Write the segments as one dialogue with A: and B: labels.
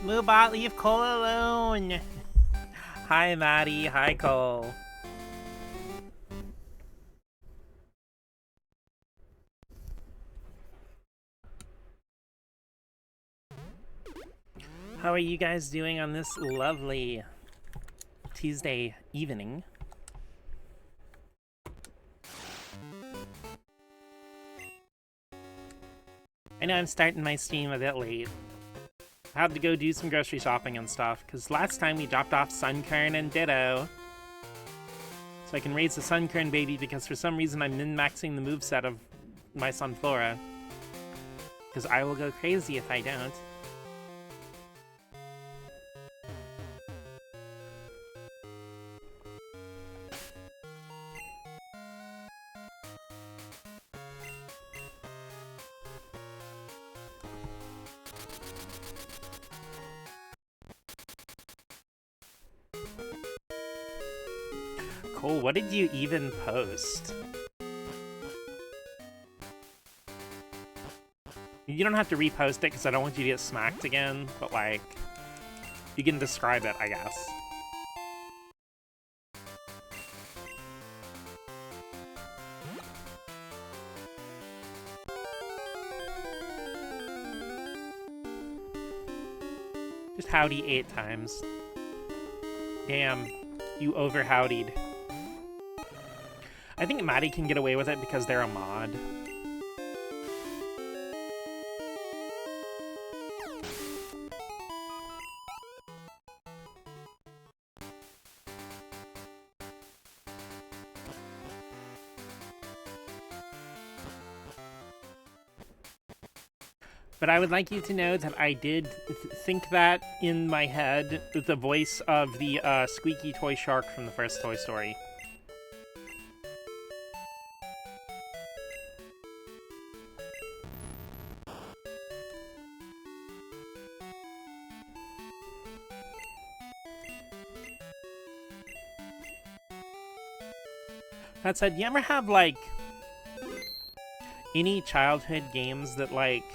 A: Moobot, leave Cole alone! Hi, Maddie. Hi, Cole. How are you guys doing on this lovely Tuesday evening? I know I'm starting my stream a bit late. I had to go do some grocery shopping and stuff, because last time we dropped off Sunkern and Ditto. So I can raise the Sunkern baby, because for some reason I'm min-maxing the moveset of my Sunflora. Because I will go crazy if I don't. Cole, what did you even post? You don't have to repost it because I don't want you to get smacked again, but like, you can describe it, I guess. Just howdy 8 times. Damn, you over-howdied. I think Maddie can get away with it because they're a mod. But I would like you to know that I did think that in my head with the voice of the squeaky toy shark from the first Toy Story. That said, you ever have, like, any childhood games that, like,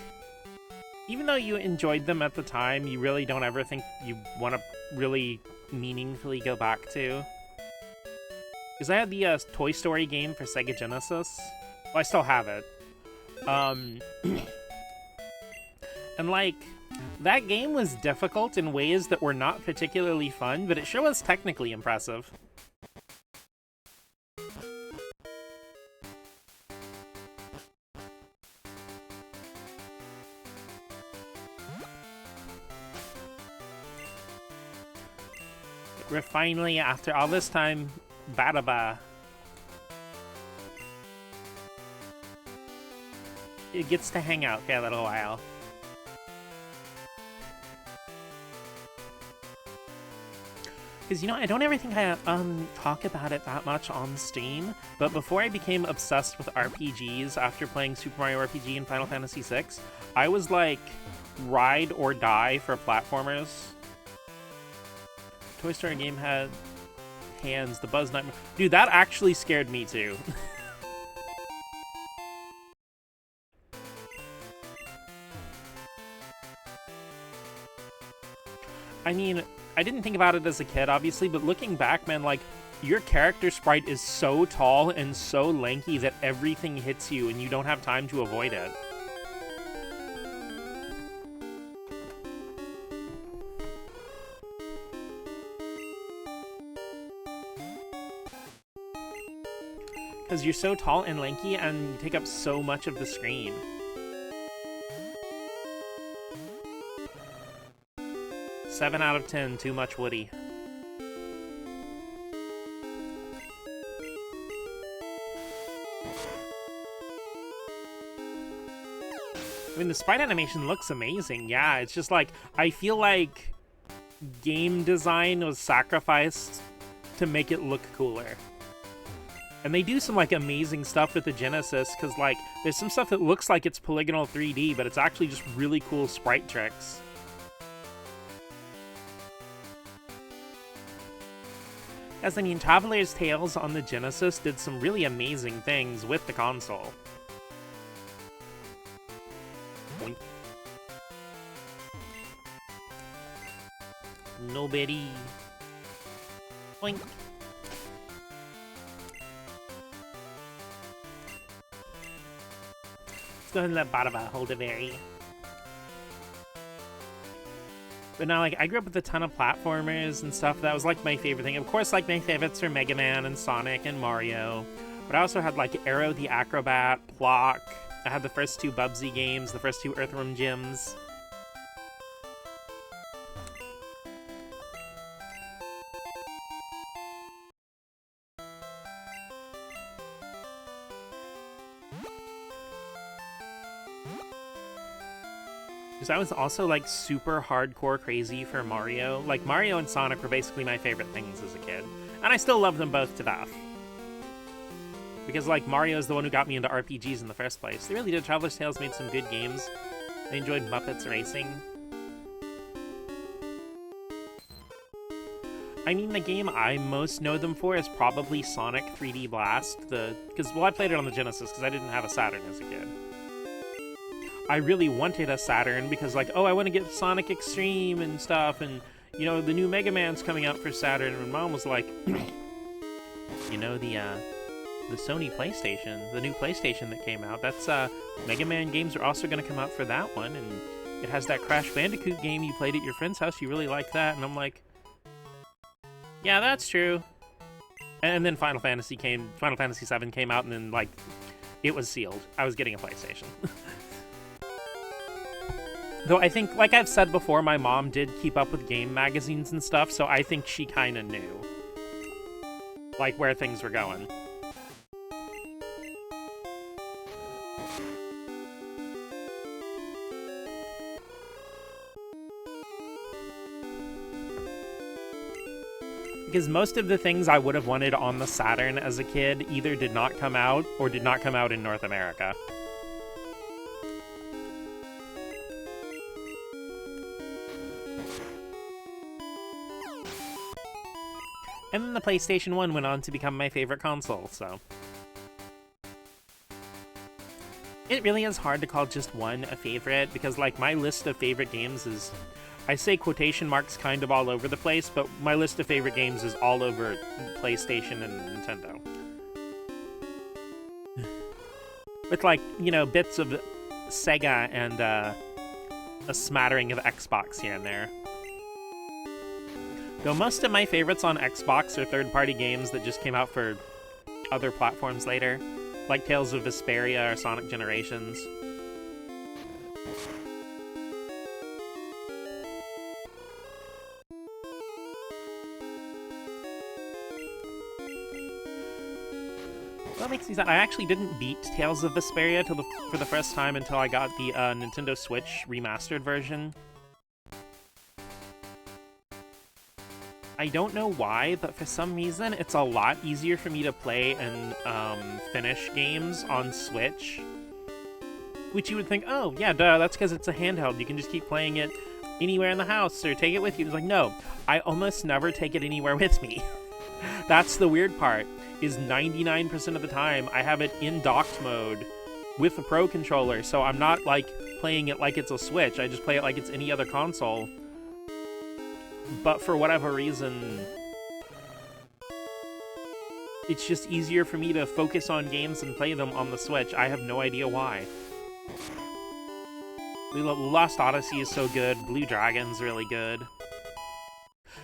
A: even though you enjoyed them at the time, you really don't ever think you want to really meaningfully go back to? Because I had the Toy Story game for Sega Genesis. Well, I still have it. And, like, that game was difficult in ways that were not particularly fun, but it sure was technically impressive. We're finally, after all this time, Badaba. It gets to hang out for a little while. Because, you know, I don't ever think I talk about it that much on stream, but before I became obsessed with RPGs after playing Super Mario RPG and Final Fantasy VI, I was like, ride or die for platformers. Toy Story game had hands, the Buzz Nightmare. Dude, that actually scared me too. I mean, I didn't think about it as a kid, obviously, but looking back, man, like, your character sprite is so tall and so lanky that everything hits you and you don't have time to avoid it. Because you're so tall and lanky and you take up so much of the screen. Seven out of 10, too much Woody. I mean, the sprite animation looks amazing, yeah, it's just like, I feel like game design was sacrificed to make it look cooler. And they do some, like, amazing stuff with the Genesis, because, like, there's some stuff that looks like it's polygonal 3D, but it's actually just really cool sprite tricks. As I mean, Traveler's Tales on the Genesis did some really amazing things with the console. Nobody. Boink. Let's go ahead and let Badaba hold a berry. But now, like, I grew up with a ton of platformers and stuff. That was, like, my favorite thing. Of course, like, my favorites are Mega Man and Sonic and Mario. But I also had, like, Arrow the Acrobat, Plock. I had the first two Bubsy games, the first two Earthworm Gyms. Because I was also, like, super hardcore crazy for Mario. Like, Mario and Sonic were basically my favorite things as a kid. And I still love them both to death. Because, like, Mario's the one who got me into RPGs in the first place. They really did. Traveler's Tales made some good games. I enjoyed Muppets Racing. I mean, the game I most know them for is probably Sonic 3D Blast. Because, well, I played it on the Genesis because I didn't have a Saturn as a kid. I really wanted a Saturn because, like, oh, I want to get Sonic Extreme and stuff, and, you know, the new Mega Man's coming out for Saturn, and Mom was like, you know, the Sony PlayStation, the new PlayStation that came out, that's, Mega Man games are also going to come out for that one, and it has that Crash Bandicoot game you played at your friend's house, you really like that, and I'm like, yeah, that's true. And then Final Fantasy VII came out, and then, like, it was sealed. I was getting a PlayStation. Though I think, like I've said before, my mom did keep up with game magazines and stuff, so I think she kind of knew, like, where things were going. Because most of the things I would have wanted on the Saturn as a kid either did not come out or did not come out in North America. And then the PlayStation 1 went on to become my favorite console, so... It really is hard to call just one a favorite, because, like, my list of favorite games is... I say quotation marks kind of all over the place, but my list of favorite games is all over PlayStation and Nintendo. With, like, you know, bits of Sega and, a smattering of Xbox here and there. Though most of my favorites on Xbox are third-party games that just came out for other platforms later, like Tales of Vesperia or Sonic Generations. What makes me sad, I actually didn't beat Tales of Vesperia for the first time until I got the Nintendo Switch remastered version. I don't know why, but for some reason, it's a lot easier for me to play and finish games on Switch. Which you would think, oh, yeah, duh, that's because it's a handheld. You can just keep playing it anywhere in the house or take it with you. It's like, no, I almost never take it anywhere with me. That's the weird part, is 99% of the time, I have it in docked mode with the Pro Controller, so I'm not, like, playing it like it's a Switch. I just play it like it's any other console. But for whatever reason, it's just easier for me to focus on games and play them on the Switch. I have no idea why. Lost Odyssey is so good. Blue Dragon's really good.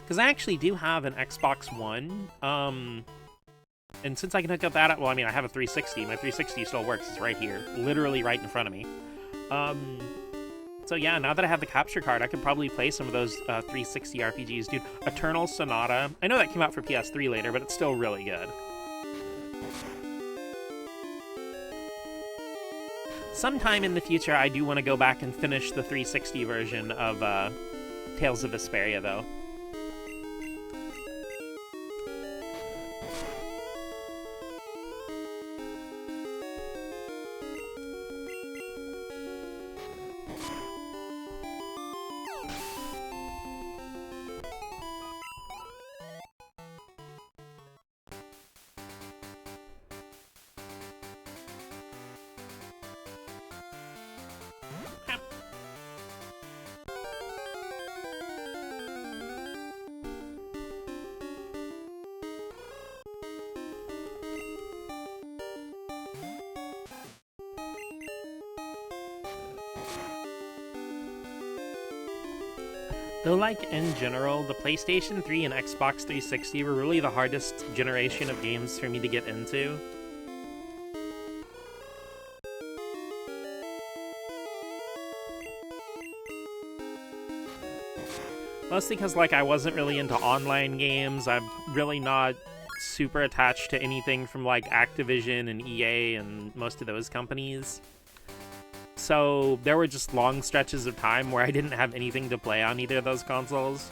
A: Because I actually do have an Xbox One, and since I can hook up that, well, I mean, I have a 360. My 360 still works. It's right here. Literally right in front of me. So yeah, now that I have the capture card, I could probably play some of those 360 RPGs. Dude, Eternal Sonata. I know that came out for PS3 later, but it's still really good. Sometime in the future, I do want to go back and finish the 360 version of Tales of Vesperia, though. Though, like, in general, the PlayStation 3 and Xbox 360 were really the hardest generation of games for me to get into. Mostly because, like, I wasn't really into online games. I'm really not super attached to anything from, like, Activision and EA and most of those companies. So there were just long stretches of time where I didn't have anything to play on either of those consoles.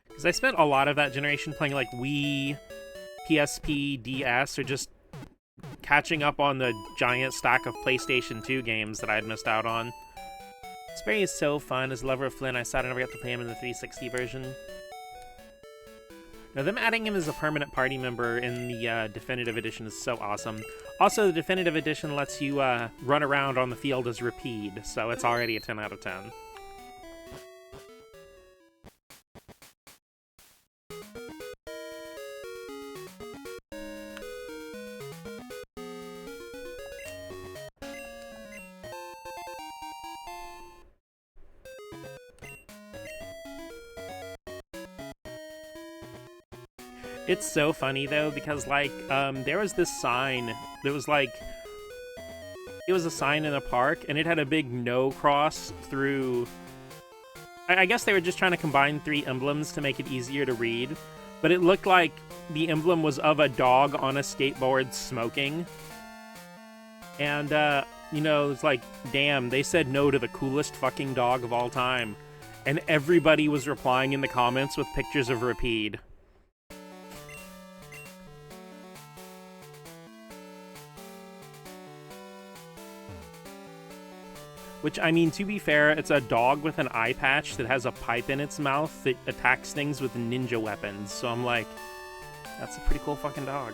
A: Because I spent a lot of that generation playing, like, Wii, PSP, DS, or just catching up on the giant stack of PlayStation 2 games that I had missed out on. Sperry is so fun. As a lover of Flynn, I sad I never got to play him in the 360 version. Now, them adding him as a permanent party member in the Definitive Edition is so awesome. Also, the Definitive Edition lets you run around on the field as Rapide, so it's already a 10 out of 10. It's so funny, though, because, like, there was this sign that was, like, it was a sign in a park, and it had a big no cross through... I guess they were just trying to combine 3 emblems to make it easier to read, but it looked like the emblem was of a dog on a skateboard smoking. And, you know, it's like, damn, they said no to the coolest fucking dog of all time. And everybody was replying in the comments with pictures of Rapide. Which, I mean, to be fair, it's a dog with an eye patch that has a pipe in its mouth that attacks things with ninja weapons. So I'm like, that's a pretty cool fucking dog.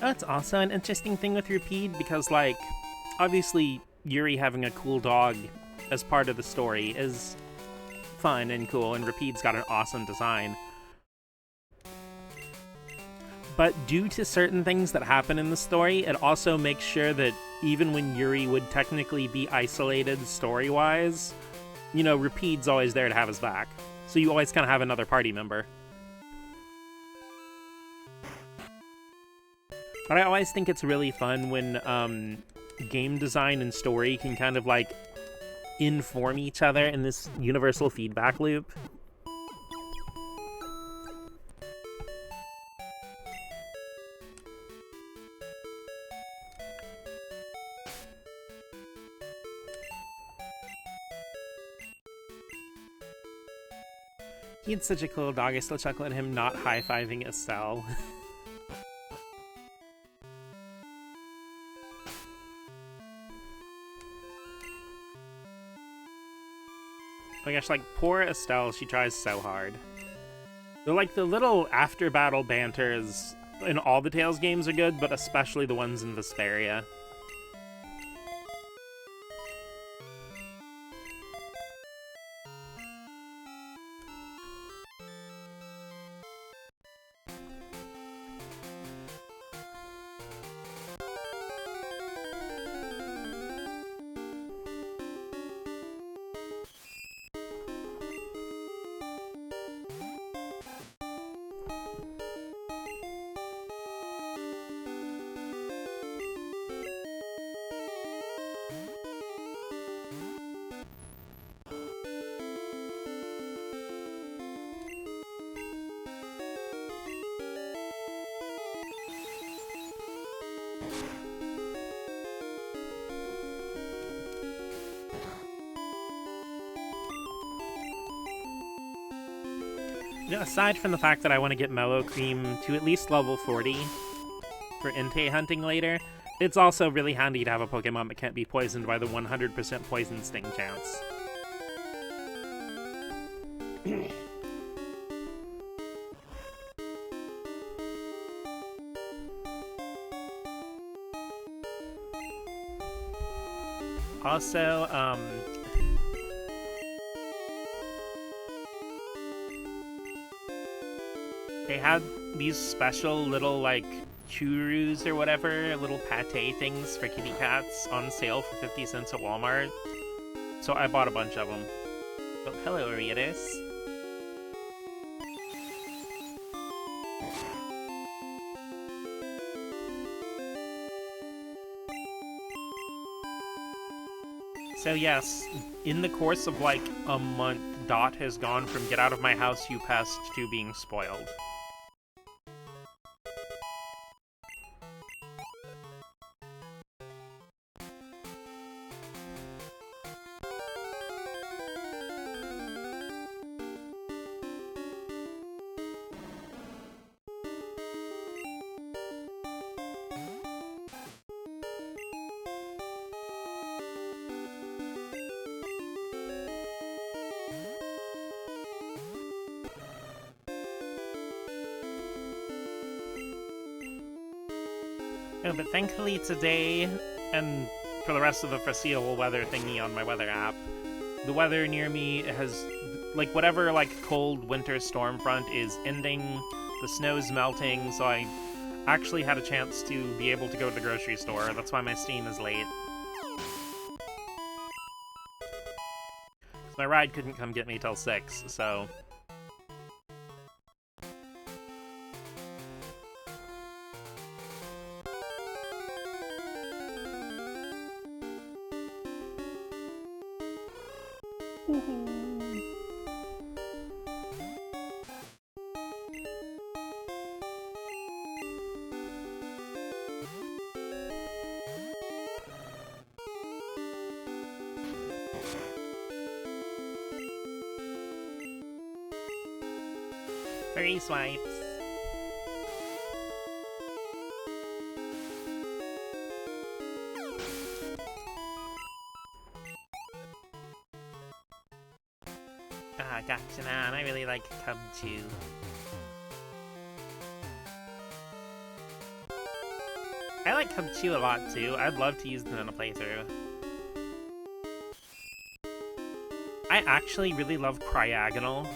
A: That's also an interesting thing with Rapide because, like, obviously Yuri having a cool dog as part of the story is fun and cool, and Rapide's got an awesome design. But due to certain things that happen in the story, it also makes sure that even when Yuri would technically be isolated story-wise, you know, Rapide's always there to have his back. So you always kind of have another party member. But I always think it's really fun when game design and story can kind of, like, inform each other in this universal feedback loop. He had such a cool dog, I still chuckle at him not high-fiving Estelle. Oh my gosh, like, poor Estelle, she tries so hard. They're like, the little after-battle banters in all the Tales games are good, but especially the ones in Vesperia. Aside from the fact that I want to get Mellow Cream to at least level 40 for Entei hunting later, it's also really handy to have a Pokemon that can't be poisoned by the 100% Poison Sting chance. Also, they had these special little, like, churros or whatever, little pate things for kitty cats on sale for 50 cents at Walmart. So I bought a bunch of them. Oh, hello, Ariadis. So yes, in the course of like a month, Dot has gone from get out of my house, you pest, to being spoiled. No, but thankfully today, and for the rest of the foreseeable weather thingy on my weather app, the weather near me has, like, whatever, like, cold winter storm front is ending, the snow's melting, so I actually had a chance to be able to go to the grocery store. That's why my Steam is late. My ride couldn't come get me till 6, so... Three swipes. Ah, gotcha, man. I really like Cubchoo. I like Cubchoo a lot, too. I'd love to use them in a playthrough. I actually really love Cryagonal.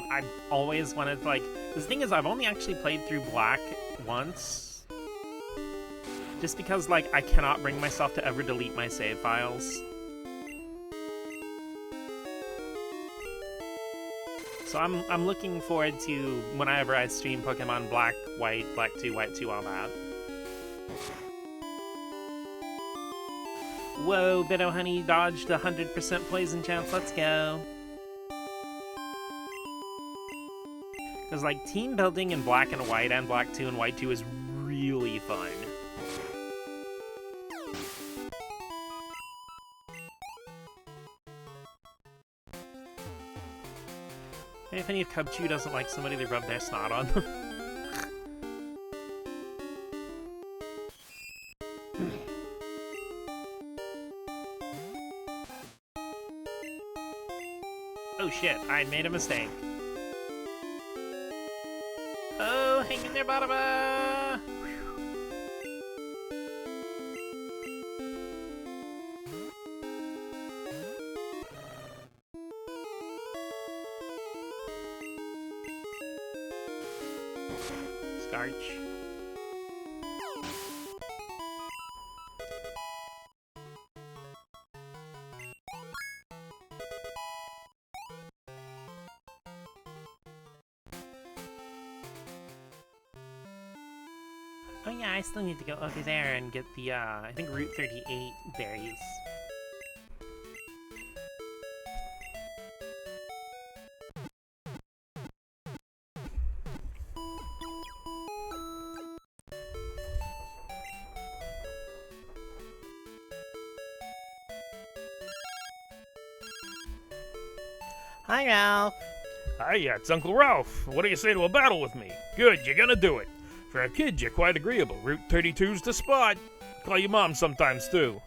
A: I've always wanted to, like... The thing is, I've only actually played through Black once. Just because, like, I cannot bring myself to ever delete my save files. So I'm looking forward to whenever I stream Pokemon Black, White, Black 2, White 2, all that. Whoa, Bidowhoney dodged 100% poison chance, let's go. Because, like, team building in Black and White and Black 2 and White 2 is really fun. And if any of Cubchoo doesn't like somebody, they rub their snot on them. Oh shit, I made a mistake. Oh, hang in there, Badaba! Scarch. Oh yeah, I still need to go over there and get the, I think Route 38 berries. Hi, Ralph.
B: Hiya, it's Uncle Ralph. What do you say to a battle with me? Good, you're gonna do it. For a kid, you're quite agreeable. Route 32's the spot. Call your mom sometimes, too.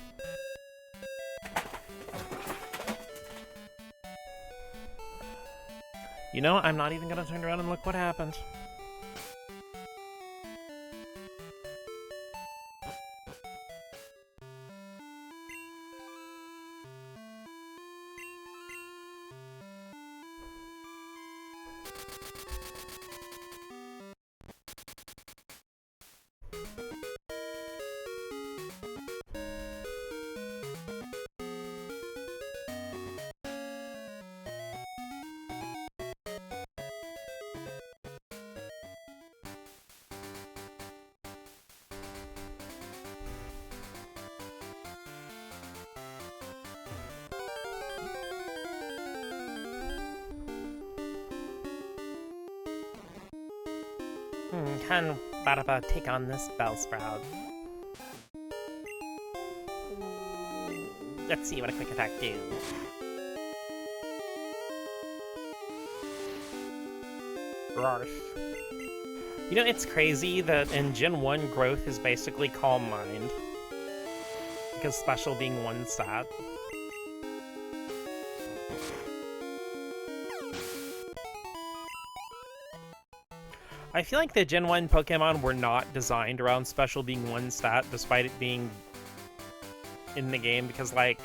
A: You know, I'm not even gonna turn around and look what happened. Kind of about to take on this Bellsprout. Let's see what a quick attack do. Rarf. You know, it's crazy that in Gen 1, growth is basically Calm Mind. Because special being one stat. I feel like the Gen 1 Pokemon were not designed around special being one stat, despite it being in the game, because, like,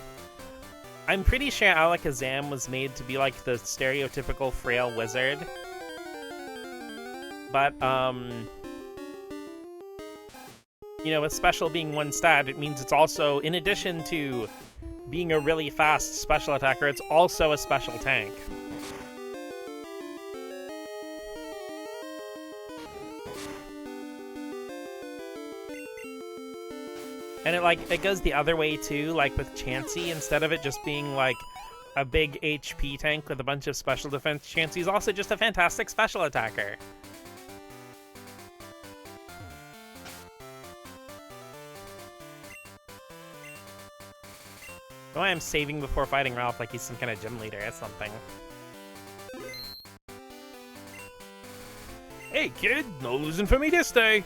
A: I'm pretty sure Alakazam was made to be, like, the stereotypical frail wizard. But, you know, with special being one stat, it means it's also, in addition to being a really fast special attacker, it's also a special tank. And it goes the other way too, like with Chansey, instead of it just being like a big HP tank with a bunch of special defense, Chansey's also just a fantastic special attacker. Oh, I'm saving before fighting Ralph like he's some kind of gym leader or something.
B: Hey kid, no losing for me this day.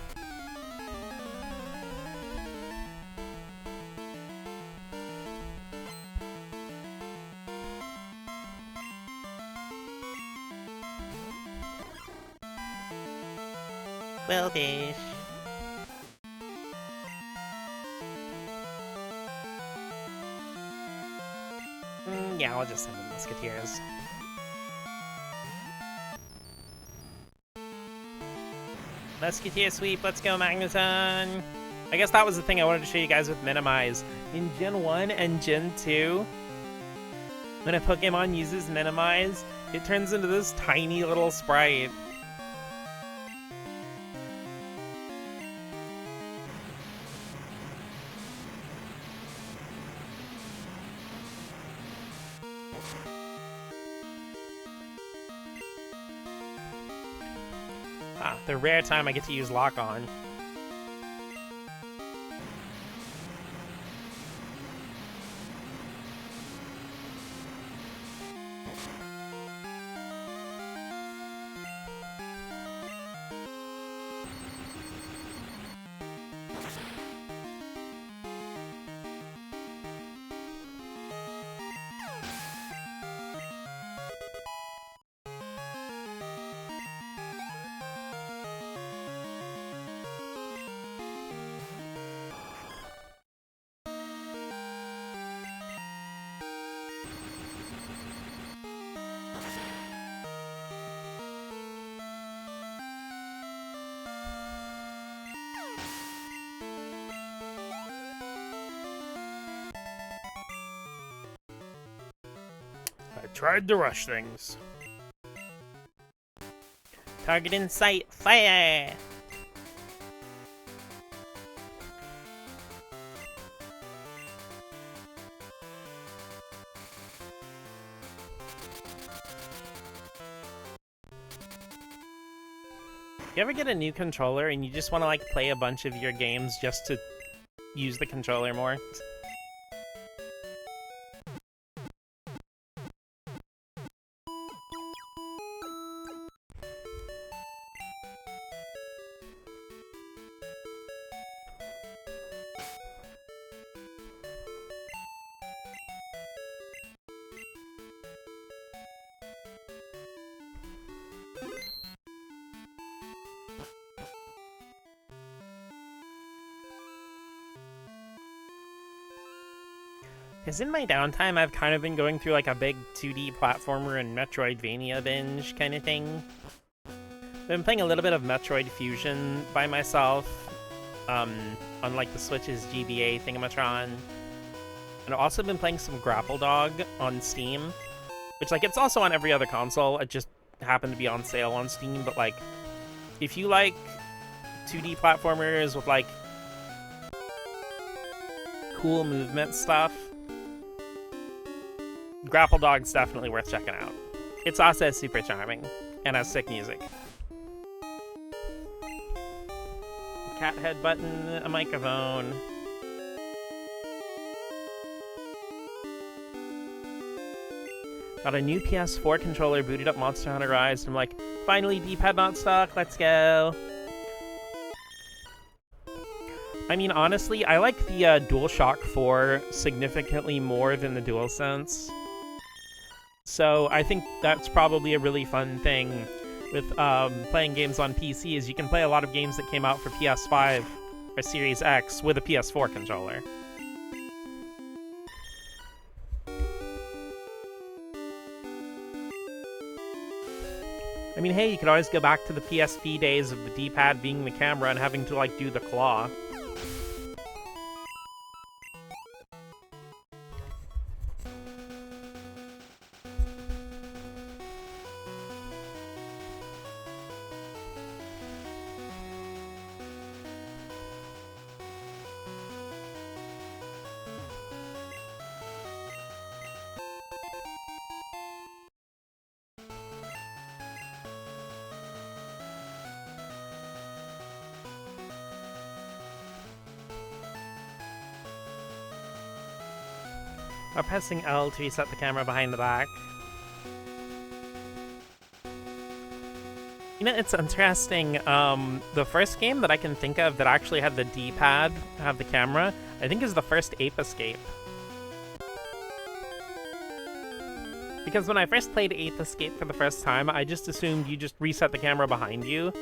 A: Quillfish. Yeah, I'll just send in Musketeers. Musketeer sweep, let's go Magneton! I guess that was the thing I wanted to show you guys with Minimize. In Gen 1 and Gen 2, when a Pokemon uses Minimize, it turns into this tiny little sprite. The rare time I get to use Lock On.
B: I tried to rush things.
A: Target in sight, fire! You ever get a new controller and you just want to like play a bunch of your games just to use the controller more? Because in my downtime, I've kind of been going through like a big 2D platformer and Metroidvania binge kind of thing. I've been playing a little bit of Metroid Fusion by myself, on like the Switch's GBA thingamatron. And I've also been playing some Grapple Dog on Steam, which like it's also on every other console. It just happened to be on sale on Steam. But like, if you like 2D platformers with like cool movement stuff, Grapple Dog's definitely worth checking out. It's also super charming and has sick music. Cat head button, a microphone. Got a new PS4 controller, booted up Monster Hunter Rise, and I'm like, finally D-pad not stuck, let's go. I mean, honestly, I like the DualShock 4 significantly more than the DualSense. So I think that's probably a really fun thing with playing games on PC, is you can play a lot of games that came out for PS5 or Series X with a PS4 controller. I mean, hey, you could always go back to the PSP days of the D-pad being the camera and having to, like, do the claw. Or pressing L to reset the camera behind the back. You know, it's interesting. The first game that I can think of that actually had the D-pad have the camera, I think is the first Ape Escape. Because when I first played Ape Escape for the first time, I just assumed you just reset the camera behind you.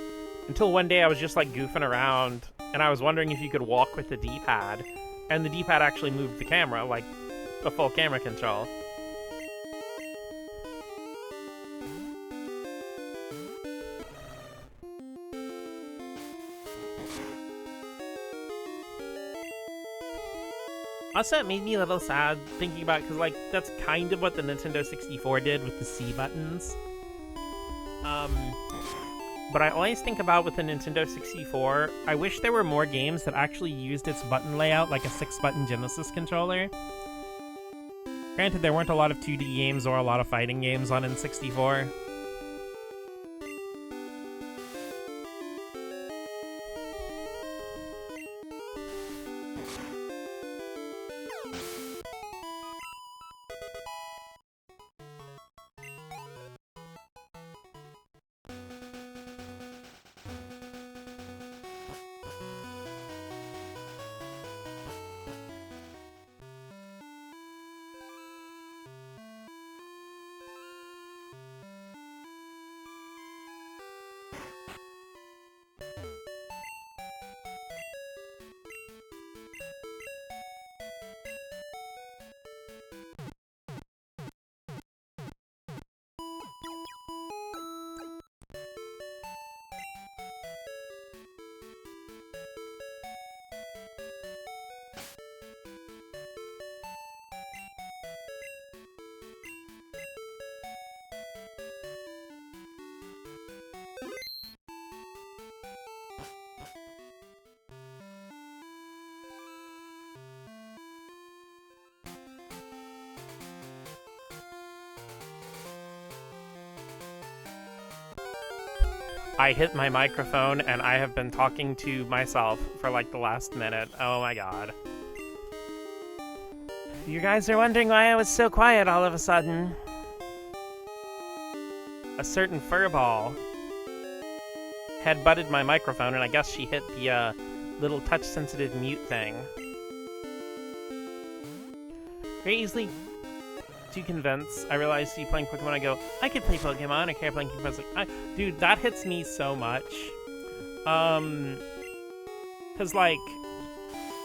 A: Until one day I was just like goofing around, and I was wondering if you could walk with the D-pad, and the D-pad actually moved the camera, like a full camera control. Also, it made me a little sad thinking about it, because like that's kind of what the Nintendo 64 did with the C buttons. But I always think about with the Nintendo 64, I wish there were more games that actually used its button layout like a 6-button Genesis controller. Granted, there weren't a lot of 2D games or a lot of fighting games on N64. I hit my microphone and I have been talking to myself for like the last minute. Oh my god. You guys are wondering why I was so quiet all of a sudden. A certain furball head-butted my microphone, and I guess she hit the little touch-sensitive mute thing. Very easily to convince. I realized you playing Pokemon, I go, I could play Pokemon, I can't play Pokemon. Like, dude, that hits me so much. Cause like,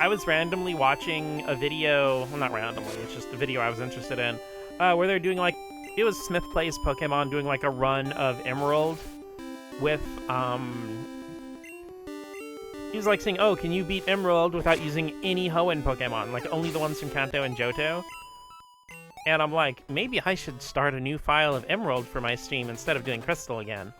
A: I was randomly watching a video, well not randomly, it's just a video I was interested in, where they're doing like, it was Smith Plays Pokemon doing like a run of Emerald with, He's like saying, oh, can you beat Emerald without using any Hoenn Pokemon? Like, only the ones from Kanto and Johto? And I'm like, maybe I should start a new file of Emerald for my stream instead of doing Crystal again.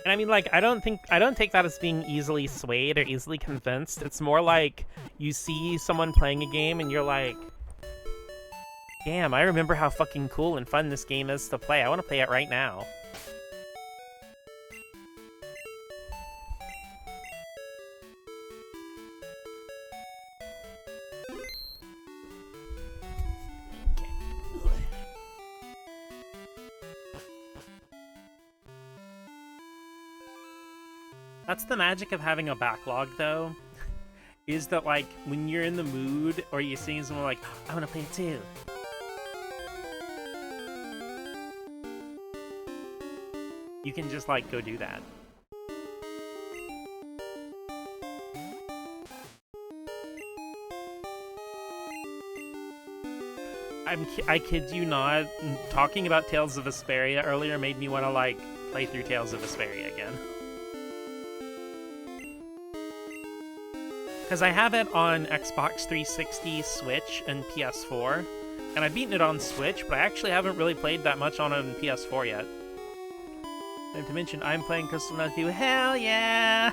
A: And I mean, like, I don't take that as being easily swayed or easily convinced. It's more like you see someone playing a game and you're like, damn, I remember how fucking cool and fun this game is to play. I want to play it right now. That's the magic of having a backlog, though, is that, like, when you're in the mood or you're seeing someone like, I want to play it too. You can just, like, go do that. I kid you not, talking about Tales of Vesperia earlier made me want to, like, play through Tales of Vesperia again. Because I have it on Xbox 360, Switch, and PS4, and I've beaten it on Switch, but I actually haven't really played that much on PS4 yet. And to mention, I'm playing Crystal Note 2. Hell yeah!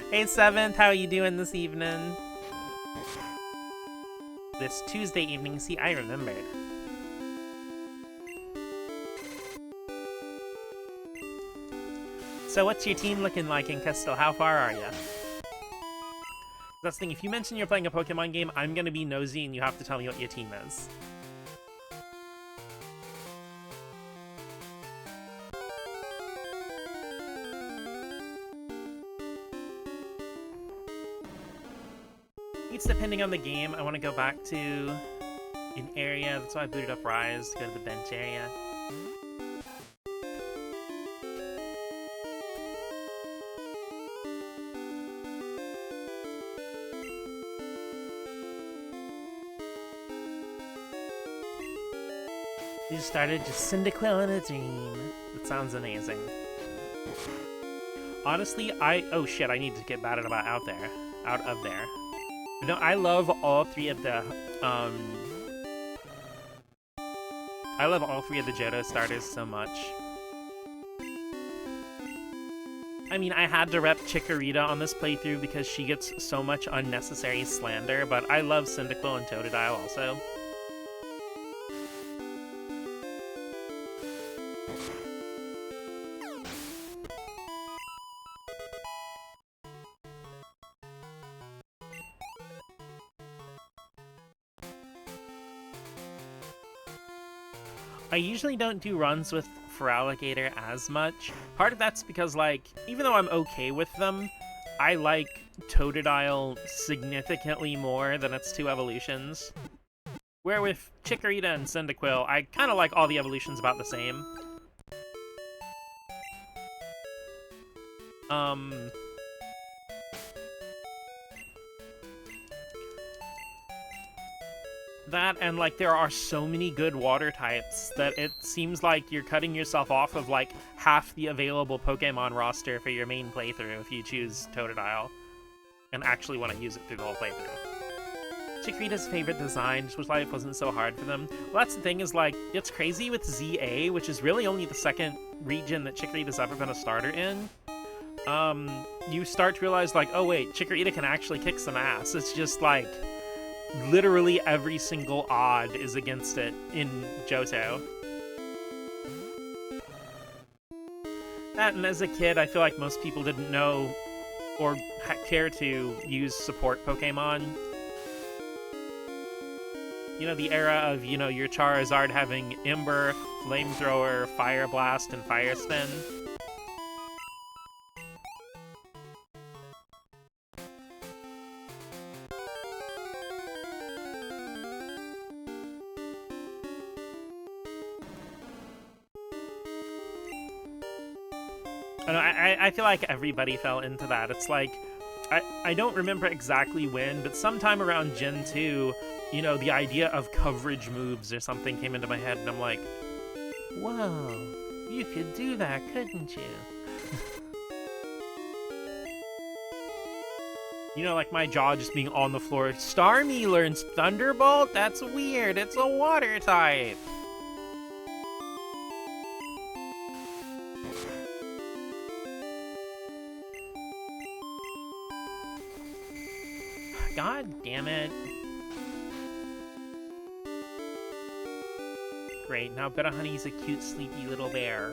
A: Hey, 7th, how are you doing this evening? This Tuesday evening, see, I remembered. So what's your team looking like in Crystal? How far are you? That's the thing, if you mention you're playing a Pokemon game, I'm gonna be nosy and you have to tell me what your team is. It's depending on the game. I want to go back to an area, that's why I booted up Rise, to go to the bench area. You just started just Cyndaquil in a dream. That sounds amazing. Honestly, oh shit, I need to get batted about out of there. No, I love all three of the, I love all three of the Johto starters so much. I mean, I had to rep Chikorita on this playthrough because she gets so much unnecessary slander, but I love Cyndaquil and Totodile also. I usually don't do runs with Feraligatr as much. Part of that's because, like, even though I'm okay with them, I like Totodile significantly more than its two evolutions. Where with Chikorita and Cyndaquil, I kind of like all the evolutions about the same. That, and like there are so many good water types that it seems like you're cutting yourself off of like half the available Pokemon roster for your main playthrough if you choose Totodile and actually want to use it through the whole playthrough. Chikorita's favorite design, just wish life wasn't so hard for them. Well, that's the thing, is like, it's crazy with ZA, which is really only the second region that Chikorita's ever been a starter in. You start to realize like, oh wait, Chikorita can actually kick some ass. It's just like literally every single odd is against it in Johto. That, and as a kid, I feel like most people didn't know or care to use support Pokemon. You know, the era of, you know, your Charizard having Ember, Flamethrower, Fire Blast, and Fire Spin. I feel like everybody fell into that. It's like, I don't remember exactly when, but sometime around Gen 2, you know, the idea of coverage moves or something came into my head, and I'm like, whoa, you could do that, couldn't you? You know, like my jaw just being on the floor. Starmie learns Thunderbolt? That's weird, it's a water type. God damn it. Great, now Honey's a cute, sleepy little bear.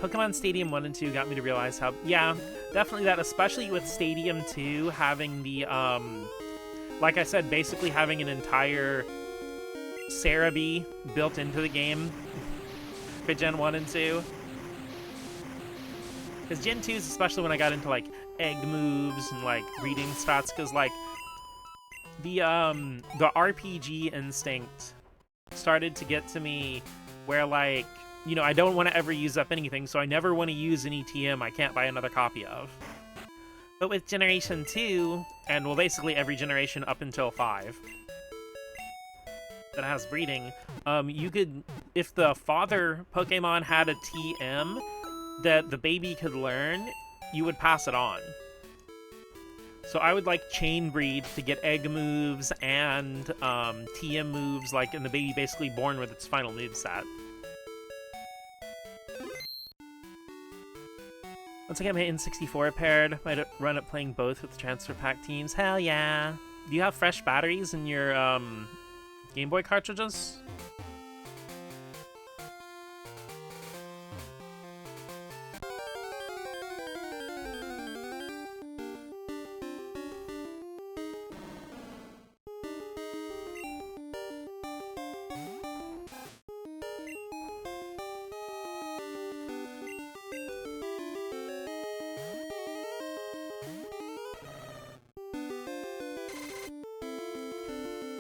A: Pokemon Stadium 1 and 2 got me to realize how, yeah, definitely that, especially with Stadium 2 having the, like I said, basically having an entire Cerebi built into the game for Gen 1 and 2. Because Gen 2 is especially when I got into, like, egg moves and, like, reading stats, because, like, the RPG instinct started to get to me where, like, you know, I don't want to ever use up anything, so I never want to use any TM I can't buy another copy of. But with Generation 2, and, well, basically every generation up until 5 that has breeding, you could, if the father Pokemon had a TM that the baby could learn, you would pass it on. So I would, like, chain breed to get egg moves and TM moves, like, and the baby basically born with its final moveset. Once I get my N64 paired, might run up playing both with transfer pack teams. Hell yeah! Do you have fresh batteries in your Game Boy cartridges?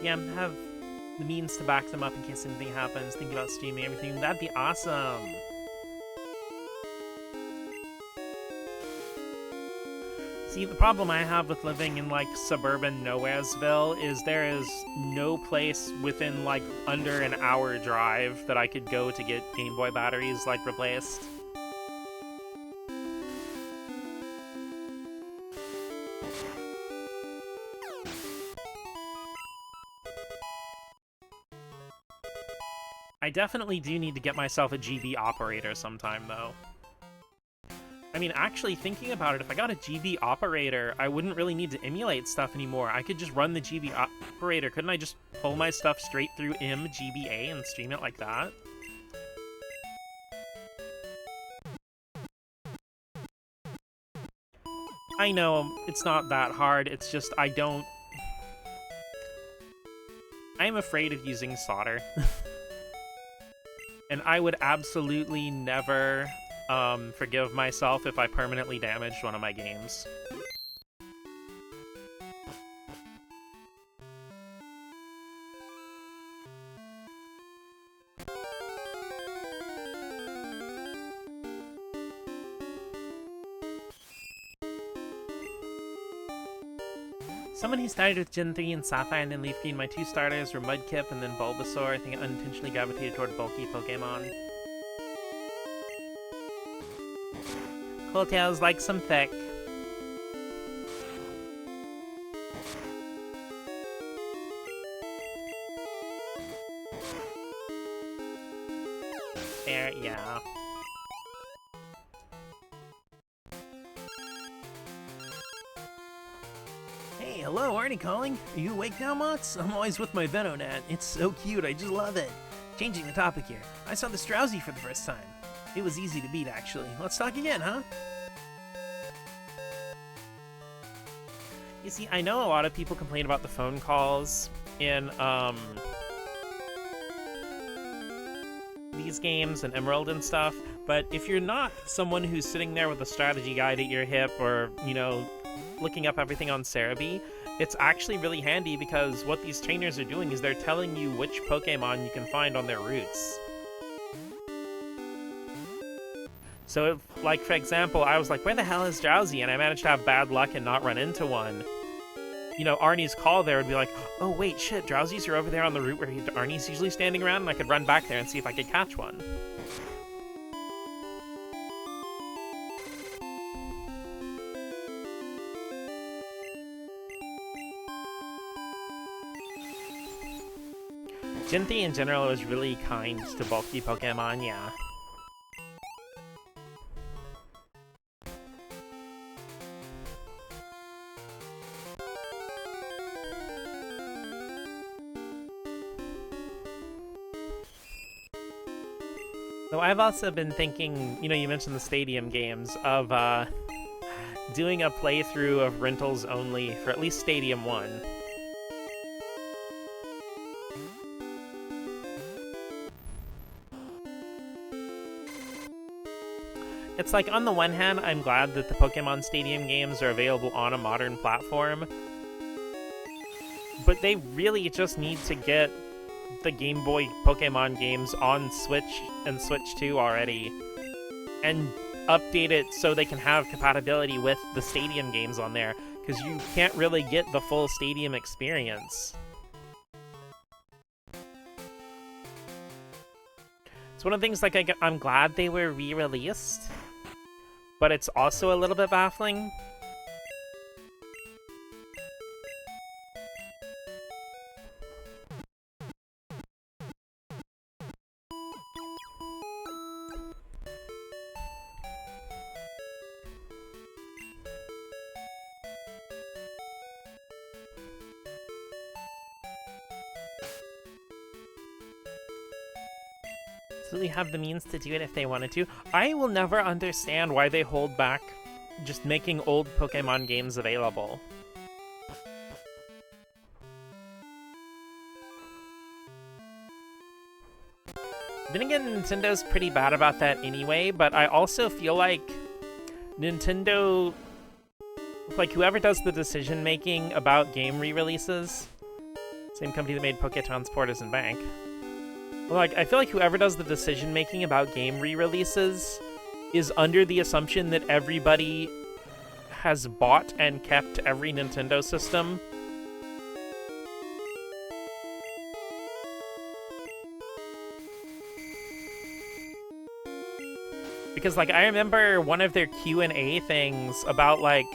A: Yeah, have the means to back them up in case anything happens. Thinking about streaming everything. That'd be awesome. See, the problem I have with living in, like, suburban Nowheresville is there is no place within, like, under an hour drive that I could go to get Game Boy batteries, like, replaced. I definitely do need to get myself a GB operator sometime, though. I mean, actually, thinking about it, if I got a GB operator, I wouldn't really need to emulate stuff anymore. I could just run the GB operator. Couldn't I just pull my stuff straight through GBA and stream it like that? I know, it's not that hard, it's just I don't... I'm afraid of using solder. And I would absolutely never forgive myself if I permanently damaged one of my games. Someone who started with Gen 3 and Sapphire and then Leaf Green, my two starters were Mudkip and then Bulbasaur. I think I unintentionally gravitated toward bulky Pokemon. Cooltails like some thick. There, yeah. Hey, hello, Arnie calling. Are you awake now, Mots? I'm always with my Venonat. It's so cute, I just love it. Changing the topic here. I saw the Strowsy for the first time. It was easy to beat, actually. Let's talk again, huh? You see, I know a lot of people complain about the phone calls in, these games and Emerald and stuff, but if you're not someone who's sitting there with a strategy guide at your hip or, you know, looking up everything on Cerebi, it's actually really handy because what these trainers are doing is they're telling you which Pokemon you can find on their routes. So, if, like, for example, I was like, where the hell is Drowsy? And I managed to have bad luck and not run into one. You know, Arnie's call there would be like, oh, wait, shit, Drowsies are over there on the route where Arnie's usually standing around, and I could run back there and see if I could catch one. Jinty in general is really kind to bulky Pokemon, yeah. So I've also been thinking, you know, you mentioned the stadium games, of doing a playthrough of rentals only for at least Stadium 1. It's like, on the one hand, I'm glad that the Pokemon Stadium games are available on a modern platform, but they really just need to get the Game Boy Pokemon games on Switch and Switch 2 already, and update it so they can have compatibility with the Stadium games on there, because you can't really get the full Stadium experience. It's one of the things, like, I'm glad they were re-released, but it's also a little bit baffling. Absolutely have the means to do it if they wanted to. I will never understand why they hold back just making old Pokemon games available. Then again, Nintendo's pretty bad about that anyway, but I also feel like Nintendo, like, whoever does the decision-making about game re-releases, same company that made Poké Transporters and Bank, like, I feel like whoever does the decision-making about game re-releases is under the assumption that everybody has bought and kept every Nintendo system. Because, like, I remember one of their Q&A things about, like,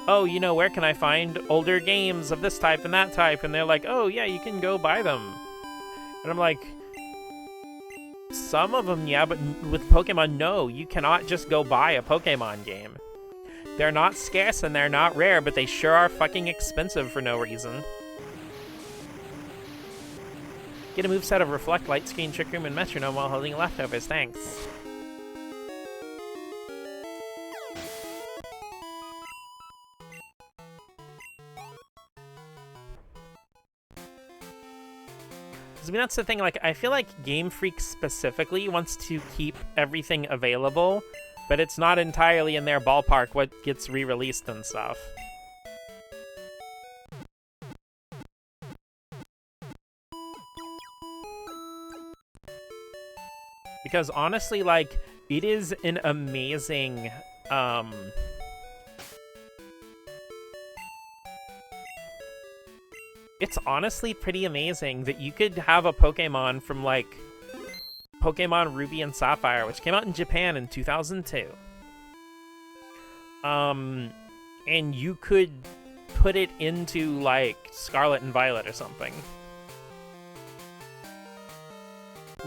A: oh, you know, where can I find older games of this type and that type? And they're like, oh, yeah, you can go buy them. And I'm like, some of them, yeah, but with Pokemon, no. You cannot just go buy a Pokemon game. They're not scarce and they're not rare, but they sure are fucking expensive for no reason. Get a moveset of Reflect, Light Screen, Trick Room, and Metronome while holding leftovers, thanks. I mean, that's the thing, like, I feel like Game Freak specifically wants to keep everything available, but it's not entirely in their ballpark what gets re-released and stuff. Because honestly, like, it is an amazing, it's honestly pretty amazing that you could have a Pokemon from, like, Pokemon Ruby and Sapphire, which came out in Japan in 2002. And you could put it into, like, Scarlet and Violet or something.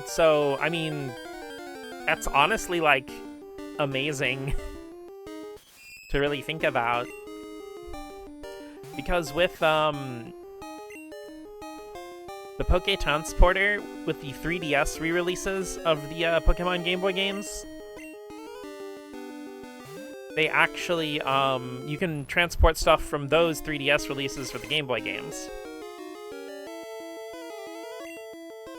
A: So, I mean, that's honestly, like, amazing to really think about. Because with, the Poké Transporter, with the 3DS re-releases of the Pokemon Game Boy games, they actually, you can transport stuff from those 3DS releases for the Game Boy games.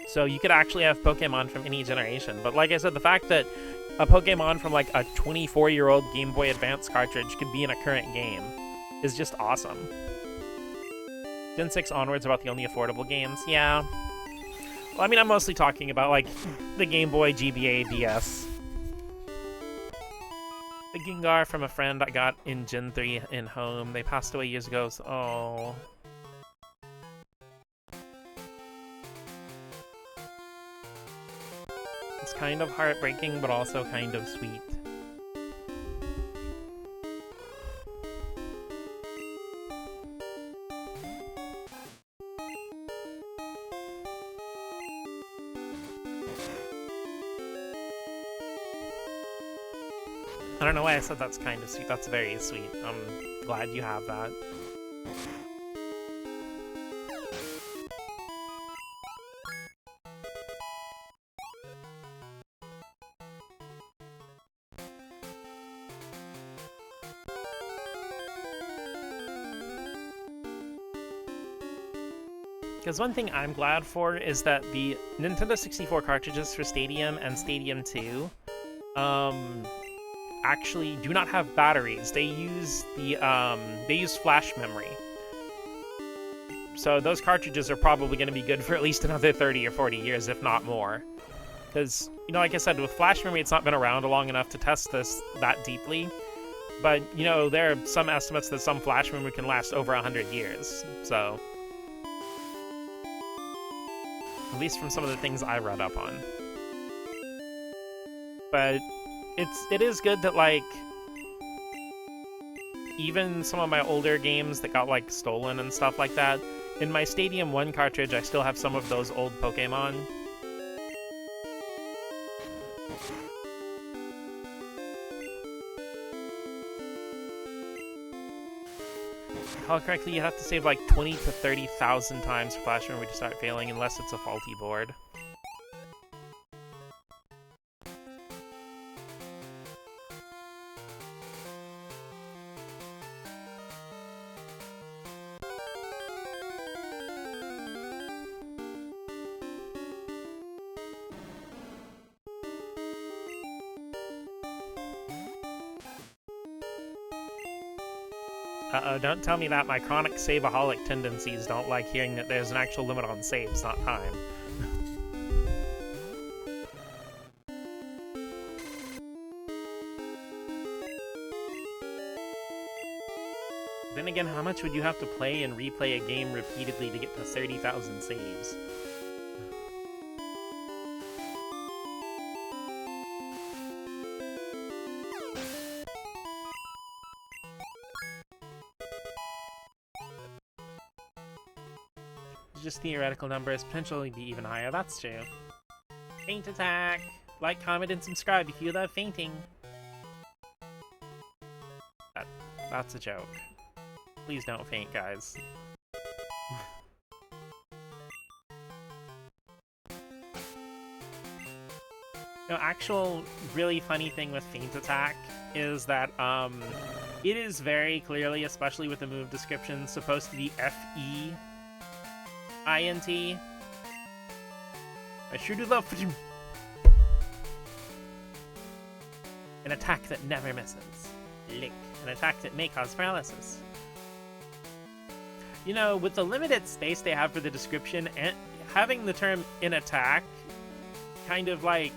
A: So you could actually have Pokemon from any generation. But like I said, the fact that a Pokemon from, like, a 24-year-old Game Boy Advance cartridge could be in a current game is just awesome. Gen 6 onwards about the only affordable games. Yeah. Well, I mean, I'm mostly talking about, like, the Game Boy, GBA, DS. A Gengar from a friend I got in Gen 3 in home. They passed away years ago, so oh. It's kind of heartbreaking, but also kind of sweet. I don't know why I said that's kind of sweet. That's very sweet. I'm glad you have that. Because one thing I'm glad for is that the Nintendo 64 cartridges for Stadium and Stadium 2, actually do not have batteries. They use flash memory. So those cartridges are probably going to be good for at least another 30 or 40 years, if not more. Because, you know, like I said, with flash memory, it's not been around long enough to test this that deeply. But, you know, there are some estimates that some flash memory can last over 100 years. So, at least from some of the things I read up on. But it is good that, like, even some of my older games that got, like, stolen and stuff like that, in my Stadium 1 cartridge, I still have some of those old Pokemon. If I recall correctly, you have to save, like, 20 to 30,000 times for flash memory to start failing, unless it's a faulty board. Uh-oh, don't tell me that my chronic save-aholic tendencies don't like hearing that there's an actual limit on saves, not time. Then again, how much would you have to play and replay a game repeatedly to get to 30,000 saves? Just theoretical numbers, potentially be even higher, that's true. Faint attack! Like, comment, and subscribe if you love fainting. That's a joke. Please don't faint, guys. No, actual really funny thing with Faint Attack is that, it is very clearly, especially with the move description, supposed to be F-E INT. I sure do love an attack that never misses. Lick. An attack that may cause paralysis. You know, with the limited space they have for the description, and having the term in attack kind of like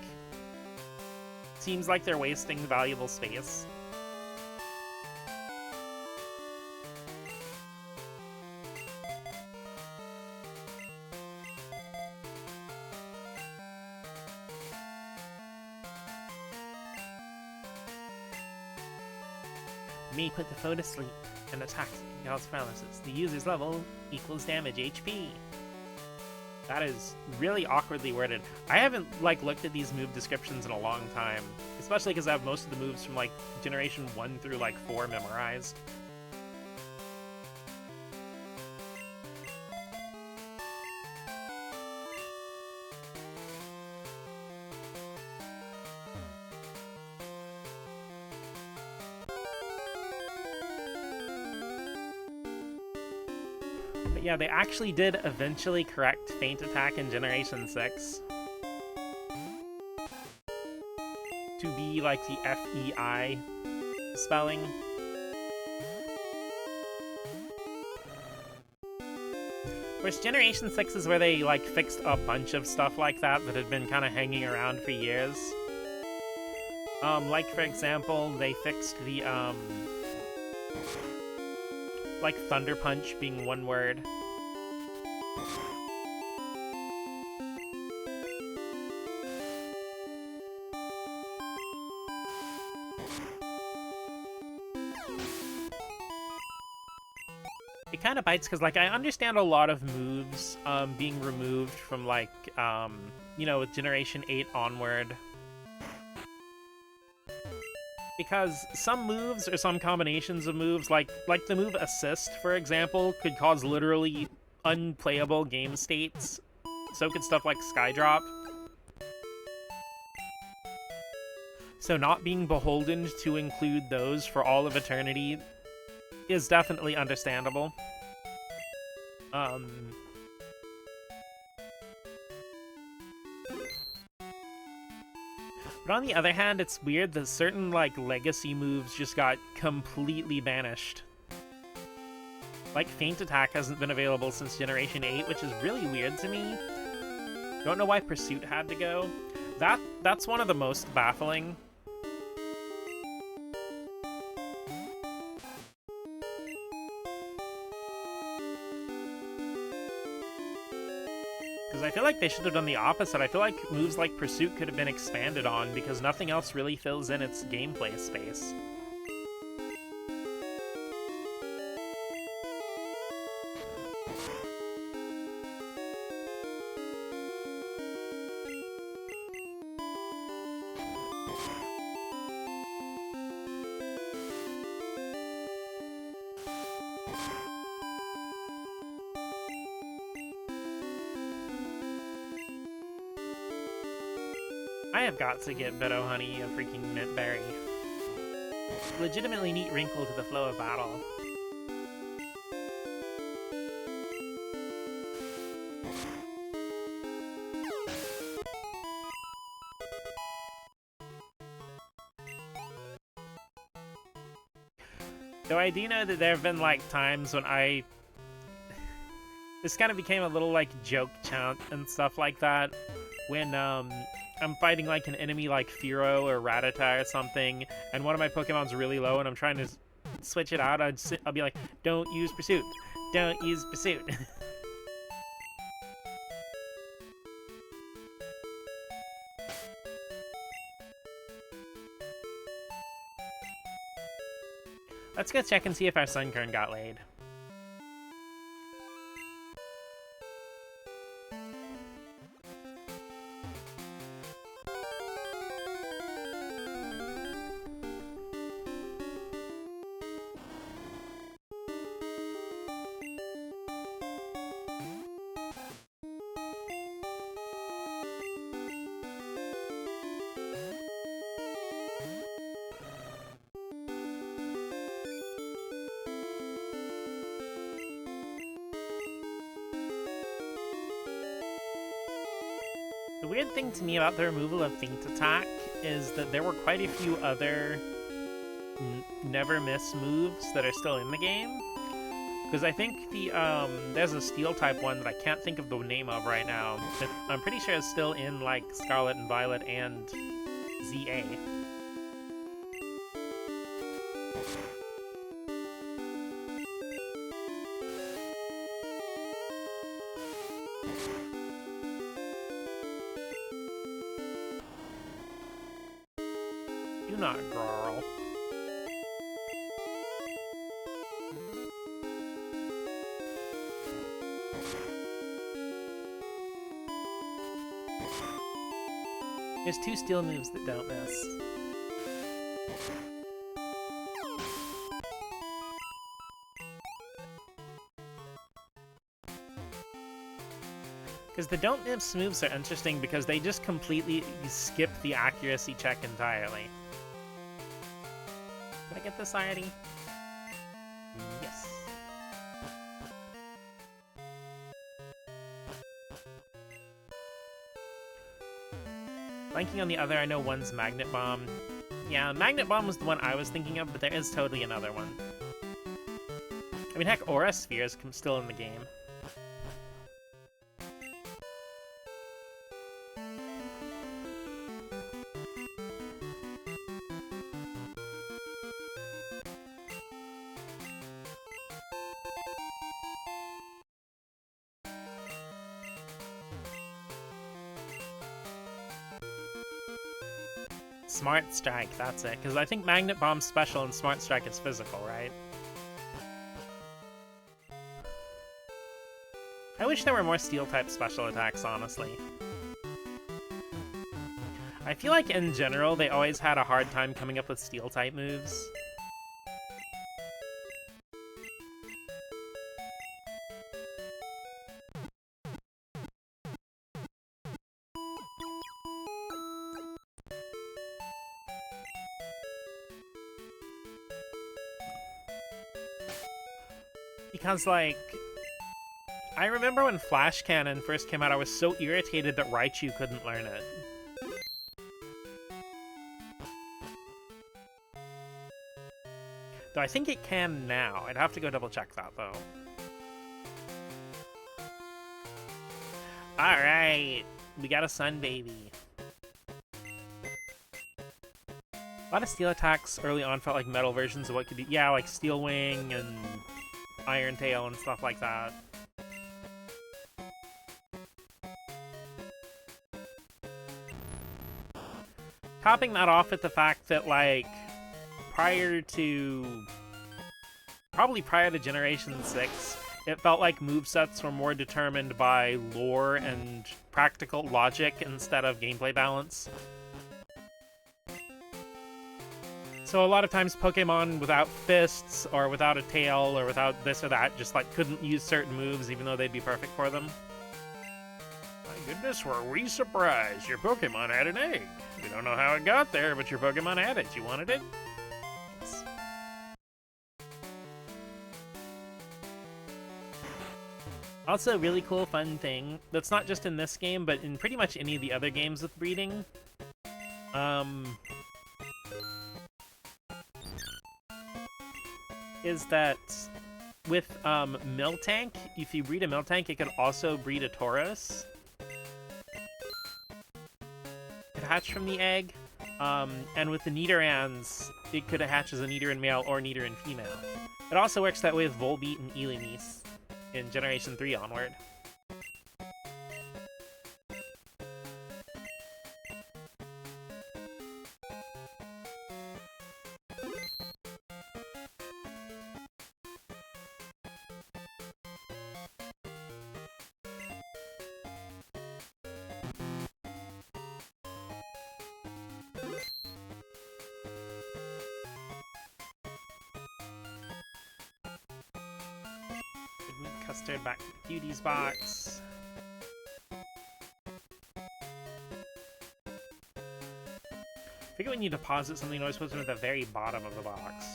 A: seems like they're wasting valuable space. May put the foe to sleep and attack and cause paralysis. The user's level equals damage HP. That is really awkwardly worded. I haven't, like, looked at these move descriptions in a long time, especially because I have most of the moves from, like, Generation 1 through, like, 4 memorized. But yeah, they actually did eventually correct Faint Attack in Generation 6 to be like the F-E-I spelling. Whereas Generation 6 is where they like fixed a bunch of stuff like that that had been kind of hanging around for years. Like, for example, they fixed the, like, Thunder Punch being one word. It kind of bites because, like, I understand a lot of moves being removed from, like, you know, with Generation 8 onward. Because some moves or some combinations of moves, like the move Assist, for example, could cause literally unplayable game states. So could stuff like Skydrop. So not being beholden to include those for all of eternity is definitely understandable. But on the other hand, it's weird that certain, like, legacy moves just got completely banished. Like, Feint Attack hasn't been available since Generation 8, which is really weird to me. Don't know why Pursuit had to go. That's one of the most baffling. Because I feel like they should have done the opposite. I feel like moves like Pursuit could have been expanded on because nothing else really fills in its gameplay space. I have got to get Beto Honey a freaking mint berry. Legitimately neat wrinkle to the flow of battle. Though I do know that there have been, like, times when this kind of became a little, like, joke chant and stuff like that. When, I'm fighting, like, an enemy like Fearow or Rattata or something, and one of my Pokemon's really low and I'm trying to switch it out, I'll be like, don't use Pursuit. Don't use Pursuit. Let's go check and see if our Sunkern got laid. The weird thing to me about the removal of Feint Attack is that there were quite a few other never miss moves that are still in the game. Because I think there's a Steel type one that I can't think of the name of right now, but I'm pretty sure it's still in, like, Scarlet and Violet and ZA. Do not growl. There's 2 Steel moves that don't miss. Because the don't miss moves are interesting because they just completely skip the accuracy check entirely. Did I get this already? Yes. Blanking on the other, I know one's Magnet Bomb. Yeah, Magnet Bomb was the one I was thinking of, but there is totally another one. I mean, heck, Aura Sphere is still in the game. Smart Strike, that's it. Because I think Magnet Bomb's special and Smart Strike is physical, right? I wish there were more Steel-type special attacks, honestly. I feel like, in general, they always had a hard time coming up with Steel-type moves. Because, like, I remember when Flash Cannon first came out, I was so irritated that Raichu couldn't learn it. Though I think it can now. I'd have to go double check that, though. Alright, we got a Sun Baby. A lot of Steel attacks early on felt like metal versions of what could be. Yeah, like Steel Wing and Iron Tail and stuff like that. Topping that off with the fact that, like, probably prior to Generation 6, it felt like movesets were more determined by lore and practical logic instead of gameplay balance. So a lot of times Pokemon without fists, or without a tail, or without this or that, just like couldn't use certain moves even though they'd be perfect for them. My goodness, were we surprised? Your Pokemon had an egg. We don't know how it got there, but your Pokemon had it. You wanted it? Yes. Also, a really cool, fun thing that's not just in this game, but in pretty much any of the other games with breeding. Is that with Miltank, if you breed a Miltank, it could also breed a Tauros. It hatch from the egg. And with the Nidorans, it could hatch as a Nidoran male or Nidoran female. It also works that way with Volbeat and Elymis in Generation 3 onward. Custard back to the Cuties box. I figure when you deposit something, you always put it at the very bottom of the box.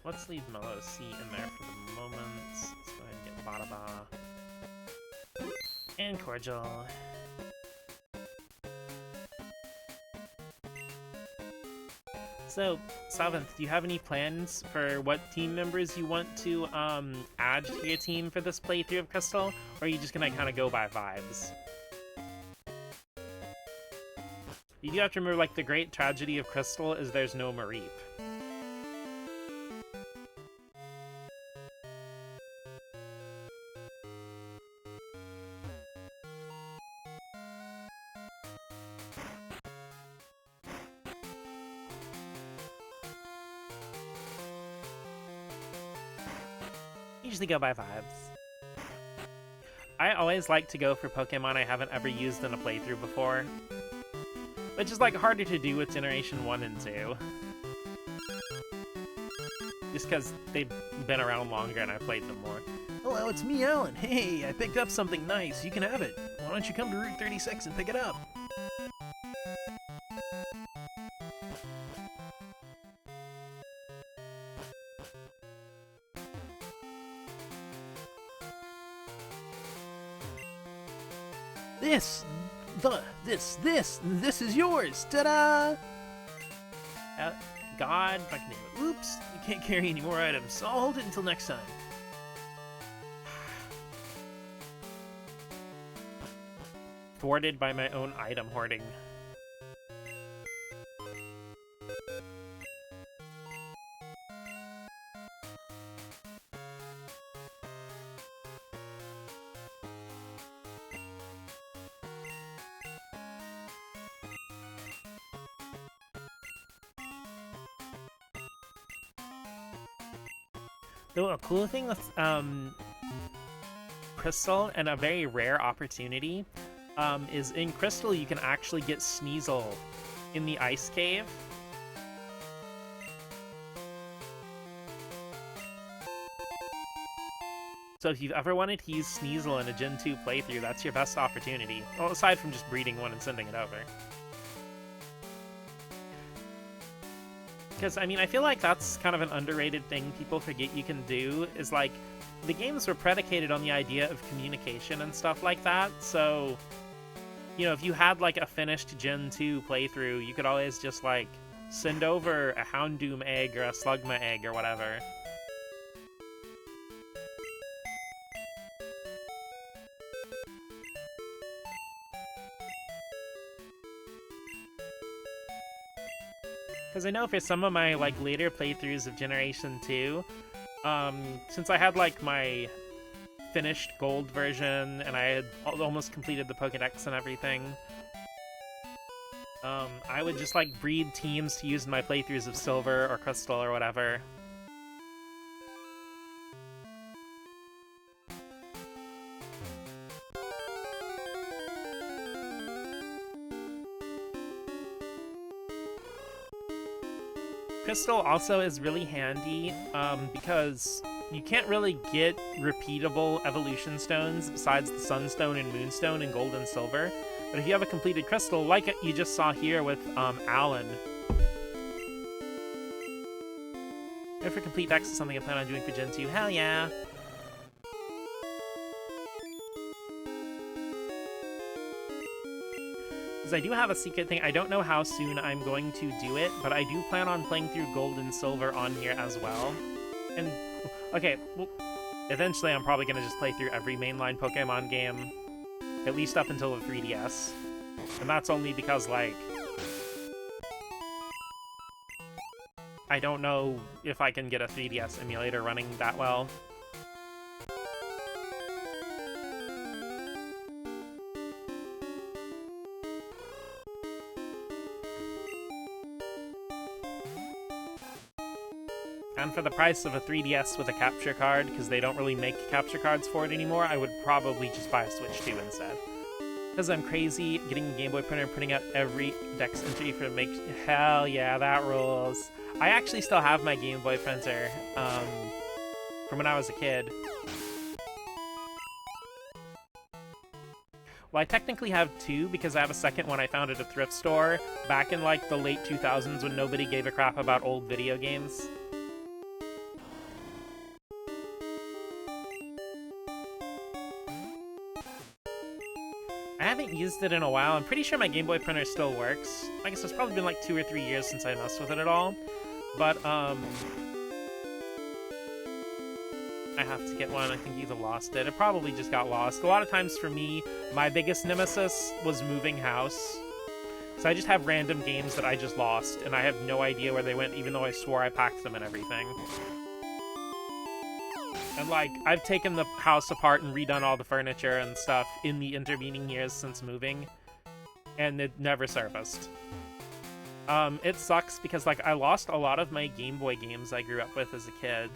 A: Let's leave Mellow C in there for the moment. Let's go ahead and get Badaba. And Cordial. So, Seventh, do you have any plans for what team members you want to add to your team for this playthrough of Crystal? Or are you just gonna kind of go by vibes? You do have to remember, like, the great tragedy of Crystal is there's no Mareep. Usually go by vibes. I always like to go for Pokemon I haven't ever used in a playthrough before, which is like harder to do with Generation 1 and 2. Just because they've been around longer and I've played them more. Hello, it's me, Alan. Hey, I picked up something nice. You can have it. Why don't you come to Route 36 and pick it up? This is yours! Ta-da! God, if I can name it. Oops, you can't carry any more items, so I'll hold it until next time. Thwarted by my own item hoarding. Though a cool thing with Crystal, and a very rare opportunity, is in Crystal you can actually get Sneasel in the Ice Cave. So if you've ever wanted to use Sneasel in a Gen 2 playthrough, that's your best opportunity. Well, aside from just breeding one and sending it over. Because, I mean, I feel like that's kind of an underrated thing people forget you can do, is like, the games were predicated on the idea of communication and stuff like that, so, you know, if you had like a finished Gen 2 playthrough, you could always just like send over a Houndoom egg or a Slugma egg or whatever. Because I know for some of my like later playthroughs of Generation 2, since I had like my finished gold version and I had almost completed the Pokedex and everything, I would just like breed teams to use in my playthroughs of Silver or Crystal or whatever. Crystal also is really handy because you can't really get repeatable evolution stones besides the Sunstone and Moonstone in Gold and Silver. But if you have a completed Crystal, like you just saw here with Alan. If for complete Dex is something I plan on doing for Gen 2, hell yeah! I do have a secret thing. I don't know how soon I'm going to do it, but I do plan on playing through Gold and Silver on here as well. And, okay, well, eventually I'm probably going to just play through every mainline Pokemon game, at least up until the 3DS. And that's only because, like, I don't know if I can get a 3DS emulator running that well. And for the price of a 3DS with a capture card, because they don't really make capture cards for it anymore, I would probably just buy a Switch 2 instead. Because I'm crazy, getting a Game Boy printer and printing out every Dex entry for make. Hell yeah, that rules. I actually still have my Game Boy printer from when I was a kid. Well, I technically have two because I have a second one I found at a thrift store back in like the late 2000s when nobody gave a crap about old video games. I haven't used it in a while. I'm pretty sure my Game Boy printer still works. I guess it's probably been like 2 or 3 years since I messed with it at all. But, I have to get one. I think either lost it. It probably just got lost. A lot of times for me, my biggest nemesis was moving house. So I just have random games that I just lost, and I have no idea where they went, even though I swore I packed them and everything. And, like, I've taken the house apart and redone all the furniture and stuff in the intervening years since moving, and it never surfaced. It sucks because, like, I lost a lot of my Game Boy games I grew up with as a kid.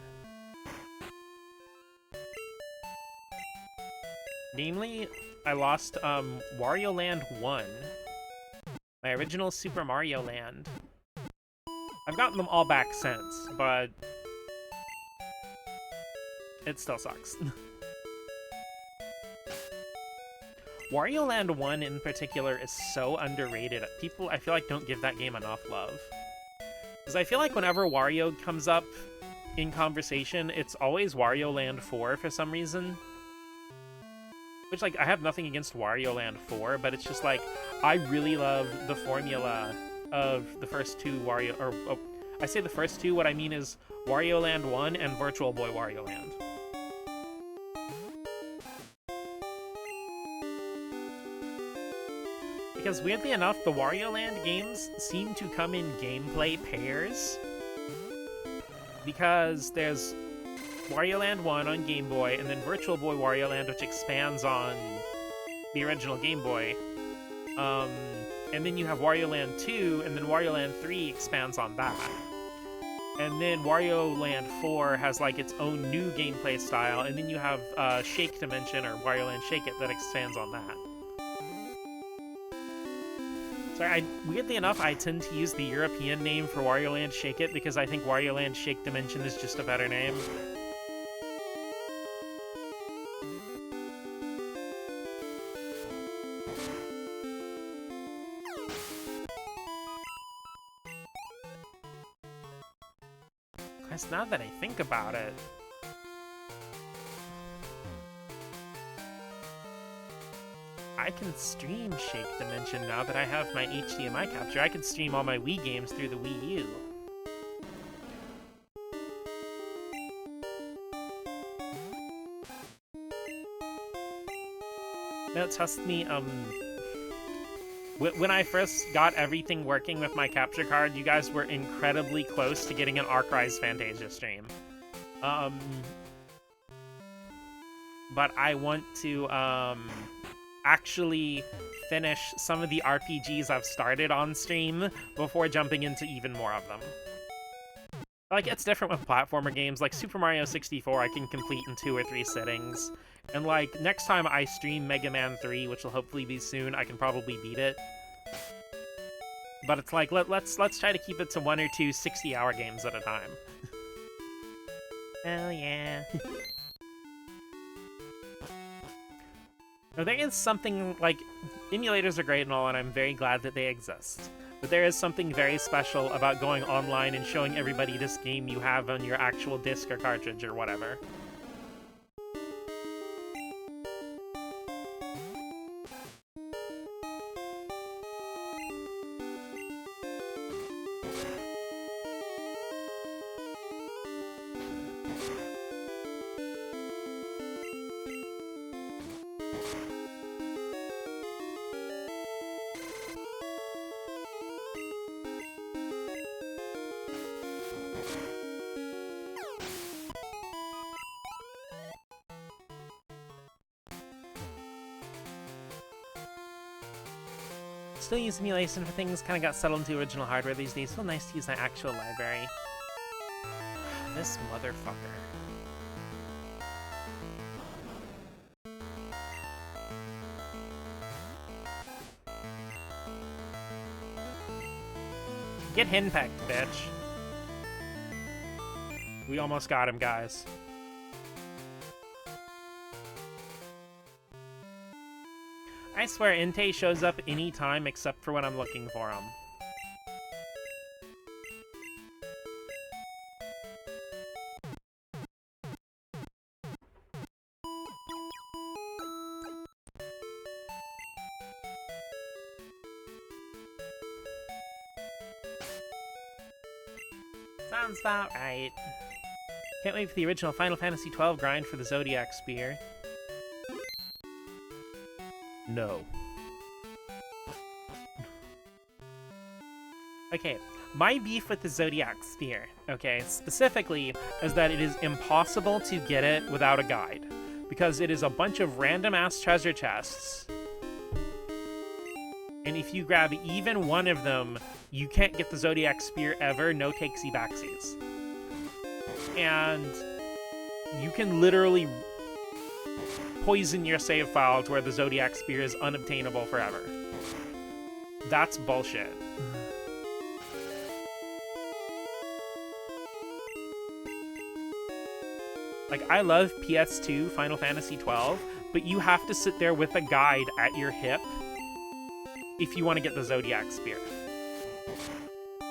A: Namely, I lost, Wario Land 1. My original Super Mario Land. I've gotten them all back since, but it still sucks. Wario Land 1 in particular is so underrated. People, I feel like, don't give that game enough love. Because I feel like whenever Wario comes up in conversation, it's always Wario Land 4 for some reason. Which, like, I have nothing against Wario Land 4, but it's just, like, I really love the formula of the first two Wario... Or, oh, I say the first two, what I mean is Wario Land 1 and Virtual Boy Wario Land. Because weirdly enough, the Wario Land games seem to come in gameplay pairs. Because there's Wario Land 1 on Game Boy, and then Virtual Boy Wario Land, which expands on the original Game Boy. And then you have Wario Land 2, and then Wario Land 3 expands on that. And then Wario Land 4 has like its own new gameplay style, and then you have Shake Dimension, or Wario Land Shake It, that expands on that. Sorry, weirdly enough, I tend to use the European name for Wario Land Shake It because I think Wario Land Shake Dimension is just a better name. Because now that I think about it, I can stream Shake Dimension now that I have my HDMI capture. I can stream all my Wii games through the Wii U. No, trust me, when I first got everything working with my capture card, you guys were incredibly close to getting an Arc-Rise Fantasia stream. But I want to, actually finish some of the RPGs I've started on stream before jumping into even more of them. Like, it's different with platformer games. Like, Super Mario 64 I can complete in 2 or 3 sittings. And, like, next time I stream Mega Man 3, which will hopefully be soon, I can probably beat it. But it's like, let's try to keep it to 1 or 2 60-hour games at a time. Hell yeah. Now, there is something, like, emulators are great and all, and I'm very glad that they exist. But there is something very special about going online and showing everybody this game you have on your actual disc or cartridge or whatever. Still use emulation for things, kind of got settled into original hardware these days. So nice to use my actual library. This motherfucker. Get henpecked, bitch. We almost got him, guys. I swear, Entei shows up anytime except for when I'm looking for him. Sounds about right. Can't wait for the original Final Fantasy XII grind for the Zodiac Spear. No. Okay, my beef with the Zodiac Spear, okay, specifically, is that it is impossible to get it without a guide. Because it is a bunch of random-ass treasure chests. And if you grab even one of them, you can't get the Zodiac Spear ever, no takesy backsies. And you can literally poison your save file to where the Zodiac Spear is unobtainable forever. That's bullshit. Like, I love PS2 Final Fantasy XII, but you have to sit there with a guide at your hip if you want to get the Zodiac Spear.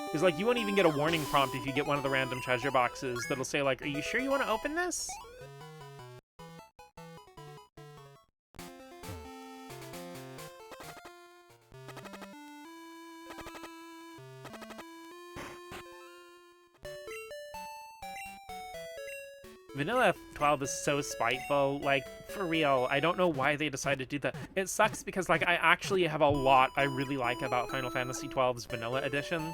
A: Because, like, you won't even get a warning prompt if you get one of the random treasure boxes that'll say, like, are you sure you want to open this? Vanilla 12 is so spiteful, like, for real, I don't know why they decided to do that. It sucks because, like, I actually have a lot I really like about Final Fantasy XII's Vanilla Edition.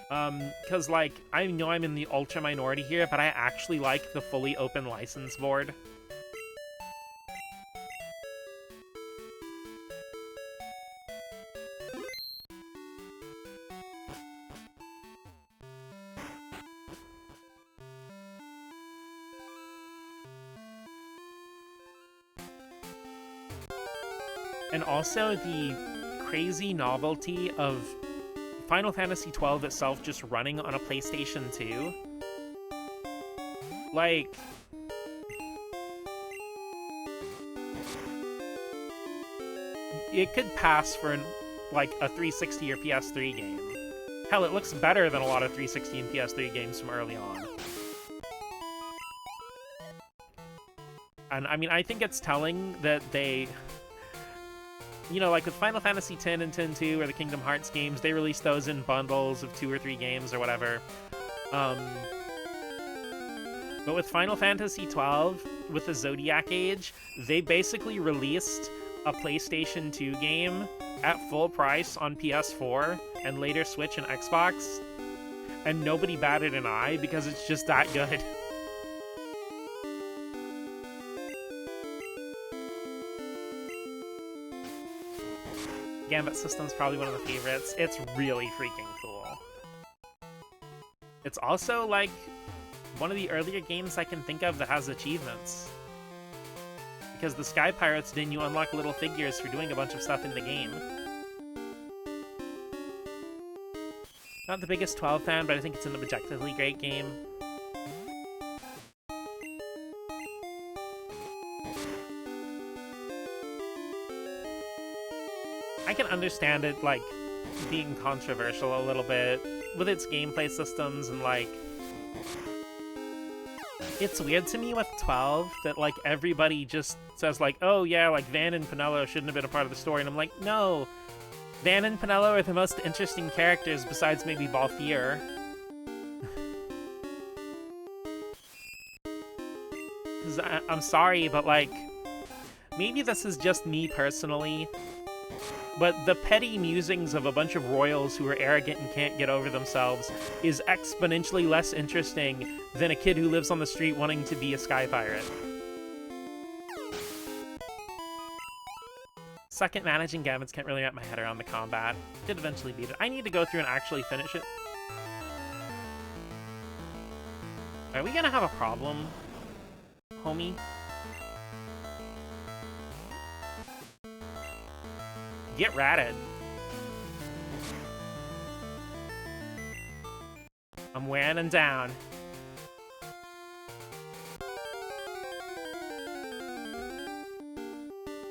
A: Because, like, I know I'm in the ultra minority here, but I actually like the fully open license board. And also the crazy novelty of Final Fantasy XII itself just running on a PlayStation 2. Like, it could pass for like a 360 or PS3 game. Hell, it looks better than a lot of 360 and PS3 games from early on. And I mean, I think it's telling that they, you know, like with Final Fantasy X and X-2 or the Kingdom Hearts games, they released those in bundles of 2 or 3 games or whatever. But with Final Fantasy XII, with the Zodiac Age, they basically released a PlayStation 2 game at full price on PS4 and later Switch and Xbox, and nobody batted an eye because it's just that good. Gambit System's probably one of the favorites. It's really freaking cool. It's also, like, one of the earlier games I can think of that has achievements. Because the Sky Pirates didn't you unlock little figures for doing a bunch of stuff in the game. Not the biggest 12 fan, but I think it's an objectively great game. I can understand it, like, being controversial a little bit with its gameplay systems and, like... It's weird to me with 12 that, like, everybody just says, like, oh, yeah, like, Van and Penelo shouldn't have been a part of the story, and I'm like, no! Van and Penelo are the most interesting characters besides maybe Balthier. I'm sorry, but, like, maybe this is just me personally, but the petty musings of a bunch of royals who are arrogant and can't get over themselves is exponentially less interesting than a kid who lives on the street wanting to be a sky pirate. Suck at managing Gambits, can't really wrap my head around the combat. Did eventually beat it. I need to go through and actually finish it. Are we gonna have a problem, homie? Get ratted. I'm wearing them down.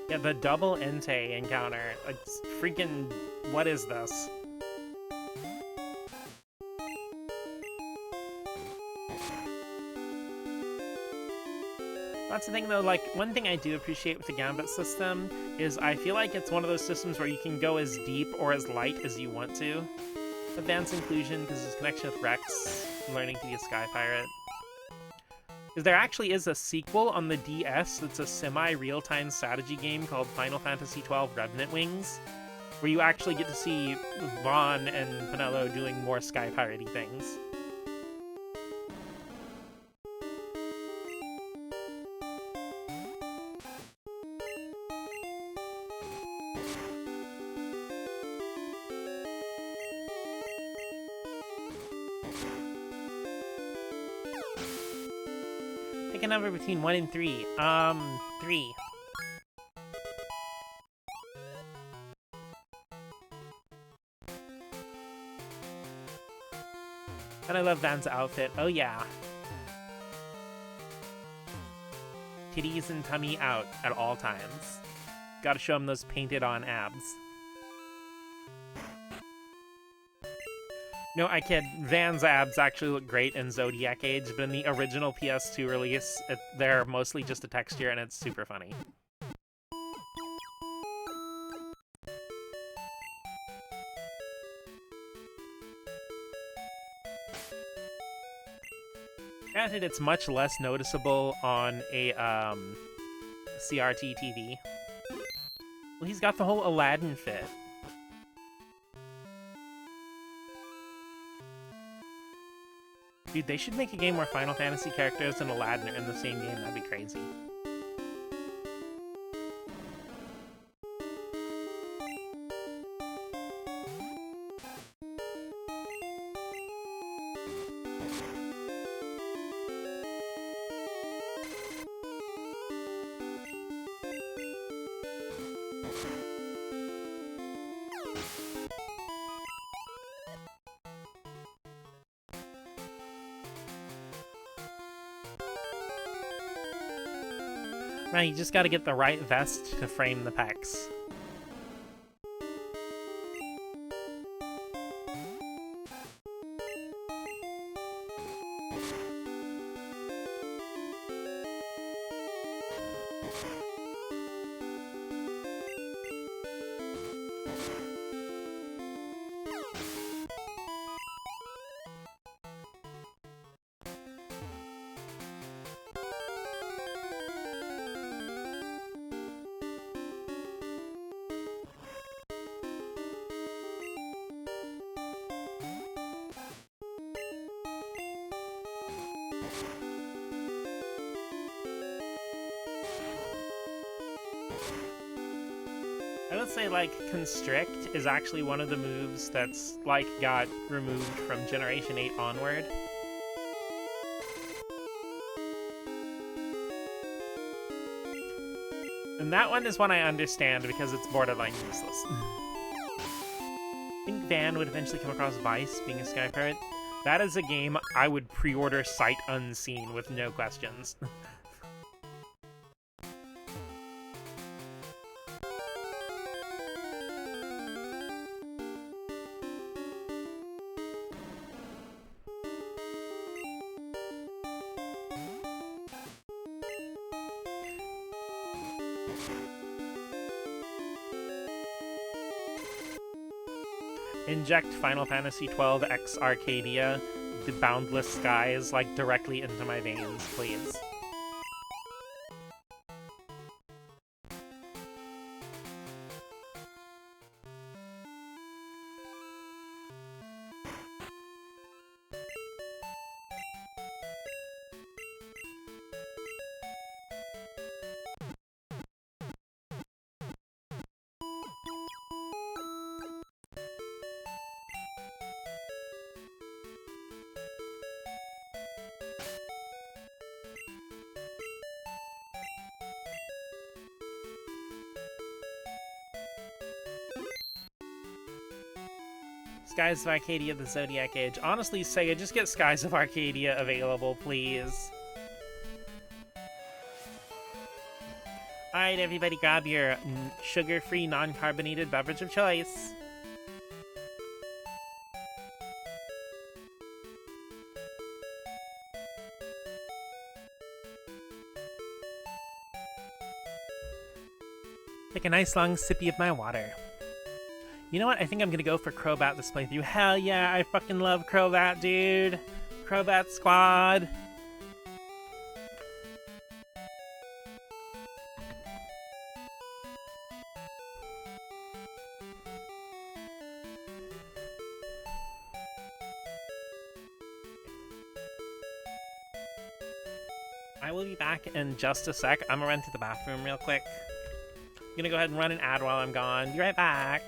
A: Yeah, the double Entei encounter. Like, freaking... What is this? That's the thing, though, like, one thing I do appreciate with the Gambit system is I feel like it's one of those systems where you can go as deep or as light as you want to. Advanced inclusion, because there's connection with Rex, learning to be a sky pirate. Because there actually is a sequel on the DS that's a semi-real-time strategy game called Final Fantasy XII Revenant Wings, where you actually get to see Vaughn and Penelo doing more sky pirate-y things. Pick a number between 1 and 3. 3. And I love Van's outfit. Oh yeah. Titties and tummy out at all times. Gotta show him those painted on abs. No, I kid. Van's abs actually look great in Zodiac Age, but in the original PS2 release, they're mostly just a texture, and it's super funny. Granted, it's much less noticeable on a CRT TV. Well, he's got the whole Aladdin fit. Dude, they should make a game where Final Fantasy characters and Aladdin are in the same game. That'd be crazy. Right, you just gotta get the right vest to frame the pecs. I would say, like, Constrict is actually one of the moves that's, like, got removed from Generation 8 onward. And that one is one I understand because it's borderline useless. I think Van would eventually come across Vice, being a Sky Pirate. That is a game I would pre-order sight unseen with no questions. Inject Final Fantasy XII X Arcadia, the boundless skies, like, directly into my veins, please. Skies of Arcadia, the Zodiac Age. Honestly, Sega, just get Skies of Arcadia available, please. Alright, everybody, grab your sugar-free, non-carbonated beverage of choice. Take a nice long sippy of my water. You know what? I think I'm gonna go for Crobat this playthrough. Hell yeah, I fucking love Crobat, dude. Crobat Squad. I will be back in just a sec. I'm gonna run to the bathroom real quick. I'm gonna go ahead and run an ad while I'm gone. Be right back.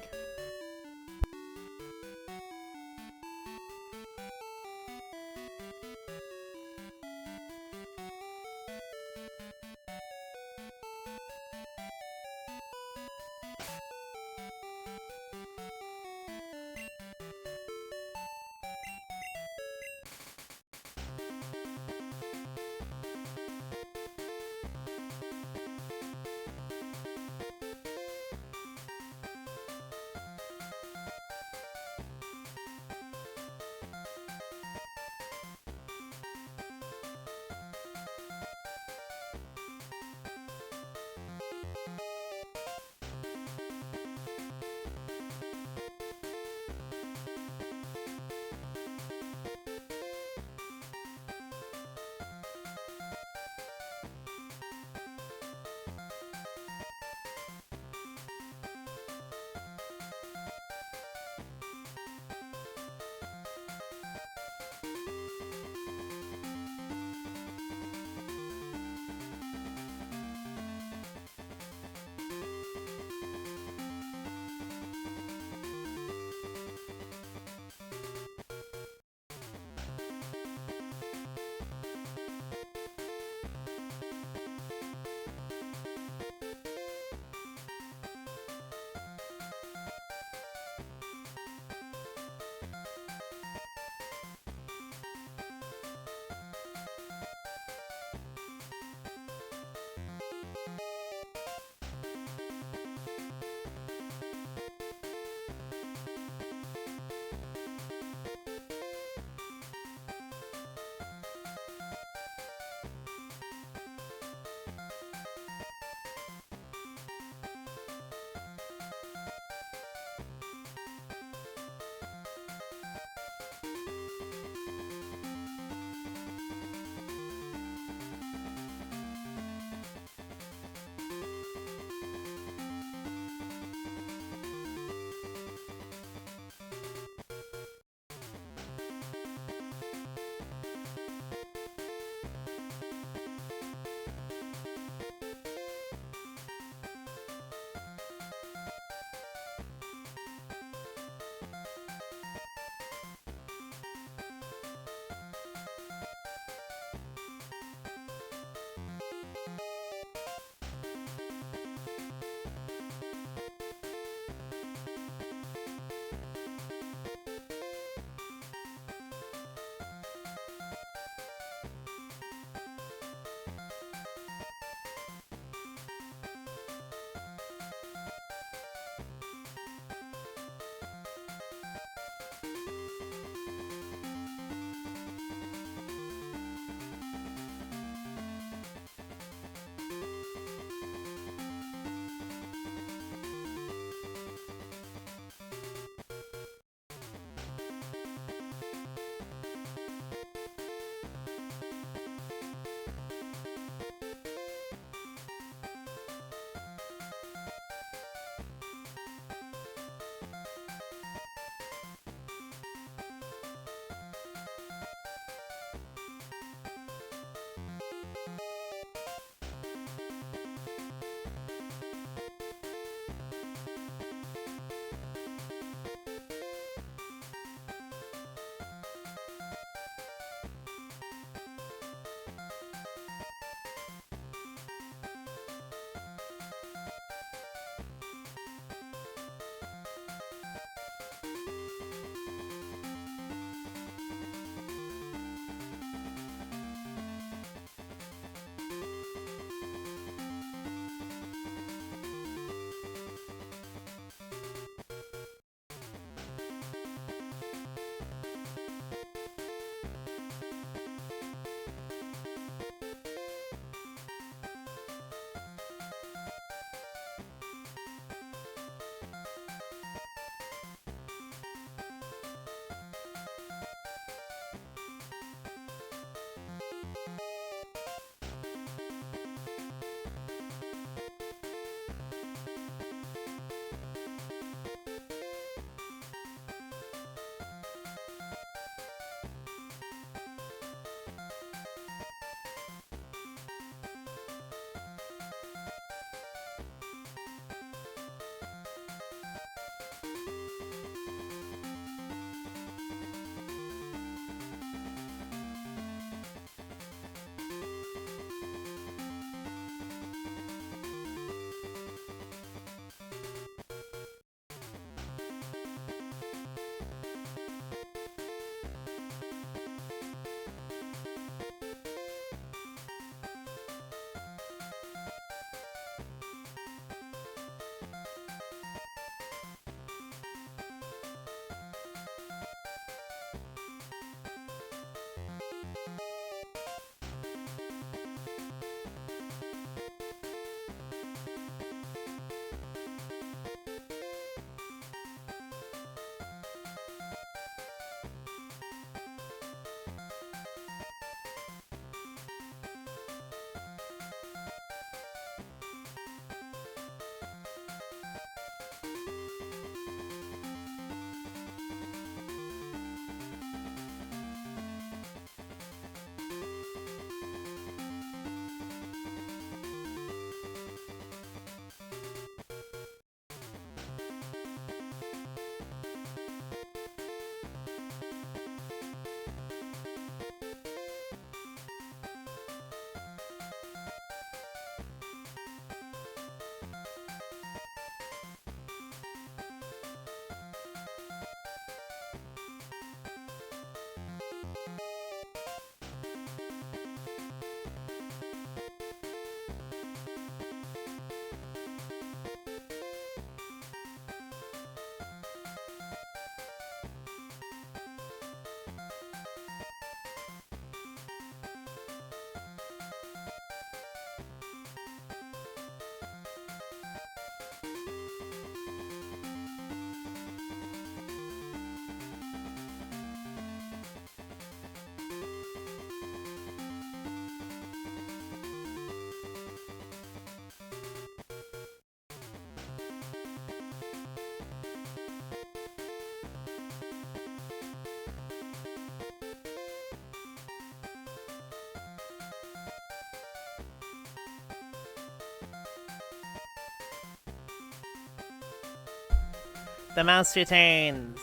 A: The mouse returns!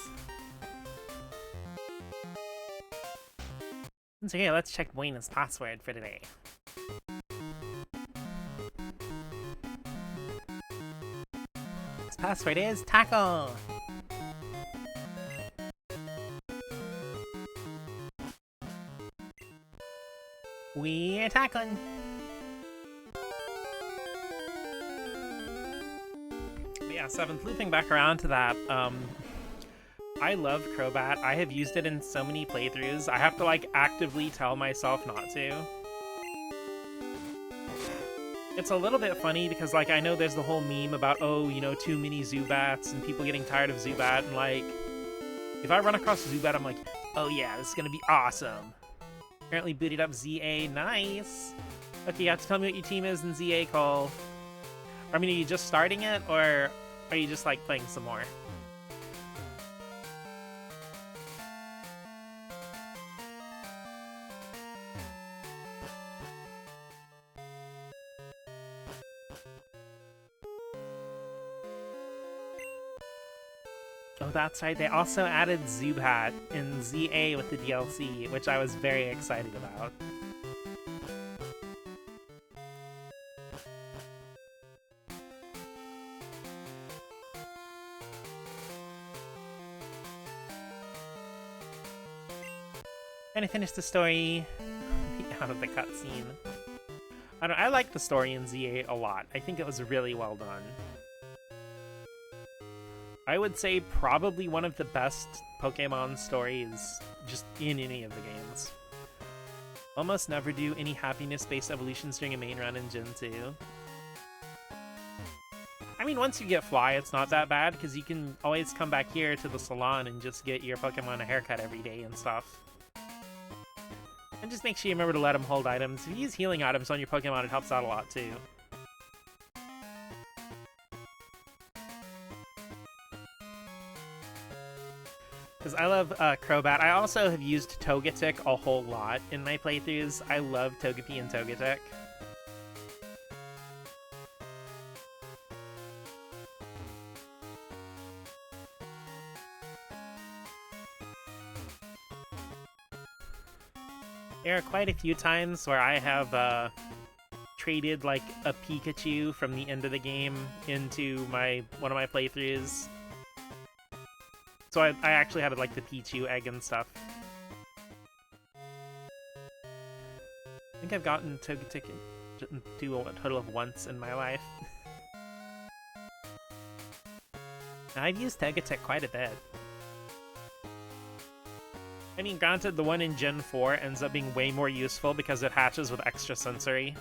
A: So here, let's check Buena's password for today. His password is tackle! We're tackling! But yeah, 7th, looping back around to that, I love Crobat. I have used it in so many playthroughs. I have to, like, actively tell myself not to. It's a little bit funny because, like, I know there's the whole meme about, oh, you know, too many Zubats and people getting tired of Zubat, and, like, if I run across Zubat, I'm like, oh yeah, this is gonna be awesome. Apparently booted up ZA, nice! Okay, you have to tell me what your team is in ZA, Cole. I mean, are you just starting it, or are you just, like, playing some more? Oh, that's right. They also added Zubat in ZA with the DLC, which I was very excited about. And I finished the story out of the cutscene. I like the story in ZA a lot. I think it was really well done. I would say probably one of the best Pokemon stories just in any of the games. Almost never do any happiness-based evolutions during a main run in Gen 2. I mean, once you get Fly, it's not that bad, because you can always come back here to the salon and just get your Pokemon a haircut every day and stuff. And just make sure you remember to let them hold items. If you use healing items on your Pokemon, it helps out a lot too. Because I love Crobat. I also have used Togetic a whole lot in my playthroughs. I love Togepi and Togetic. There are quite a few times where I have traded like a Pikachu from the end of the game into one of my playthroughs. So I actually had like the Pichu egg and stuff. I think I've gotten Togetic to a total of once in my life. I've used Togetic quite a bit. I mean, granted, the one in Gen 4 ends up being way more useful because it hatches with extra sensory.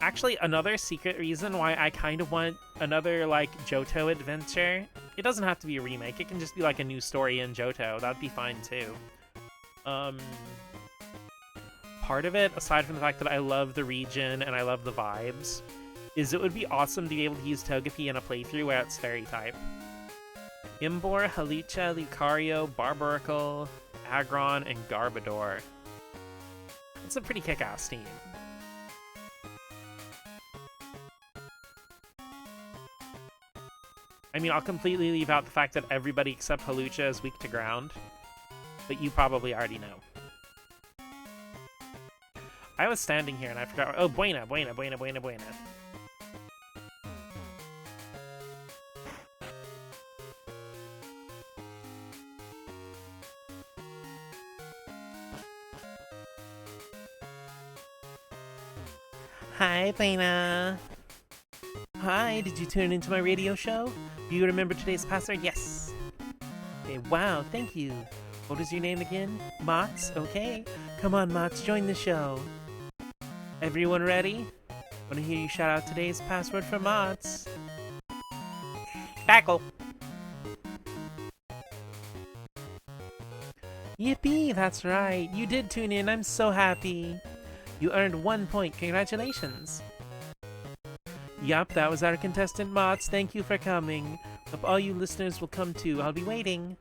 A: Actually, another secret reason why I kind of want another, like, Johto adventure, it doesn't have to be a remake, it can just be like a new story in Johto, that'd be fine too. Part of it, aside from the fact that I love the region and I love the vibes, is it would be awesome to be able to use Togepi in a playthrough where it's fairy type. Imbor, Halicha, Lucario, Barbaracle, Aggron, and Garbodor. It's a pretty kick-ass team. I mean, I'll completely leave out the fact that everybody except Halicha is weak to ground, but you probably already know. I was standing here and I forgot. Oh, Buena. Hi, Buena. Hi, did you tune into my radio show? Do you remember today's password? Yes. Okay, wow, thank you. What is your name again? Mots? Okay. Come on, Mots, join the show. Everyone ready? Want to hear you shout out today's password for Mots? Tackle. Yippee, that's right. You did tune in. I'm so happy. You earned 1 point. Congratulations. Yup, that was our contestant Mots. Thank you for coming. Hope all you listeners will come too. I'll be waiting.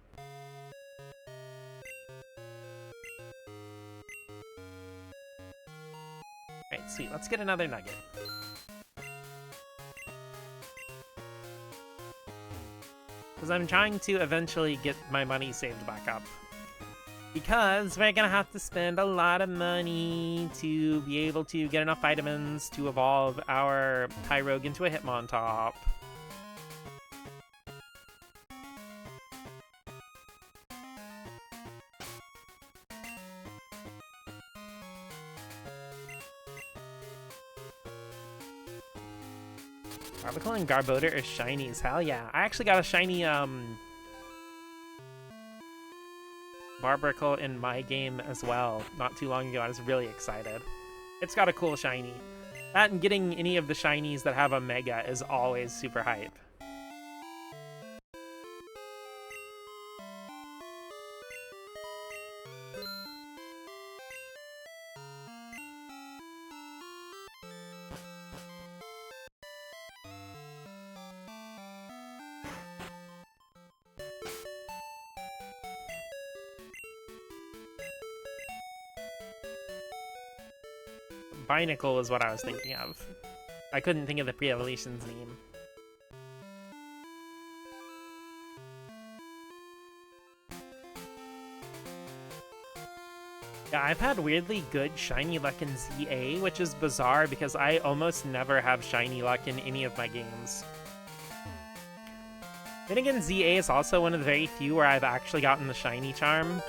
A: Alright, sweet. Let's get another nugget. Because I'm trying to eventually get my money saved back up. Because we're gonna have to spend a lot of money to be able to get enough vitamins to evolve our Tyrogue into a Hitmontop. Barbicle and Garbodor are shinies. Hell yeah. I actually got a shiny, Barbicle in my game as well not too long ago. I was really excited. It's got a cool shiny. That and getting any of the shinies that have a Mega is always super hype. Binacle is what I was thinking of. I couldn't think of the pre-evolution's name. Yeah, I've had weirdly good shiny luck in ZA, which is bizarre because I almost never have shiny luck in any of my games. Then again, ZA is also one of the very few where I've actually gotten the shiny charm.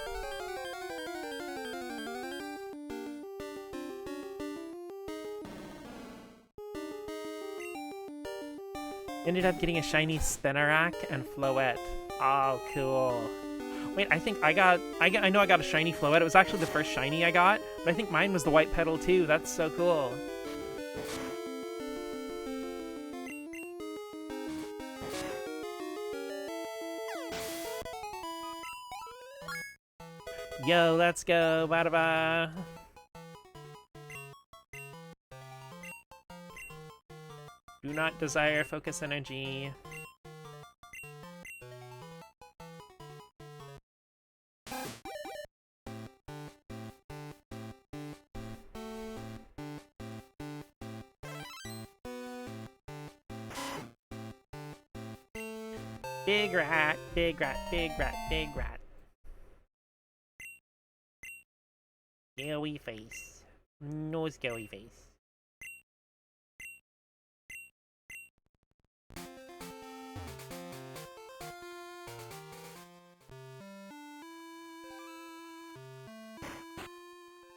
A: Ended up getting a shiny Spinarak and Floette. Oh, cool. Wait, I think I know I got a shiny Floette. It was actually the first shiny I got, but I think mine was the white petal too. That's so cool. Yo, let's go. Ba-da-ba. Do not desire focus energy. Big rat, big rat, big rat, big rat. Scary face. No scary face.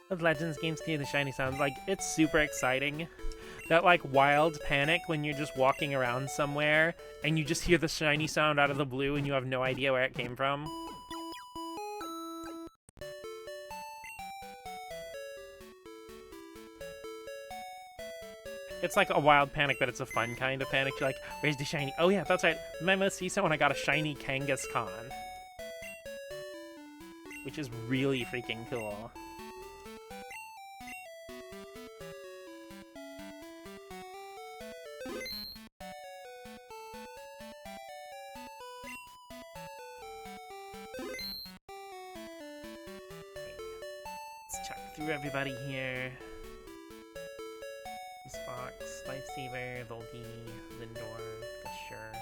A: Those Legends games can do the shiny sound. Like, it's super exciting. That, like, wild panic when you're just walking around somewhere and you just hear the shiny sound out of the blue and you have no idea where it came from. It's like a wild panic, but it's a fun kind of panic. You're like, where's the shiny? Oh yeah, that's right. My most recent one, I got a shiny Kangaskhan. Which is really freaking cool. Let's check through everybody here. Fox, Lifesaver, Volgi, Lindor, Gusher.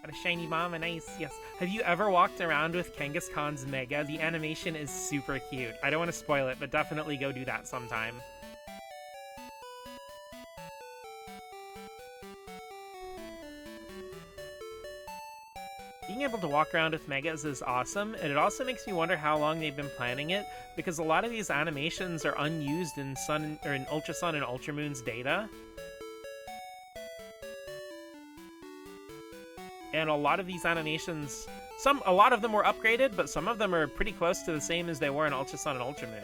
A: Got a shiny Mama, nice, yes. Have you ever walked around with Kangaskhan's Mega? The animation is super cute. I don't want to spoil it, but definitely go do that sometime. Being able to walk around with Megas is awesome, and it also makes me wonder how long they've been planning it, because a lot of these animations are unused in Ultra Sun and Ultra Moon's data. And a lot of these animations, a lot of them were upgraded, but some of them are pretty close to the same as they were in Ultra Sun and Ultra Moon.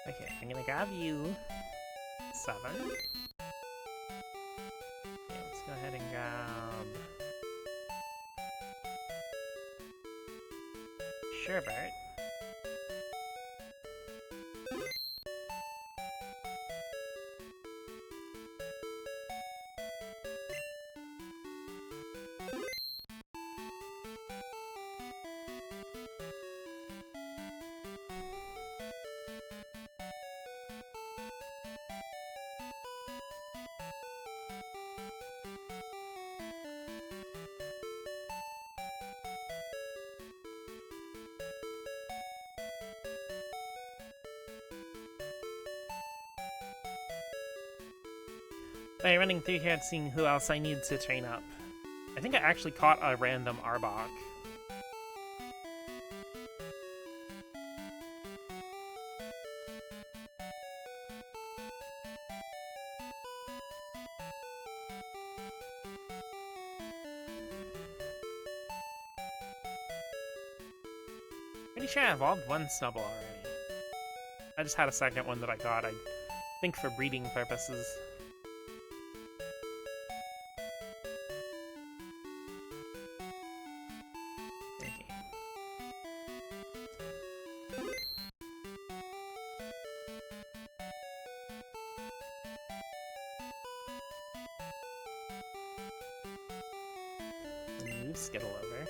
A: Okay, I'm gonna grab you. 7. Okay, let's go ahead and grab Sherbert. By running through here and seeing who else I need to train up. I think I actually caught a random Arbok. Pretty sure I evolved one Snubble already. I just had a second one that I got, I think for breeding purposes. Move Skittle over.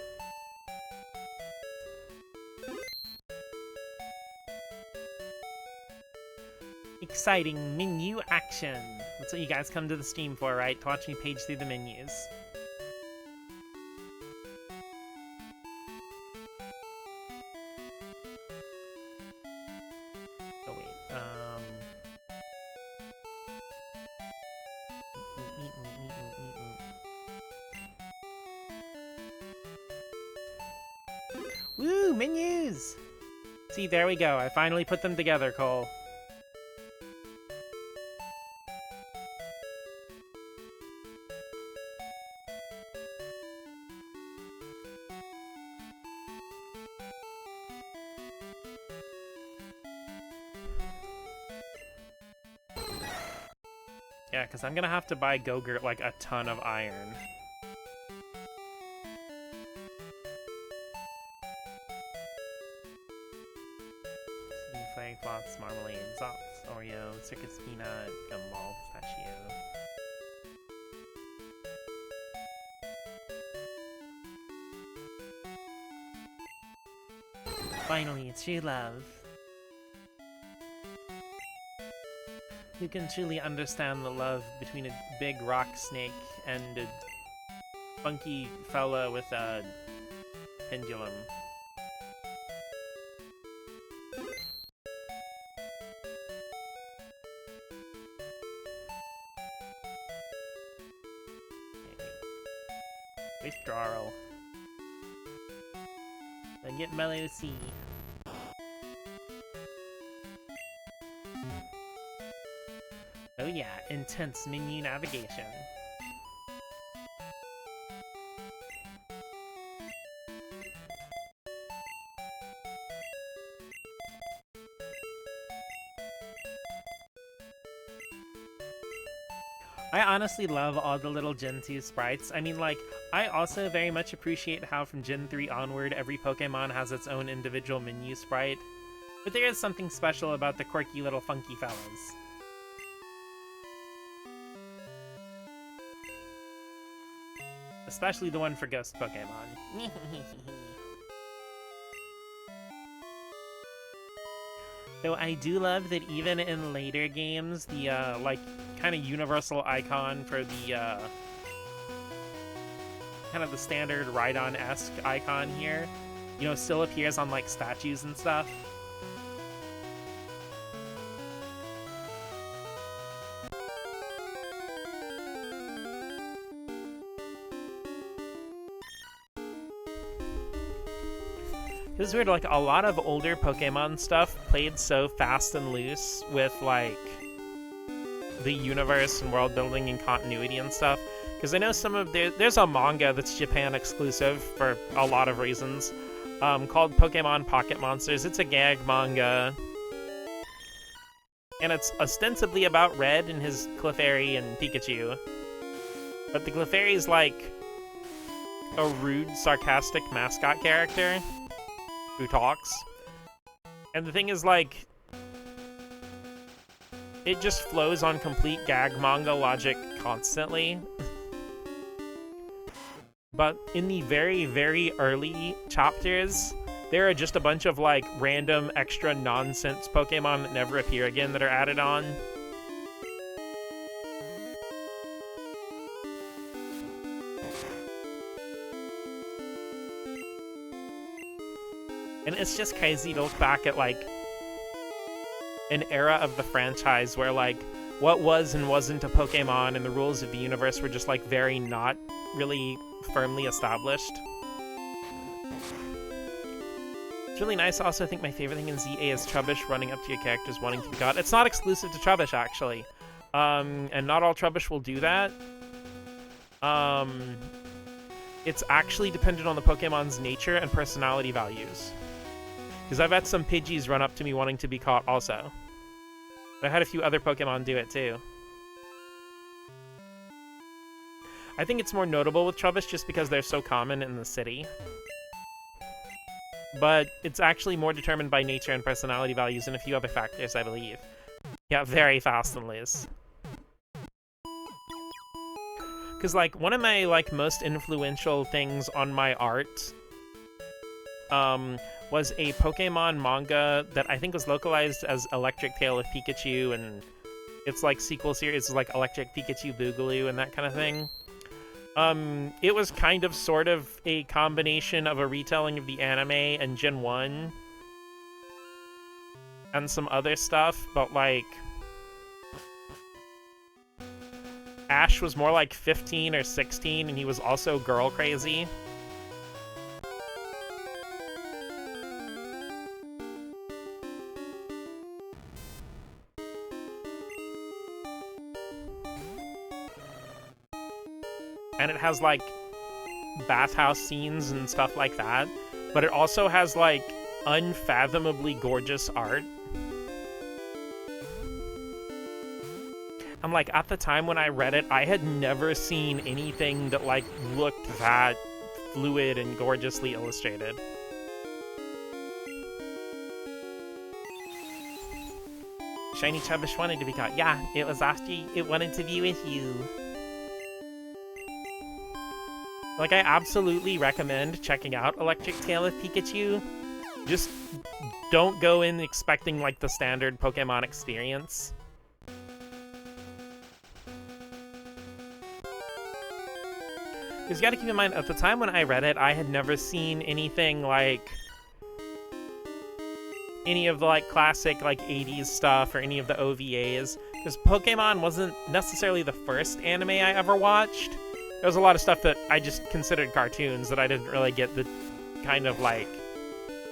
A: Exciting menu action! That's what you guys come to the stream for, right? To watch me page through the menus. Oh wait, Woo! Menus! See, there we go. I finally put them together, Cole. Yeah, because I'm gonna have to buy Gogurt like a ton of iron. Flag, Flops, Marmalade, Zops, Oreo, Circus Peanut, Gumball, Pistachio. Finally, true love. Who can truly understand the love between a big rock snake and a funky fella with a pendulum? Withdrawal. Then get Melee to C. Oh yeah, intense menu navigation. I honestly love all the little Gen 2 sprites. I mean, like, I also very much appreciate how from Gen 3 onward, every Pokemon has its own individual menu sprite. But there is something special about the quirky little funky fellas. Especially the one for Ghost Pokemon. Though I do love that even in later games, the, like, kind of universal icon for the, kind of the standard Rhydon-esque icon here, you know, still appears on, like, statues and stuff. It was weird, like, a lot of older Pokemon stuff played so fast and loose with, like, the universe and world building and continuity and stuff. Because I know some of there's a manga that's Japan exclusive for a lot of reasons, called Pokemon Pocket Monsters. It's a gag manga. and it's ostensibly about Red and his Clefairy and Pikachu. But the Clefairy is like a rude, sarcastic mascot character who talks. And the thing is, like, it just flows on complete gag manga logic constantly. But in the very, very early chapters, there are just a bunch of, like, random extra nonsense Pokemon that never appear again that are added on. And it's just crazy to look back at, like, an era of the franchise where, like, what was and wasn't a Pokemon and the rules of the universe were just, like, very not really firmly established. It's really nice. I also think my favorite thing in ZA is Trubbish running up to your characters wanting to be caught. It's not exclusive to Trubbish, actually. And not all Trubbish will do that. It's actually dependent on the Pokemon's nature and personality values. Because I've had some Pidgeys run up to me wanting to be caught also. I've had a few other Pokemon do it too. I think it's more notable with Trubbish just because they're so common in the city. But it's actually more determined by nature and personality values and a few other factors, I believe. Yeah, very fast and loose. Because, like, one of my, like, most influential things on my art was a Pokemon manga that I think was localized as Electric Tale of Pikachu, and its, like, sequel series is, like, Electric Pikachu Boogaloo and that kind of thing. It was kind of sort of a combination of a retelling of the anime and Gen 1 and some other stuff, but, like, Ash was more like 15 or 16, and he was also girl crazy. And it has, like, bathhouse scenes and stuff like that, but it also has, like, unfathomably gorgeous art. And, like, at the time when I read it, I had never seen anything that, like, looked that fluid and gorgeously illustrated. Shiny Trubbish wanted to be caught. Yeah, it was after it wanted to be with you. Like, I absolutely recommend checking out Electric Tale of Pikachu. Just don't go in expecting, like, the standard Pokemon experience. Because you gotta keep in mind, at the time when I read it, I had never seen anything like any of the, like, classic, like, 80s stuff or any of the OVAs. Because Pokemon wasn't necessarily the first anime I ever watched. There was a lot of stuff that I just considered cartoons that I didn't really get the kind of, like,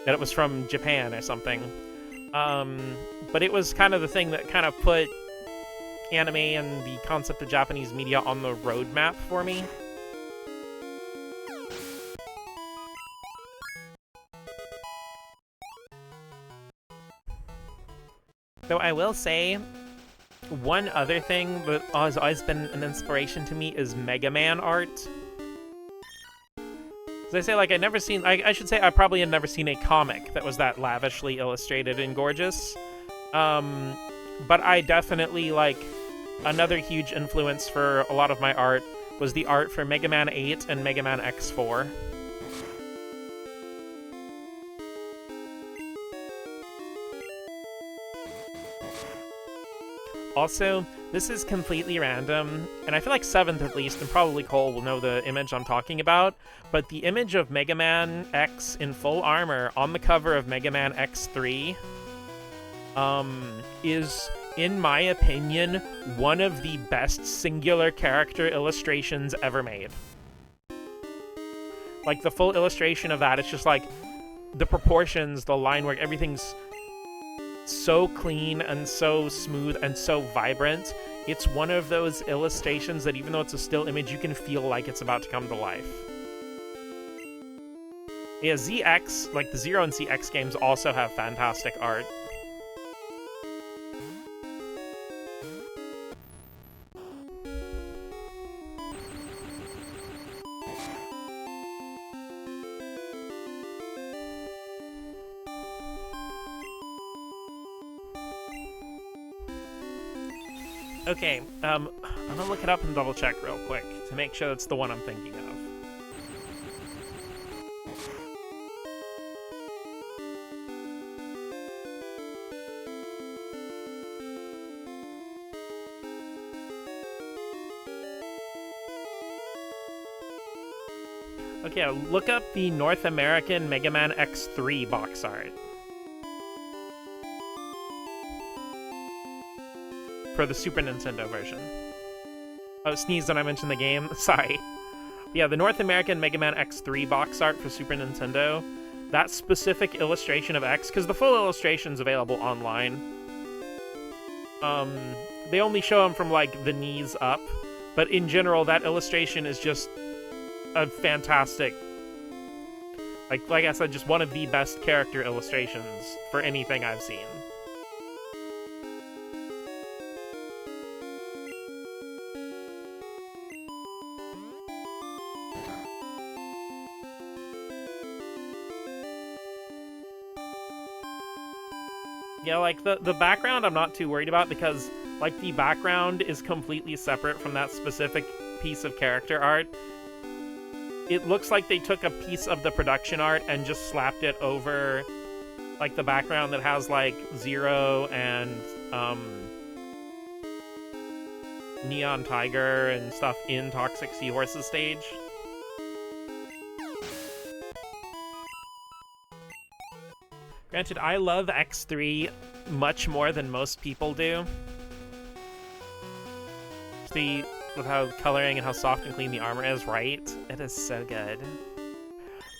A: that it was from Japan or something. But it was kind of the thing that kind of put anime and the concept of Japanese media on the roadmap for me. Though I will say, one other thing that has always been an inspiration to me is Mega Man art. As I say, like, I should say I probably had never seen a comic that was that lavishly illustrated and gorgeous. But I definitely, like, another huge influence for a lot of my art was the art for Mega Man 8 and Mega Man X4. Also, this is completely random, and I feel like 7th at least, and probably Cole will know the image I'm talking about, but the image of Mega Man X in full armor on the cover of Mega Man X3 is, in my opinion, one of the best singular character illustrations ever made. Like, the full illustration of that, it's just like, the proportions, the line work, everything's so clean and so smooth and so vibrant. It's one of those illustrations that even though it's a still image, you can feel like it's about to come to life. Yeah, ZX, like the Zero and ZX games also have fantastic art. Okay, I'm gonna look it up and double check real quick to make sure that's the one I'm thinking of. Okay, look up the North American Mega Man X3 box art. For the Super Nintendo version. Oh, sneezed when I mentioned the game. Sorry. Yeah, the North American Mega Man X3 box art for Super Nintendo. That specific illustration of X, because the full illustration's available online. They only show him from, like, the knees up. But in general, that illustration is just a fantastic... Like I said, just one of the best character illustrations for anything I've seen. Yeah, like, the background I'm not too worried about because, like, the background is completely separate from that specific piece of character art. It looks like they took a piece of the production art and just slapped it over, like, the background that has, like, Zero and, Neon Tiger and stuff in Toxic Seahorse's stage. Granted, I love X3 much more than most people do. See, with how coloring and how soft and clean the armor is, right? It is so good.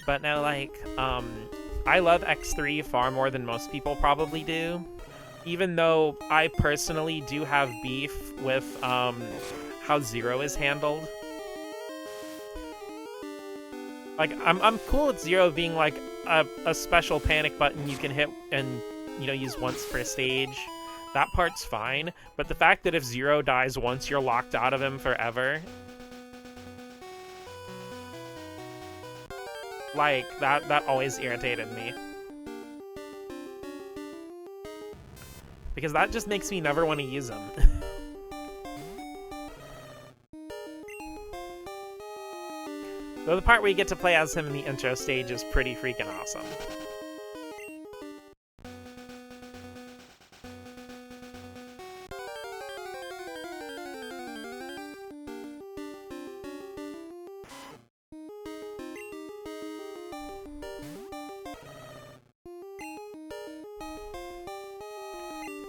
A: But no, like, I love X3 far more than most people probably do. Even though I personally do have beef with, how Zero is handled. Like, I'm cool with Zero being, like, a special panic button you can hit and, you know, use once per stage. That part's fine, but the fact that if Zero dies once, you're locked out of him forever. Like, that always irritated me. Because that just makes me never want to use him. Though the part where you get to play as him in the intro stage is pretty freaking awesome.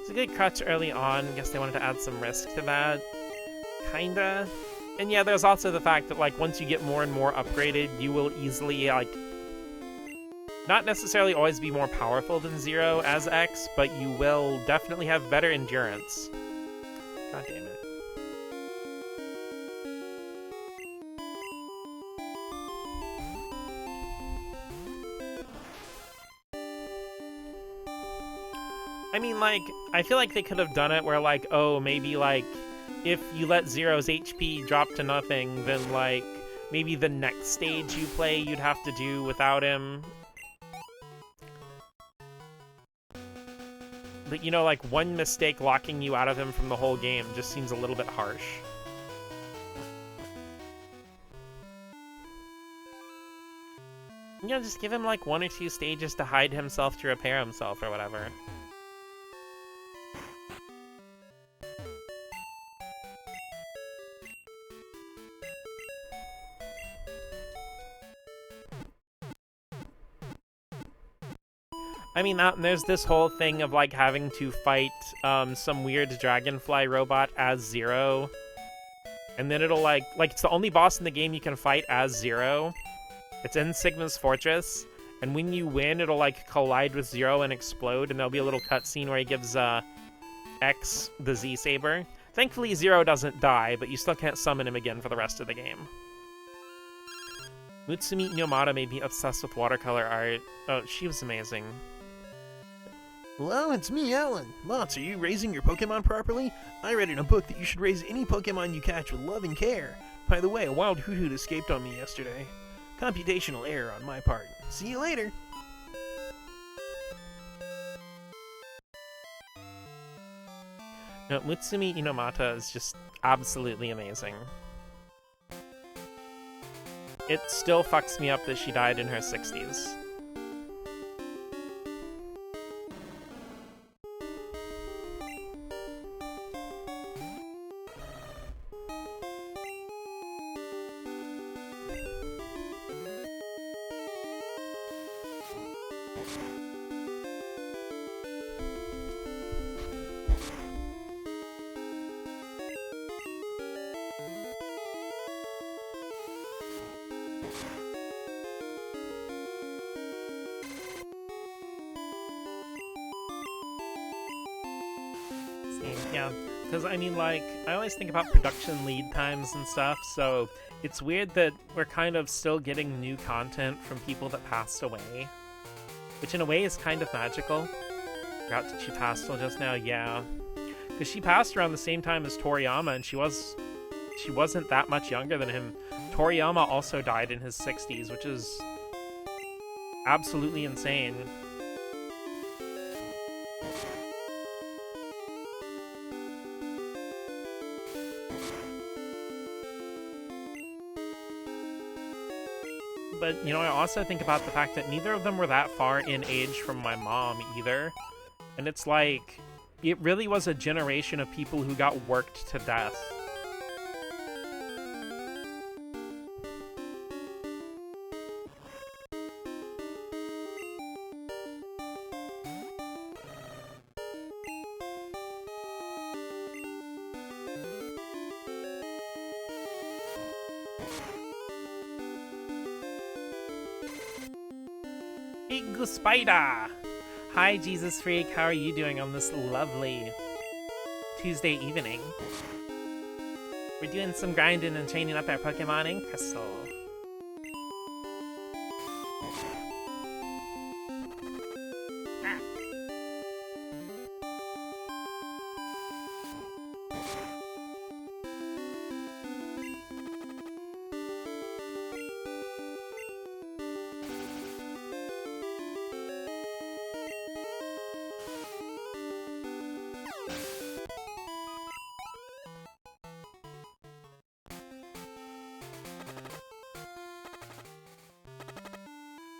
A: It's a good crutch early on. Guess they wanted to add some risk to that. Kinda. And yeah, there's also the fact that, like, once you get more and more upgraded, you will easily, like, not necessarily always be more powerful than Zero as X, but you will definitely have better endurance. God damn it. I mean, like, I feel like they could have done it where, like, oh, maybe, like, if you let Zero's HP drop to nothing, then, like, maybe the next stage you play you'd have to do without him. But, you know, like, one mistake locking you out of him from the whole game just seems a little bit harsh. You know, just give him, like, 1 or 2 stages to hide himself to repair himself or whatever. I mean, there's this whole thing of, like, having to fight some weird dragonfly robot as Zero. And then it'll, like, it's the only boss in the game you can fight as Zero. It's in Sigma's Fortress. And when you win, it'll, like, collide with Zero and explode. And there'll be a little cutscene where he gives X the Z-Saber. Thankfully, Zero doesn't die, but you still can't summon him again for the rest of the game. Mutsumi Inomata made me obsessed with watercolor art. Oh, she was amazing.
C: Hello, it's me, Alan. Lots, are you raising your Pokemon properly? I read in a book that you should raise any Pokemon you catch with love and care. By the way, a wild Hoothoot escaped on me yesterday. Computational error on my part. See you later.
A: No, Mutsumi Inomata is just absolutely amazing. It still fucks me up that she died in her 60s. Yeah, because I mean, like, I always think about production lead times and stuff, so it's weird that we're kind of still getting new content from people that passed away, which in a way is kind of magical. Forgot that she passed till just now, yeah, because she passed around the same time as Toriyama, and she wasn't that much younger than him. Toriyama also died in his 60s, which is absolutely insane. But, you know, I also think about the fact that neither of them were that far in age from my mom either. And it's like, it really was a generation of people who got worked to death. Big Spider! Hi, Jesus Freak, how are you doing on this lovely Tuesday evening? We're doing some grinding and training up our Pokemon in Crystal. Ah.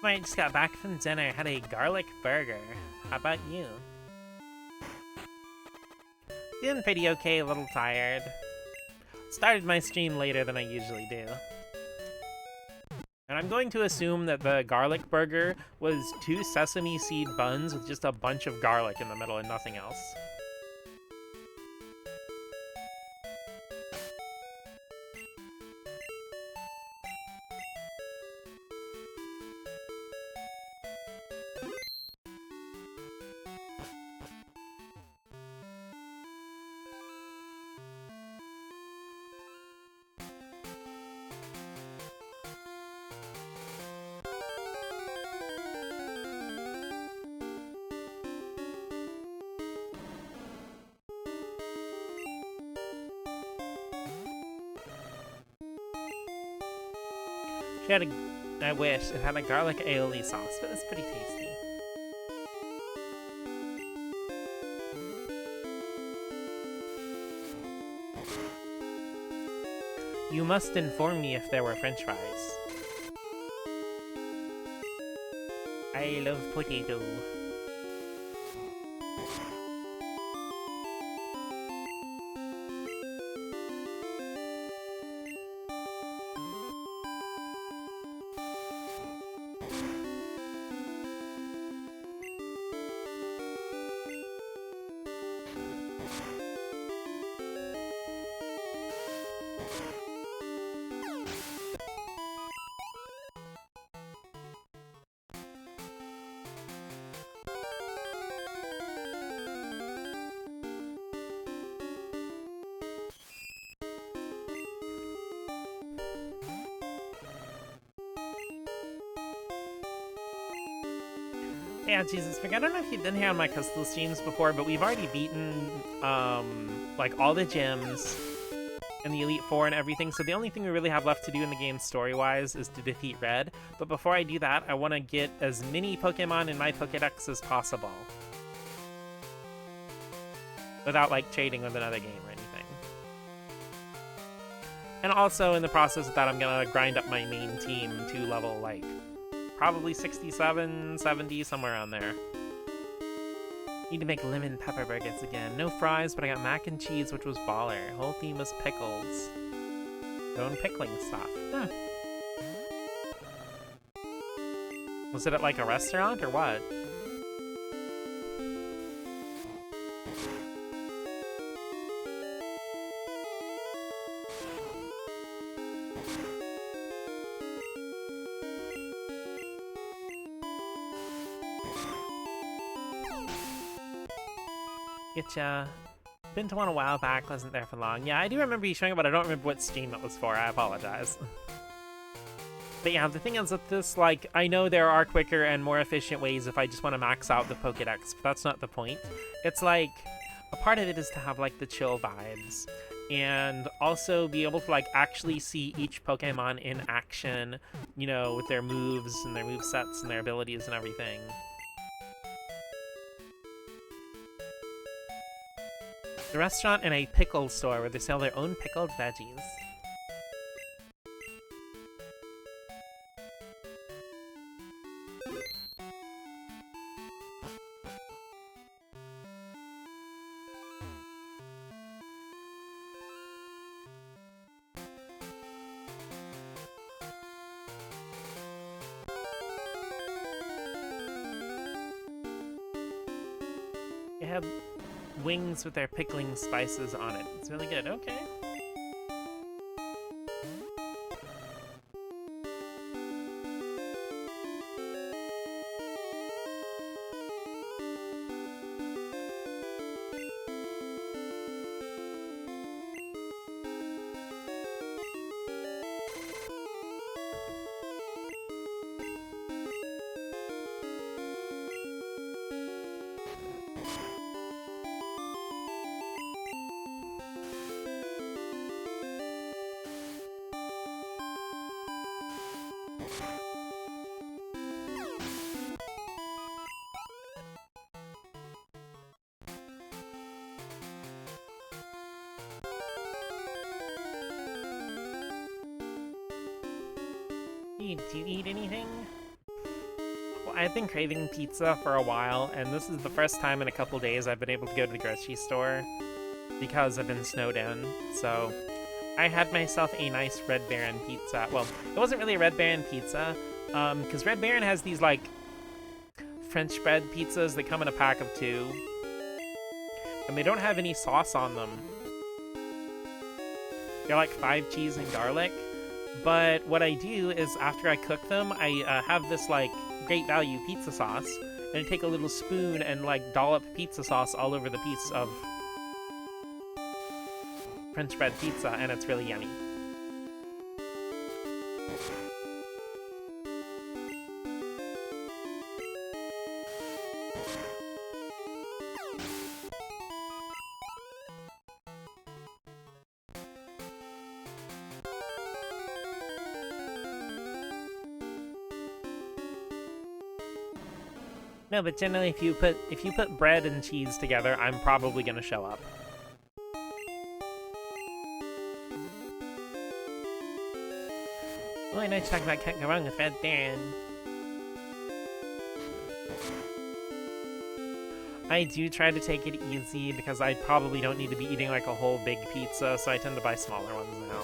A: I just got back from dinner, had a garlic burger. How about you? Doing pretty okay, a little tired. Started my stream later than I usually do. And I'm going to assume that the garlic burger was 2 sesame seed buns with just a bunch of garlic in the middle and nothing else. She had I wish it had a garlic aioli sauce, but it's pretty tasty. You must inform me if there were French fries. I love potato. Yeah, Jesus, I don't know if you've been here on my Crystal streams before, but we've already beaten, like, all the gyms and the Elite Four and everything, so the only thing we really have left to do in the game story-wise is to defeat Red. But before I do that, I want to get as many Pokemon in my Pokedex as possible. without like trading with another game or anything. And also in the process of that, I'm gonna grind up my main team to level like probably 67, 70, somewhere around there. Need to make lemon pepper burgers again. No fries, but I got mac and cheese, which was baller. Whole theme was pickles. Their own pickling stuff. Huh. Was it at like a restaurant or what? Getcha. Been to one a while back, wasn't there for long. Yeah, I do remember you showing up, but I don't remember what stream it was for. I apologize. But yeah, the thing is that this, like, I know there are quicker and more efficient ways if I just want to max out the Pokédex, but that's not the point. It's like, a part of it is to have, like, the chill vibes, and also be able to, like, actually see each Pokemon in action, you know, with their moves and their movesets and their abilities and everything. The restaurant and a pickle store where they sell their own pickled veggies. They have wings with their pickling spices on it. It's really good. Okay. Do you eat anything? Well, I've been craving pizza for a while, and this is the first time in a couple days I've been able to go to the grocery store because I've been snowed in. So I had myself a nice Red Baron pizza. Well, it wasn't really a Red Baron pizza, because Red Baron has these, like, French bread pizzas that come in a pack of 2, and they don't have any sauce on them. They're like 5 cheese and garlic. But what I do is after I cook them, I have this like great value pizza sauce, and I take a little spoon and like dollop pizza sauce all over the piece of French bread pizza, and it's really yummy. No, but generally, if you put bread and cheese together, I'm probably gonna show up. Well, I know you're talking about can't go wrong with Red Baron. I do try to take it easy because I probably don't need to be eating like a whole big pizza, so I tend to buy smaller ones now.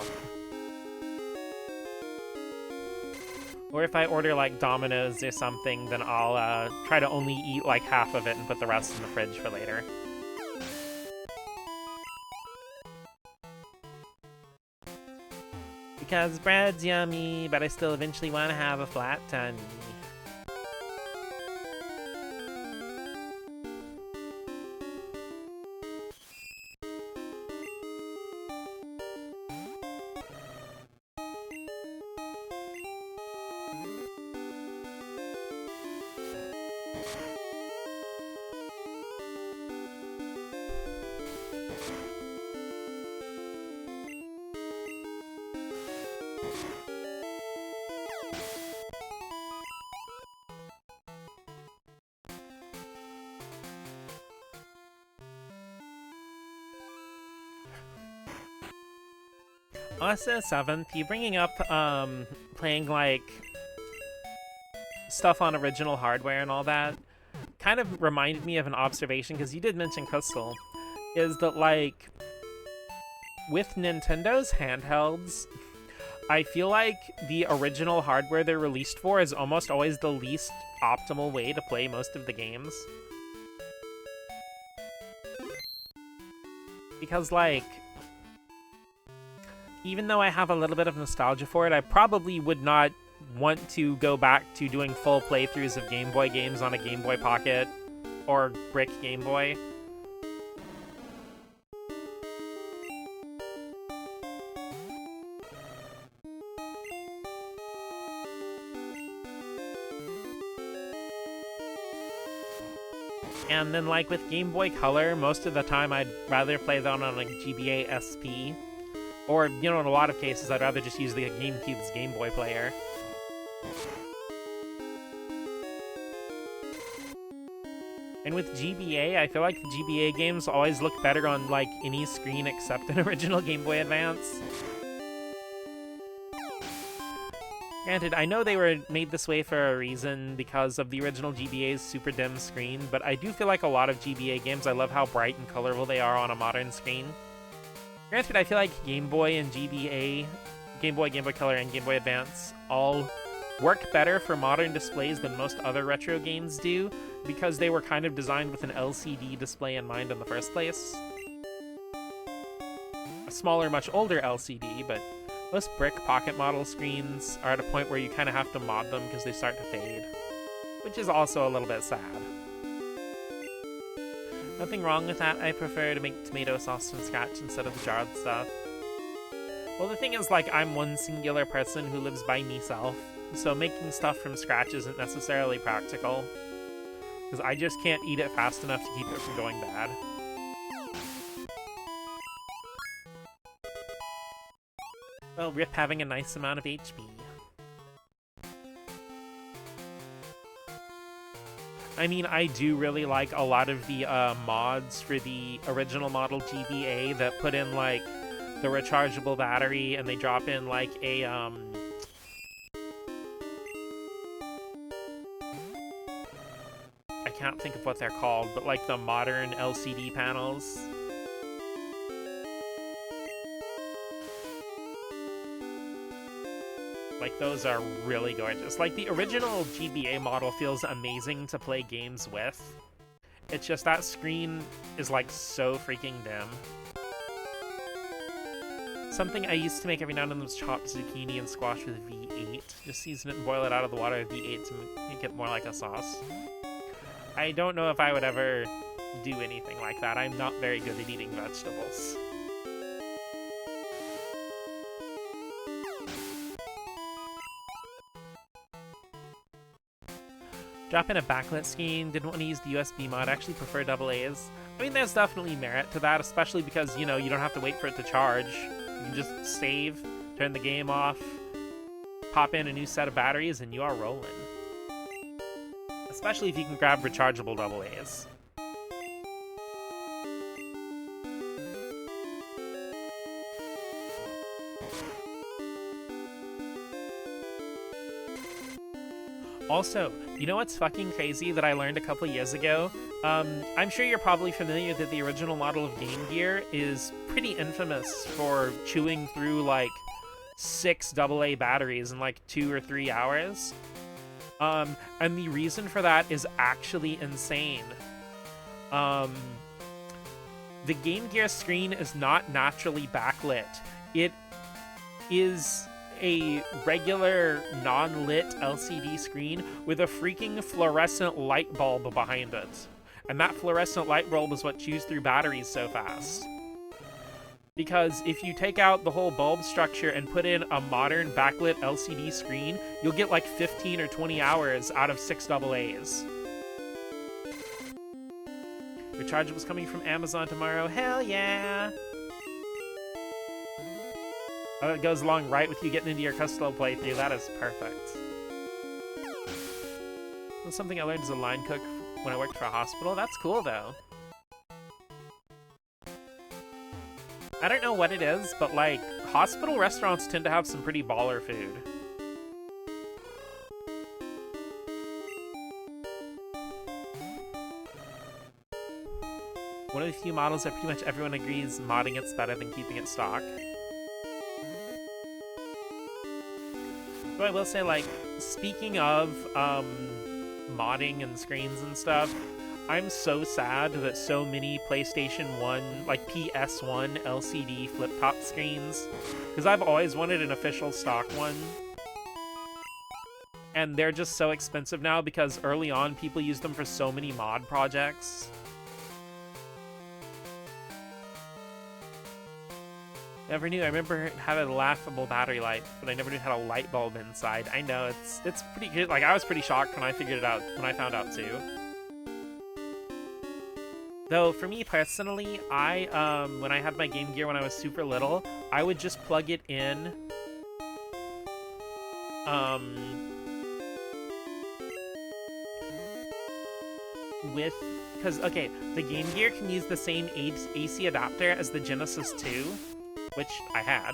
A: Or if I order like Domino's or something, then I'll try to only eat like half of it and put the rest in the fridge for later. Because bread's yummy, but I still eventually want to have a flat tummy. Also, 7th, you bringing up, playing, like, stuff on original hardware and all that kind of reminded me of an observation, because you did mention Crystal, is that, like, with Nintendo's handhelds, I feel like the original hardware they're released for is almost always the least optimal way to play most of the games. Because, like, even though I have a little bit of nostalgia for it, I probably would not want to go back to doing full playthroughs of Game Boy games on a Game Boy Pocket or brick Game Boy. And then, like, with Game Boy Color, most of the time I'd rather play that on a GBA SP. Or, you know, in a lot of cases, I'd rather just use the GameCube's Game Boy player. And with GBA, I feel like the GBA games always look better on, like, any screen except an original Game Boy Advance. Granted, I know they were made this way for a reason because of the original GBA's super dim screen, but I do feel like a lot of GBA games, I love how bright and colorful they are on a modern screen. Granted, I feel like Game Boy and GBA, Game Boy, Game Boy Color, and Game Boy Advance all work better for modern displays than most other retro games do, because they were kind of designed with an LCD display in mind in the first place. A smaller, much older LCD, but most brick pocket model screens are at a point where you kind of have to mod them because they start to fade, which is also a little bit sad. Nothing wrong with that, I prefer to make tomato sauce from scratch instead of the jarred stuff. Well, the thing is, like, I'm one singular person who lives by meself, so making stuff from scratch isn't necessarily practical, because I just can't eat it fast enough to keep it from going bad. Well, Rip having a nice amount of HP. I mean, I do really like a lot of the mods for the original model GBA that put in, like, the rechargeable battery, and they drop in, like, a, I can't think of what they're called, but, like, the modern LCD panels. Like, those are really gorgeous. Like, the original GBA model feels amazing to play games with. It's just that screen is, like, so freaking dim. Something I used to make every now and then was chopped zucchini and squash with V8. Just season it and boil it out of the water with V8 to make it more like a sauce. I don't know if I would ever do anything like that. I'm not very good at eating vegetables. Drop in a backlit screen, didn't want to use the USB mod, actually prefer AA's. I mean, there's definitely merit to that, especially because, you know, you don't have to wait for it to charge. You can just save, turn the game off, pop in a new set of batteries, and you are rolling. Especially if you can grab rechargeable AA's. Also, you know what's fucking crazy that I learned a couple years ago? I'm sure you're probably familiar that the original model of Game Gear is pretty infamous for chewing through, like, 6 AA batteries in, like, 2 or 3 hours. And the reason for that is actually insane. The Game Gear screen is not naturally backlit. It is a regular non-lit LCD screen with a freaking fluorescent light bulb behind it. And that fluorescent light bulb is what chews through batteries so fast. Because if you take out the whole bulb structure and put in a modern backlit LCD screen, you'll get like 15 or 20 hours out of 6 AA's. Rechargeable's coming from Amazon tomorrow. Hell yeah! It goes along right with you getting into your custom playthrough. That is perfect. That's something I learned as a line cook when I worked for a hospital. That's cool, though. I don't know what it is, but, like, hospital restaurants tend to have some pretty baller food. One of the few models that pretty much everyone agrees modding it's better than keeping it stock. So I will say, like, speaking of modding and screens and stuff, I'm so sad that so many PlayStation 1, like PS1 LCD flip-top screens, because I've always wanted an official stock one, and they're just so expensive now because early on people used them for so many mod projects. Never knew. I remember it had a laughable battery life, but I never knew it had a light bulb inside. I know, it's pretty good. Like, I was pretty shocked when I figured it out, when I found out too. Though, for me personally, when I had my Game Gear when I was super little, I would just plug it in, because, okay, the Game Gear can use the same AC adapter as the Genesis 2, which I had,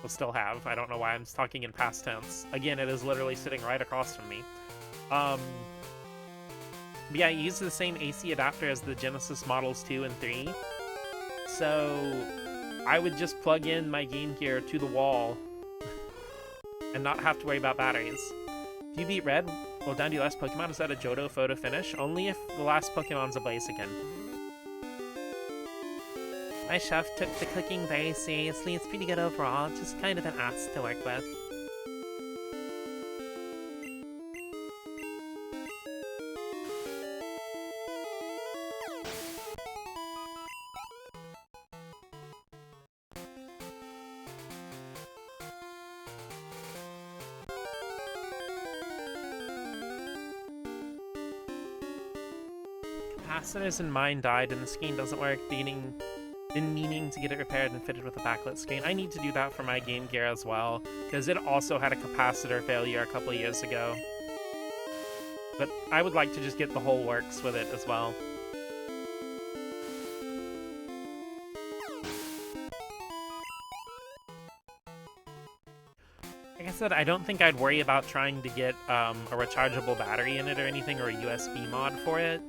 A: will still have. I don't know why I'm talking in past tense. Again, it is literally sitting right across from me. But yeah, I use the same AC adapter as the Genesis models 2 and 3. So I would just plug in my Game Gear to the wall and not have to worry about batteries. If you beat Red, well, down to your last Pokemon, is that a Johto photo finish? Only if the last Pokemon's a Blaziken. My chef took the cooking very seriously. It's pretty good overall, just kind of an ass to work with. Capacitors in mine died and the screen doesn't work, been meaning to get it repaired and fitted with a backlit screen. I need to do that for my Game Gear as well, because it also had a capacitor failure a couple of years ago. But I would like to just get the whole works with it as well. Like I said, I don't think I'd worry about trying to get a rechargeable battery in it or anything, or a USB mod for it.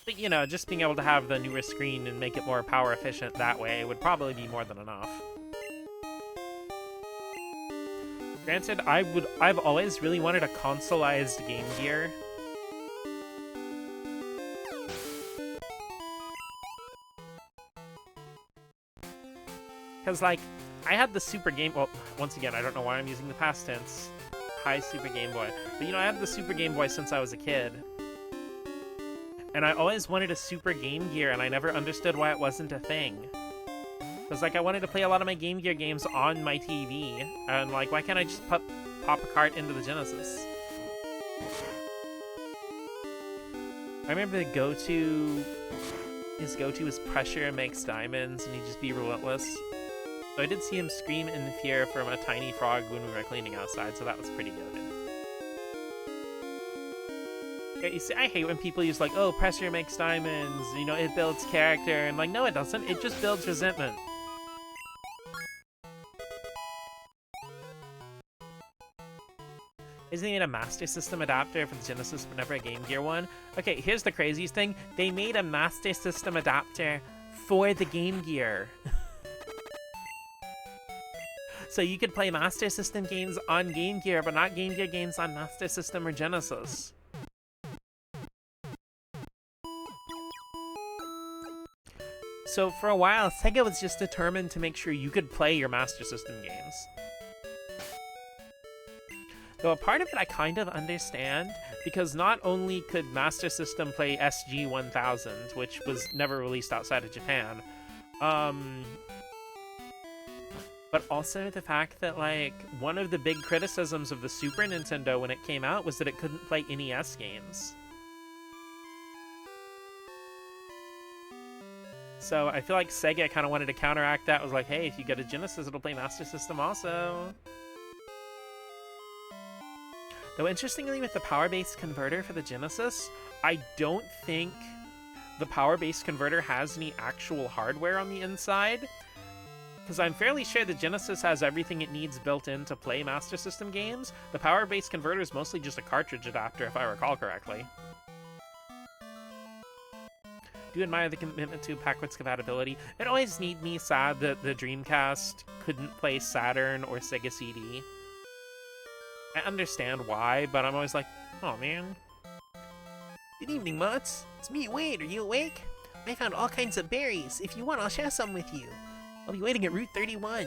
A: But, you know, just being able to have the newer screen and make it more power efficient that way would probably be more than enough. Granted, I've always really wanted a consoleized Game Gear. Because, like, I had the Super Game... Well, once again, I don't know why I'm using the past tense. Hi, Super Game Boy. But, you know, I had the Super Game Boy since I was a kid. And I always wanted a Super Game Gear, and I never understood why it wasn't a thing. Because, like, I wanted to play a lot of my Game Gear games on my TV, and, like, why can't I just pop a cart into the Genesis? I remember his go-to was Pressure Makes Diamonds, and he'd just be relentless. So I did see him scream in fear from a tiny frog when we were cleaning outside, so that was pretty good. Yeah, you see, I hate when people use, like, oh, pressure makes diamonds, you know, it builds character, and, like, no it doesn't, it just builds resentment. Isn't it a Master System adapter for the Genesis but never a Game Gear one? Okay, here's the craziest thing, they made a Master System adapter for the Game Gear. So you could play Master System games on Game Gear, but not Game Gear games on Master System or Genesis. So for a while, Sega was just determined to make sure you could play your Master System games. Though a part of it I kind of understand, because not only could Master System play SG-1000, which was never released outside of Japan, but also the fact that, like, one of the big criticisms of the Super Nintendo when it came out was that it couldn't play NES games. So I feel like Sega kind of wanted to counteract that. It was like, hey, if you get a Genesis, it'll play Master System also. Though interestingly, with the power-based converter for the Genesis, I don't think the power-based converter has any actual hardware on the inside. because I'm fairly sure the Genesis has everything it needs built in to play Master System games. The power-based converter is mostly just a cartridge adapter, if I recall correctly. Do admire the commitment to backwards compatibility. It always made me sad that the Dreamcast couldn't play Saturn or Sega CD. I understand why, but I'm always like, oh man.
C: Good evening, Mots. It's me, Wade. Are you awake? I found all kinds of berries. If you want, I'll share some with you. I'll be waiting at Route 31.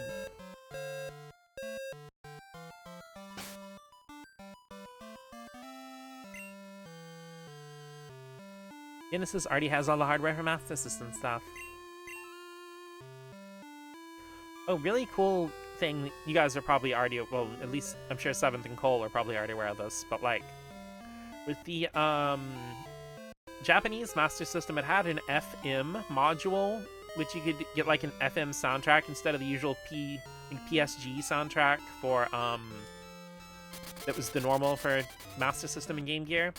A: Genesis already has all the hardware for Master System stuff. Oh, really cool thing. You guys are probably already, well, at least I'm sure 7th and Cole are probably already aware of this, but like, with the Japanese Master System, it had an FM module, which you could get like an FM soundtrack instead of the usual PSG soundtrack for, that was the normal for Master System and Game Gear.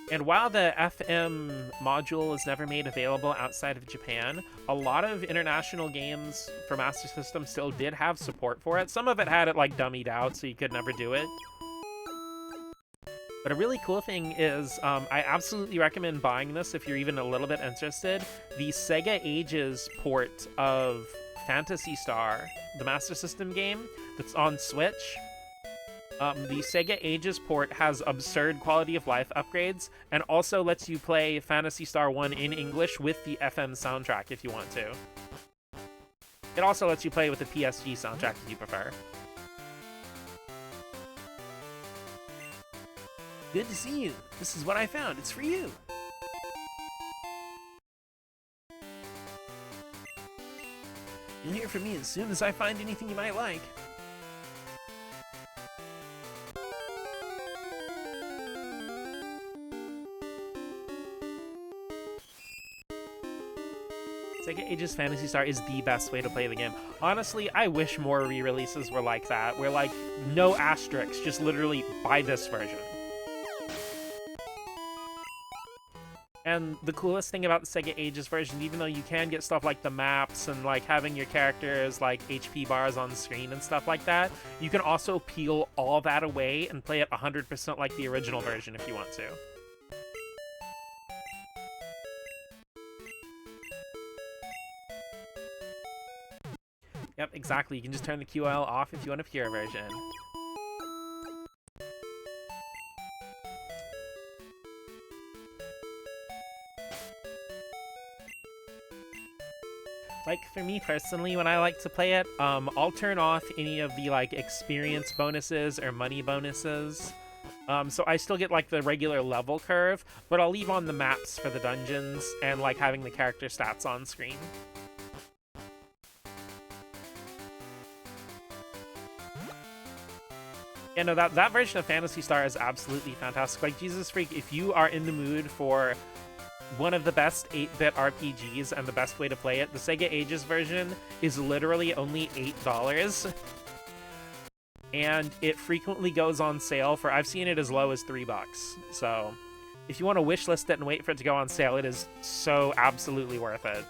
A: And while the FM module is never made available outside of Japan, a lot of international games for Master System still did have support for it. Some of it had it like dummied out, so you could never do it. But a really cool thing is, I absolutely recommend buying this if you're even a little bit interested. The Sega Ages port of Phantasy Star, the Master System game that's on Switch. The Sega Ages port has absurd quality of life upgrades and also lets you play Phantasy Star 1 in English with the FM soundtrack if you want to. It also lets you play with the PSG soundtrack if you prefer.
C: Good to see you. This is what I found. It's for you. You'll hear from me as soon as I find anything you might like.
A: Sega Ages Phantasy Star is the best way to play the game. Honestly, I wish more re-releases were like that, where like, no asterisks, just literally buy this version. And the coolest thing about the Sega Ages version, even though you can get stuff like the maps and like having your characters like HP bars on screen and stuff like that, you can also peel all that away and play it 100% like the original version if you want to. Yep, exactly. You can just turn the QL off if you want a pure version. Like, for me personally, when I like to play it, I'll turn off any of the, like, experience bonuses or money bonuses. So I still get, like, the regular level curve, but I'll leave on the maps for the dungeons and, like, having the character stats on screen. Yeah, no, that version of Phantasy Star is absolutely fantastic. Like, Jesus Freak, if you are in the mood for one of the best 8-bit RPGs and the best way to play it, the Sega Ages version is literally only $8. And it frequently goes on sale for, I've seen it as low as $3. So, if you want to wishlist it and wait for it to go on sale, it is so absolutely worth it.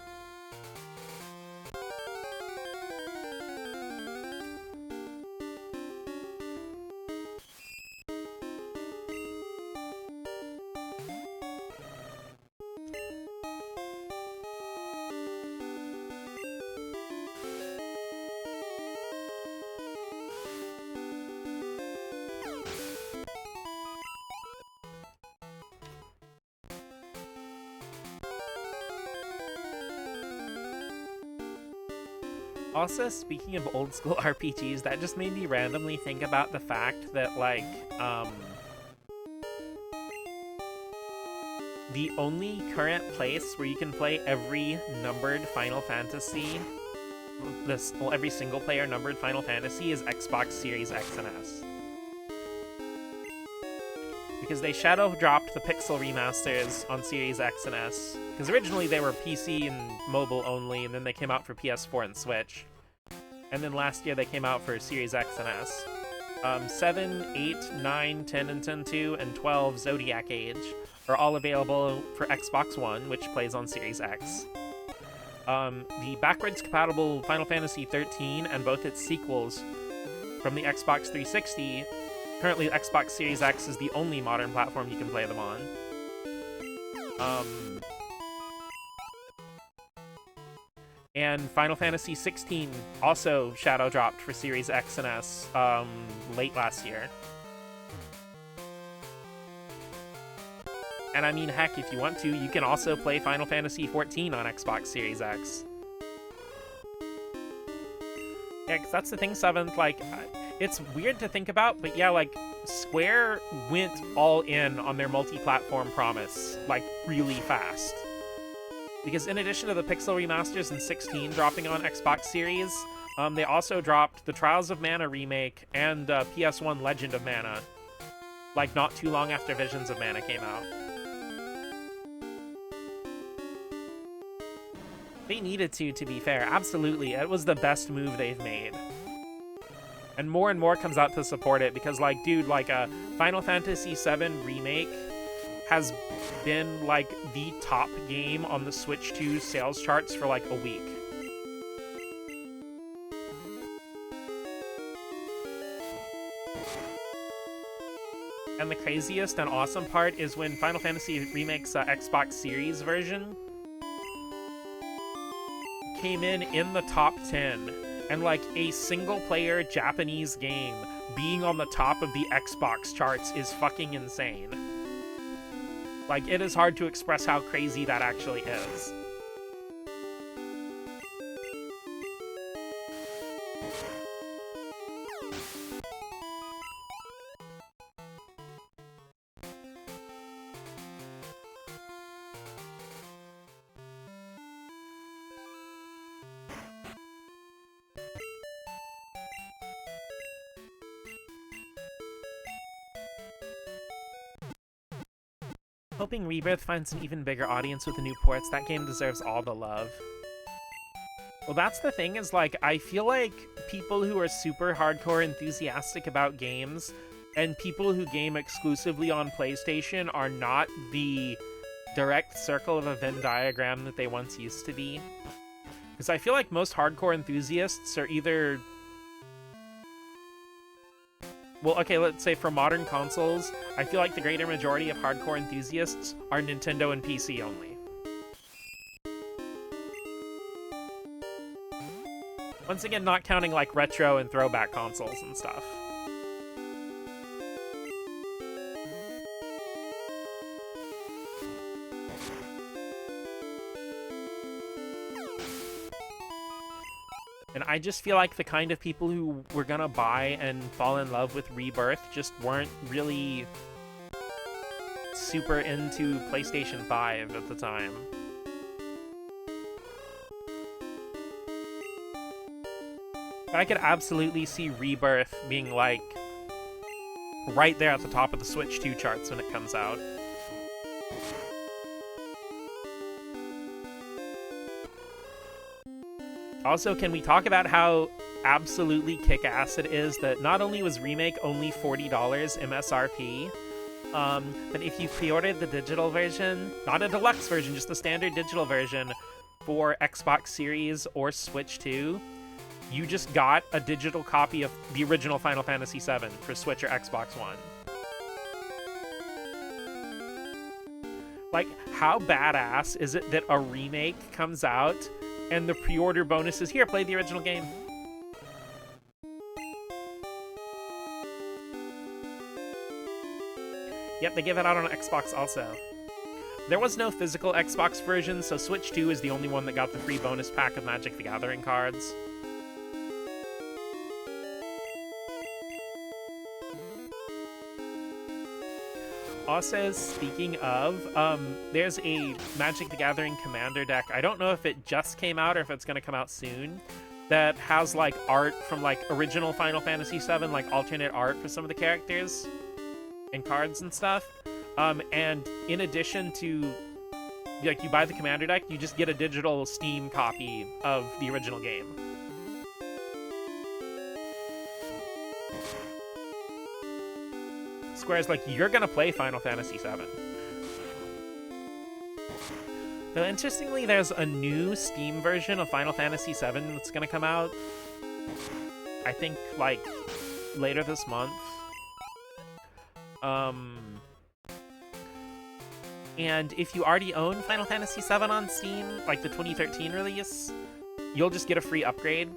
A: Also, speaking of old school RPGs, that just made me randomly think about the fact that, like, the only current place where you can play every numbered Final Fantasy, every single-player numbered Final Fantasy is Xbox Series X and S. Because they shadow-dropped the pixel remasters on Series X and S. Because originally they were PC and mobile only, and then they came out for PS4 and Switch. And then last year they came out for Series X and S. 7, 8, 9, 10 and 10.2, and 12 Zodiac Age are all available for Xbox One, which plays on Series X. the backwards compatible Final Fantasy 13 and both its sequels from the Xbox 360. Currently, Xbox Series X is the only modern platform you can play them on. And Final Fantasy 16 also shadow dropped for Series X and S late last year. And I mean, heck, if you want to, you can also play Final Fantasy 14 on Xbox Series X. Yeah, 'cause that's the thing, 7th, like, it's weird to think about, but yeah, like, Square went all in on their multi-platform promise, like, really fast. Because in addition to the Pixel remasters in 16 dropping on Xbox Series, they also dropped the Trials of Mana remake and PS1 Legend of Mana, like, not too long after Visions of Mana came out. They needed to be fair. Absolutely. It was the best move they've made. And more comes out to support it because, like, dude, like, a Final Fantasy VII Remake has been, like, the top game on the Switch 2 sales charts for, like, a week. And the craziest and awesome part is when Final Fantasy Remake's Xbox Series version came in the top 10, and like a single-player Japanese game being on the top of the Xbox charts is fucking insane. Like, it is hard to express how crazy that actually is. Hoping Rebirth finds an even bigger audience with the new ports. That game deserves all the love. Well, that's the thing, is like, I feel like people who are super hardcore enthusiastic about games and people who game exclusively on PlayStation are not the direct circle of a Venn diagram that they once used to be. Because I feel like most hardcore enthusiasts are either... Well, okay, let's say for modern consoles, I feel like the greater majority of hardcore enthusiasts are Nintendo and PC only. Once again, not counting like retro and throwback consoles and stuff. And I just feel like the kind of people who were gonna buy and fall in love with Rebirth just weren't really super into PlayStation 5 at the time. But I could absolutely see Rebirth being like right there at the top of the Switch 2 charts when it comes out. Also, can we talk about how absolutely kick-ass it is that not only was Remake only $40 MSRP, but if you pre-ordered the digital version, not a deluxe version, just the standard digital version for Xbox Series or Switch 2, you just got a digital copy of the original Final Fantasy VII for Switch or Xbox One. Like, how badass is it that a remake comes out and the pre-order bonus is, here, play the original game. Yep, they give it out on Xbox also. There was no physical Xbox version, so Switch 2 is the only one that got the free bonus pack of Magic the Gathering cards. Also, speaking of, there's a Magic the Gathering Commander deck. I don't know if it just came out or if it's going to come out soon, that has, like, art from, like, original Final Fantasy VII, like, alternate art for some of the characters and cards and stuff. And in addition to, like, you buy the Commander deck, you just get a digital Steam copy of the original game. Square's like, you're gonna play Final Fantasy VII. Though interestingly, there's a new Steam version of Final Fantasy VII that's gonna come out. I think like later this month. And if you already own Final Fantasy VII on Steam, like the 2013 release, you'll just get a free upgrade.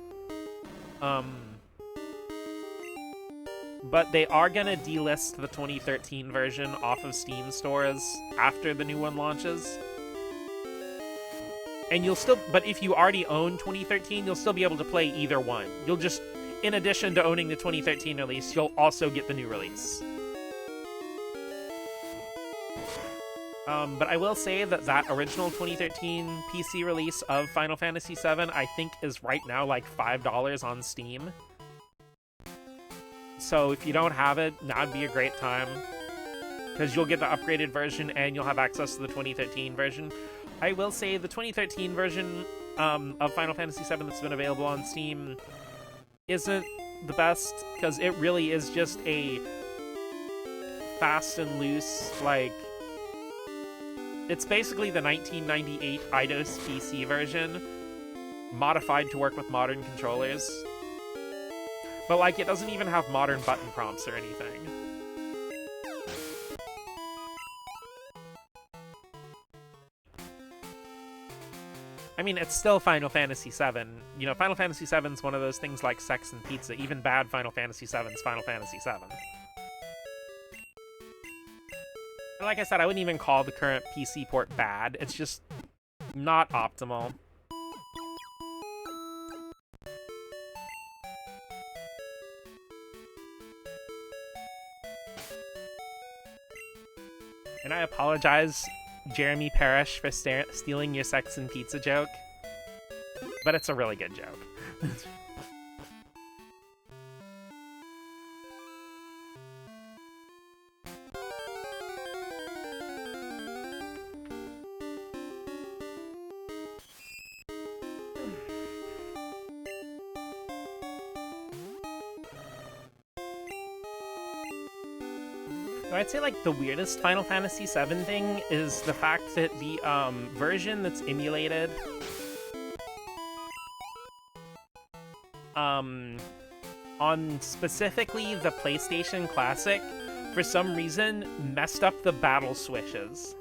A: But they are gonna delist the 2013 version off of Steam stores after the new one launches. And you'll still, but if you already own 2013, you'll still be able to play either one. You'll just, in addition to owning the 2013 release, you'll also get the new release. But I will say that that original 2013 PC release of Final Fantasy VII, I think, is right now like $5 on Steam. So if you don't have it, that'd be a great time, because you'll get the upgraded version and you'll have access to the 2013 version. I will say the 2013 version of Final Fantasy VII that's been available on Steam isn't the best, because it really is just a fast and loose, like, it's basically the 1998 Eidos PC version, modified to work with modern controllers. But, like, it doesn't even have modern button prompts or anything. I mean, it's still Final Fantasy VII. You know, Final Fantasy VII's one of those things like Sex and Pizza. Even bad Final Fantasy VII's Final Fantasy VII. And like I said, I wouldn't even call the current PC port bad. It's just not optimal. And I apologize, Jeremy Parrish, for stealing your Sex and Pizza joke. But it's a really good joke. I'd say, like, the weirdest Final Fantasy VII thing is the fact that the version that's emulated on specifically the PlayStation Classic, for some reason, messed up the battle switches.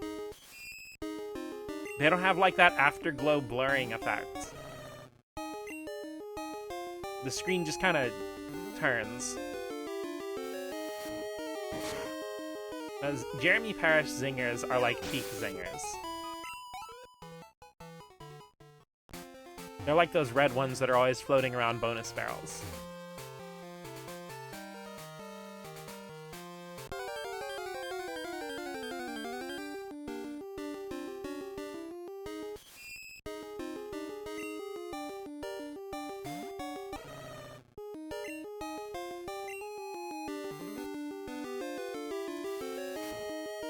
A: They don't have, like, that afterglow blurring effect. The screen just kind of turns. As Jeremy Parrish zingers are like peak zingers. They're like those red ones that are always floating around bonus barrels.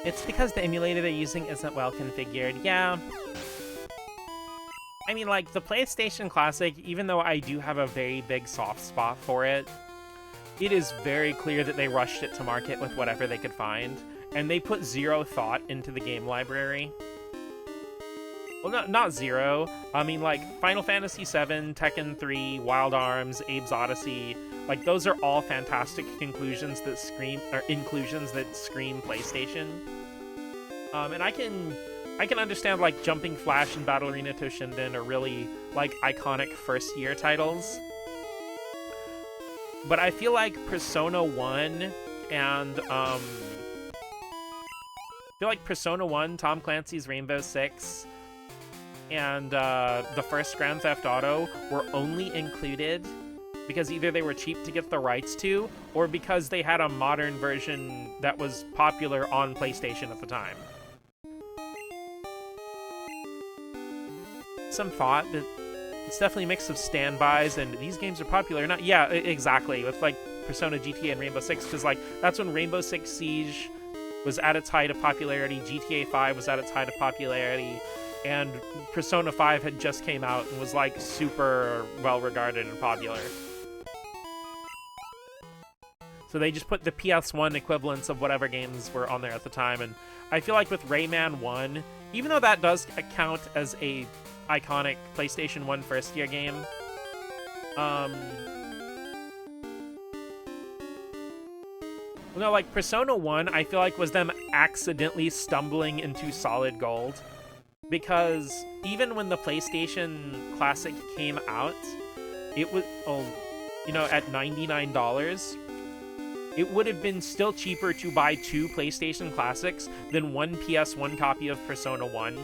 A: It's because the emulator they're using isn't well configured. Yeah. I mean, like, the PlayStation Classic, even though I do have a very big soft spot for it, it is very clear that they rushed it to market with whatever they could find, and they put zero thought into the game library. Well, not zero. I mean, like, Final Fantasy VII, Tekken 3, Wild Arms, Abe's Odyssey, like, those are all fantastic inclusions that scream PlayStation. And I can understand, like, Jumping Flash and Battle Arena Toshinden are really, like, iconic first-year titles. But I feel like Persona 1 and, Tom Clancy's Rainbow Six, and the first Grand Theft Auto were only included because either they were cheap to get the rights to, or because they had a modern version that was popular on PlayStation at the time. Some thought that it's definitely a mix of standbys and these games are popular or not. Yeah, exactly, with like Persona, GTA, and Rainbow Six, because like that's when Rainbow Six Siege was at its height of popularity, GTA 5 was at its height of popularity, and Persona 5 had just came out and was like super well regarded and popular. So they just put the PS1 equivalents of whatever games were on there at the time, and I feel like with Rayman 1, Even though that does count as a iconic PlayStation 1 first-year game. No, like, Persona 1, I feel like was them accidentally stumbling into solid gold. Because even when the PlayStation Classic came out, it was, at $99, it would have been still cheaper to buy 2 PlayStation Classics than 1 PS1 copy of Persona 1.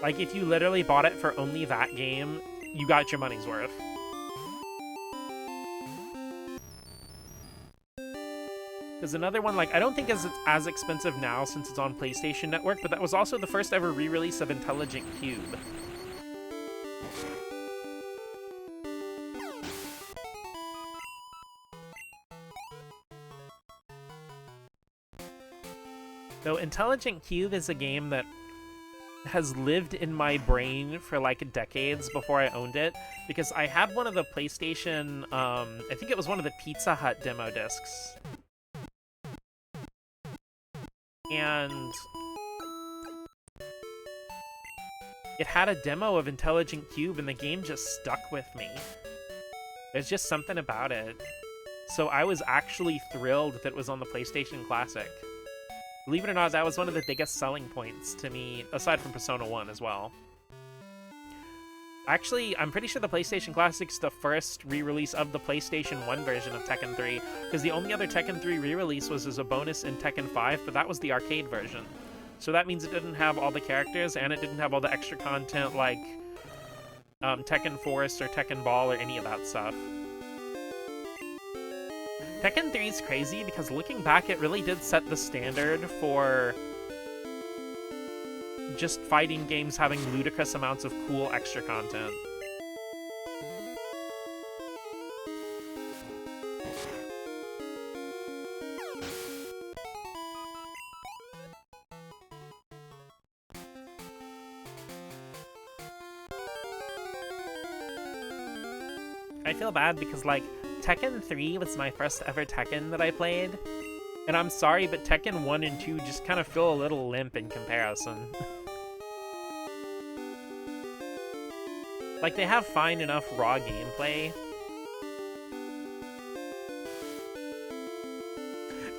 A: Like, if you literally bought it for only that game, you got your money's worth. Because another one, like, I don't think it's as expensive now since it's on PlayStation Network, but that was also the first ever re-release of Intelligent Cube. Though Intelligent Cube is a game that has lived in my brain for like decades before I owned it, because I had one of the PlayStation, I think it was one of the Pizza Hut demo discs. And it had a demo of Intelligent Cube and the game just stuck with me. There's just something about it. So I was actually thrilled that it was on the PlayStation Classic. Believe it or not, that was one of the biggest selling points to me, aside from Persona 1 as well. Actually, I'm pretty sure the PlayStation Classic's the first re-release of the PlayStation 1 version of Tekken 3, because the only other Tekken 3 re-release was as a bonus in Tekken 5, but that was the arcade version. So that means it didn't have all the characters, and it didn't have all the extra content like Tekken Force or Tekken Ball or any of that stuff. Tekken 3 is crazy because looking back, it really did set the standard for just fighting games having ludicrous amounts of cool extra content. I feel bad because, like, Tekken 3 was my first ever Tekken that I played, and I'm sorry, but Tekken 1 and 2 just kind of feel a little limp in comparison. Like, they have fine enough raw gameplay.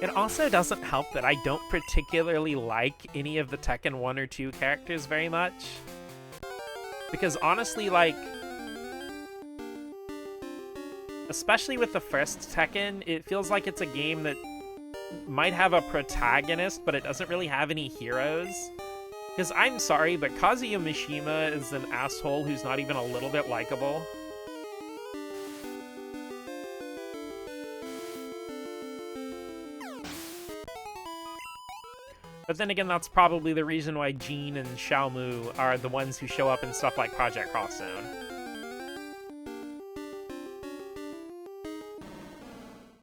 A: It also doesn't help that I don't particularly like any of the Tekken 1 or 2 characters very much. Because honestly, like, especially with the first Tekken, it feels like it's a game that might have a protagonist, but it doesn't really have any heroes. Because I'm sorry, but Kazuya Mishima is an asshole who's not even a little bit likable. But then again, that's probably the reason why Jean and Xiaomu are the ones who show up in stuff like Project Cross Zone.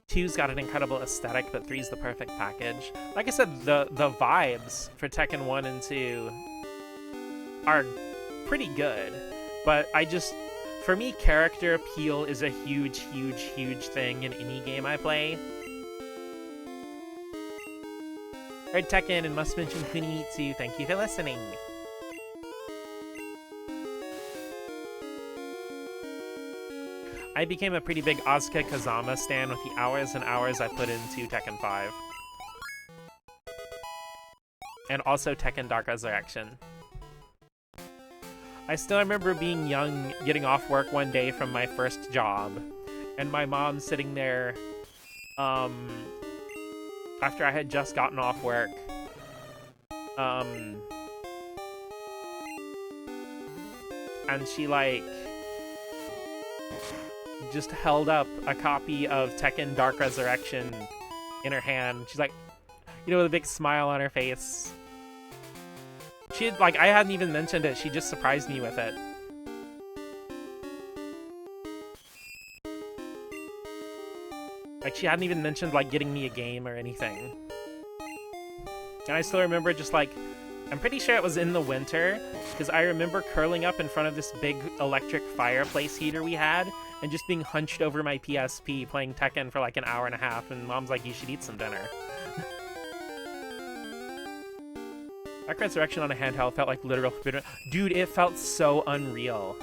A: 2's got an incredible aesthetic, but 3's the perfect package. Like I said, the vibes for Tekken 1 and 2 are pretty good, but for me, character appeal is a huge, huge, huge thing in any game I play. Red Tekken and must mention Kunimitsu, thank you for listening. I became a pretty big Asuka Kazama stan with the hours and hours I put into Tekken 5. And also Tekken Dark Resurrection. I still remember being young, getting off work one day from my first job, and my mom sitting there, after I had just gotten off work, and she, like, just held up a copy of Tekken Dark Resurrection in her hand. She's like, with a big smile on her face. She had, like, I hadn't even mentioned it, she just surprised me with it. Like, she hadn't even mentioned, like, getting me a game or anything. And I still remember just, like, I'm pretty sure it was in the winter, because I remember curling up in front of this big electric fireplace heater we had, and just being hunched over my PSP playing Tekken for like an hour and a half, and Mom's like, you should eat some dinner. Dark Resurrection on a handheld felt like literal... Dude, it felt so unreal.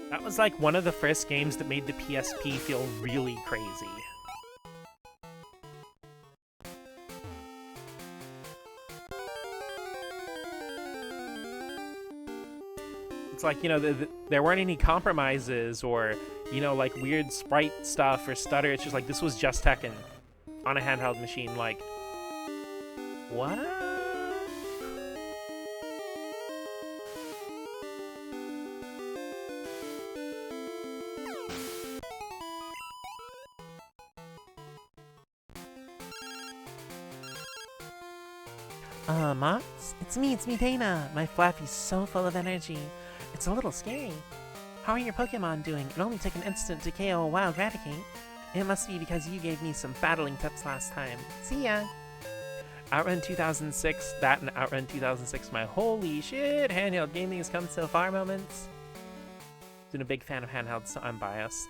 A: That was like one of the first games that made the PSP feel really crazy. It's like, you know, there weren't any compromises or, you know, like weird sprite stuff or stutter. It's just like, this was just Tekken on a handheld machine. Like, what? Mox? It's me, Dana. My Flappy's so full of energy. It's a little scary. How are your Pokemon doing? It only took an instant to KO a wild Raticate. It must be because you gave me some battling tips last time. See ya! Outrun 2006, that and Outrun 2006, my holy shit, handheld gaming has come so far moments. Been a big fan of handhelds, so I'm biased.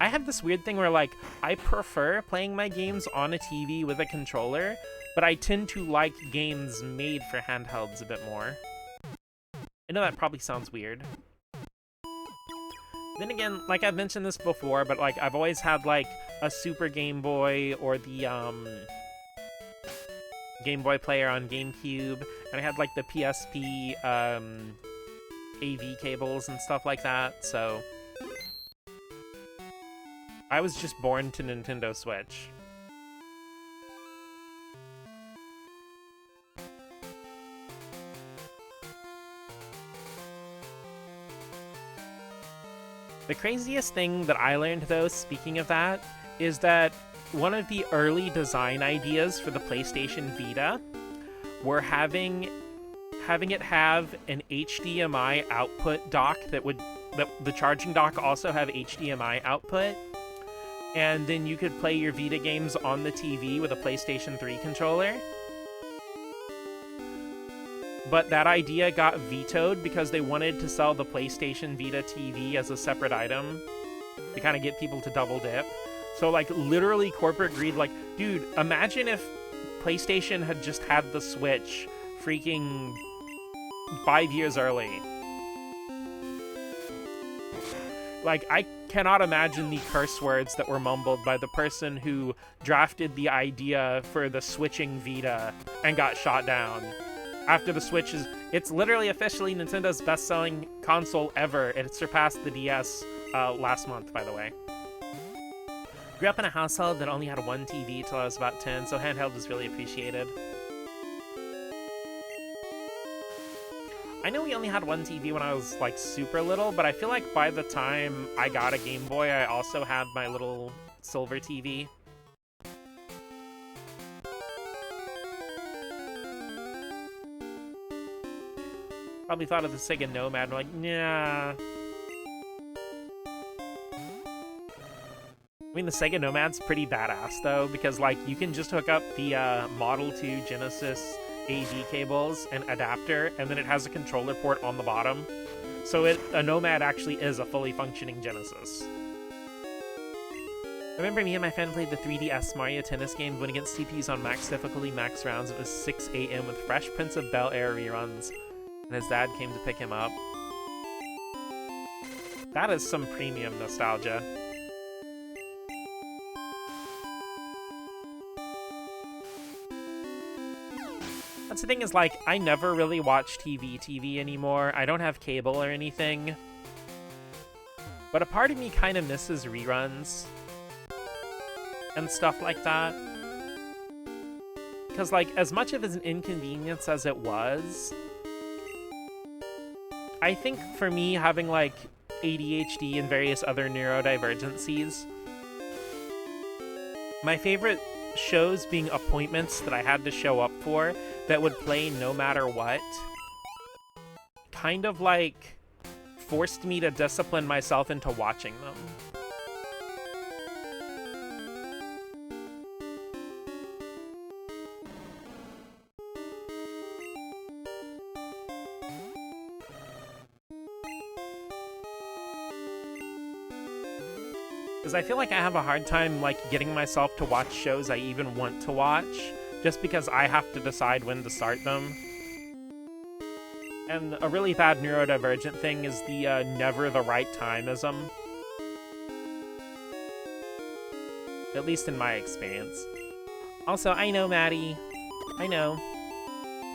A: I have this weird thing where, like, I prefer playing my games on a TV with a controller, but I tend to like games made for handhelds a bit more. I know that probably sounds weird. Then again, like I've mentioned this before, but like I've always had like a Super Game Boy or the Game Boy player on GameCube, and I had like the PSP AV cables and stuff like that, so I was just born to Nintendo Switch. The craziest thing that I learned, though, speaking of that, is that one of the early design ideas for the PlayStation Vita were having it have an HDMI output dock that the charging dock also have HDMI output, and then you could play your Vita games on the TV with a PlayStation 3 controller. But that idea got vetoed because they wanted to sell the PlayStation Vita TV as a separate item to kind of get people to double dip. So, like, literally corporate greed, like, dude, imagine if PlayStation had just had the Switch freaking 5 years early. Like, I cannot imagine the curse words that were mumbled by the person who drafted the idea for the switching Vita and got shot down. After the Switch it's literally officially Nintendo's best-selling console ever. It surpassed the DS last month, by the way. Grew up in a household that only had one TV till I was about 10, so handheld was really appreciated. I know we only had one TV when I was, like, super little, but I feel like by the time I got a Game Boy, I also had my little silver TV. Probably thought of the Sega Nomad, and like, nah. I mean, the Sega Nomad's pretty badass, though, because, like, you can just hook up the Model 2 Genesis AV cables and adapter, and then it has a controller port on the bottom. So a Nomad actually is a fully functioning Genesis. I remember me and my friend played the 3DS Mario Tennis game, went against CPUs on max difficulty, max rounds. It was 6 a.m. with Fresh Prince of Bel-Air reruns. And his dad came to pick him up. That is some premium nostalgia. That's the thing is, like, I never really watch TV anymore. I don't have cable or anything. But a part of me kind of misses reruns and stuff like that. Because, like, as much of an inconvenience as it was, I think for me, having, like, ADHD and various other neurodivergencies, my favorite shows being appointments that I had to show up for that would play no matter what kind of like forced me to discipline myself into watching them. Because I feel like I have a hard time like getting myself to watch shows I even want to watch, just because I have to decide when to start them. And a really bad neurodivergent thing is the never the right timeism. At least in my experience. Also, I know, Maddie. I know.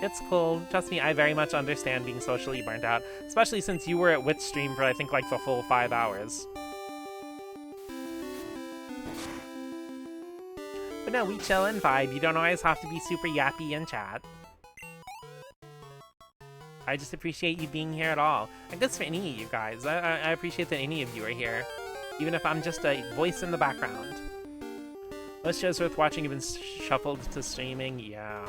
A: It's cool. Trust me, I very much understand being socially burnt out. Especially since you were at Witch Stream for, I think, like the full 5 hours. But no, we chill and vibe. You don't always have to be super yappy in chat. I just appreciate you being here at all. And that's for any of you guys. I appreciate that any of you are here. Even if I'm just a voice in the background. Most shows worth watching have been shuffled to streaming, yeah.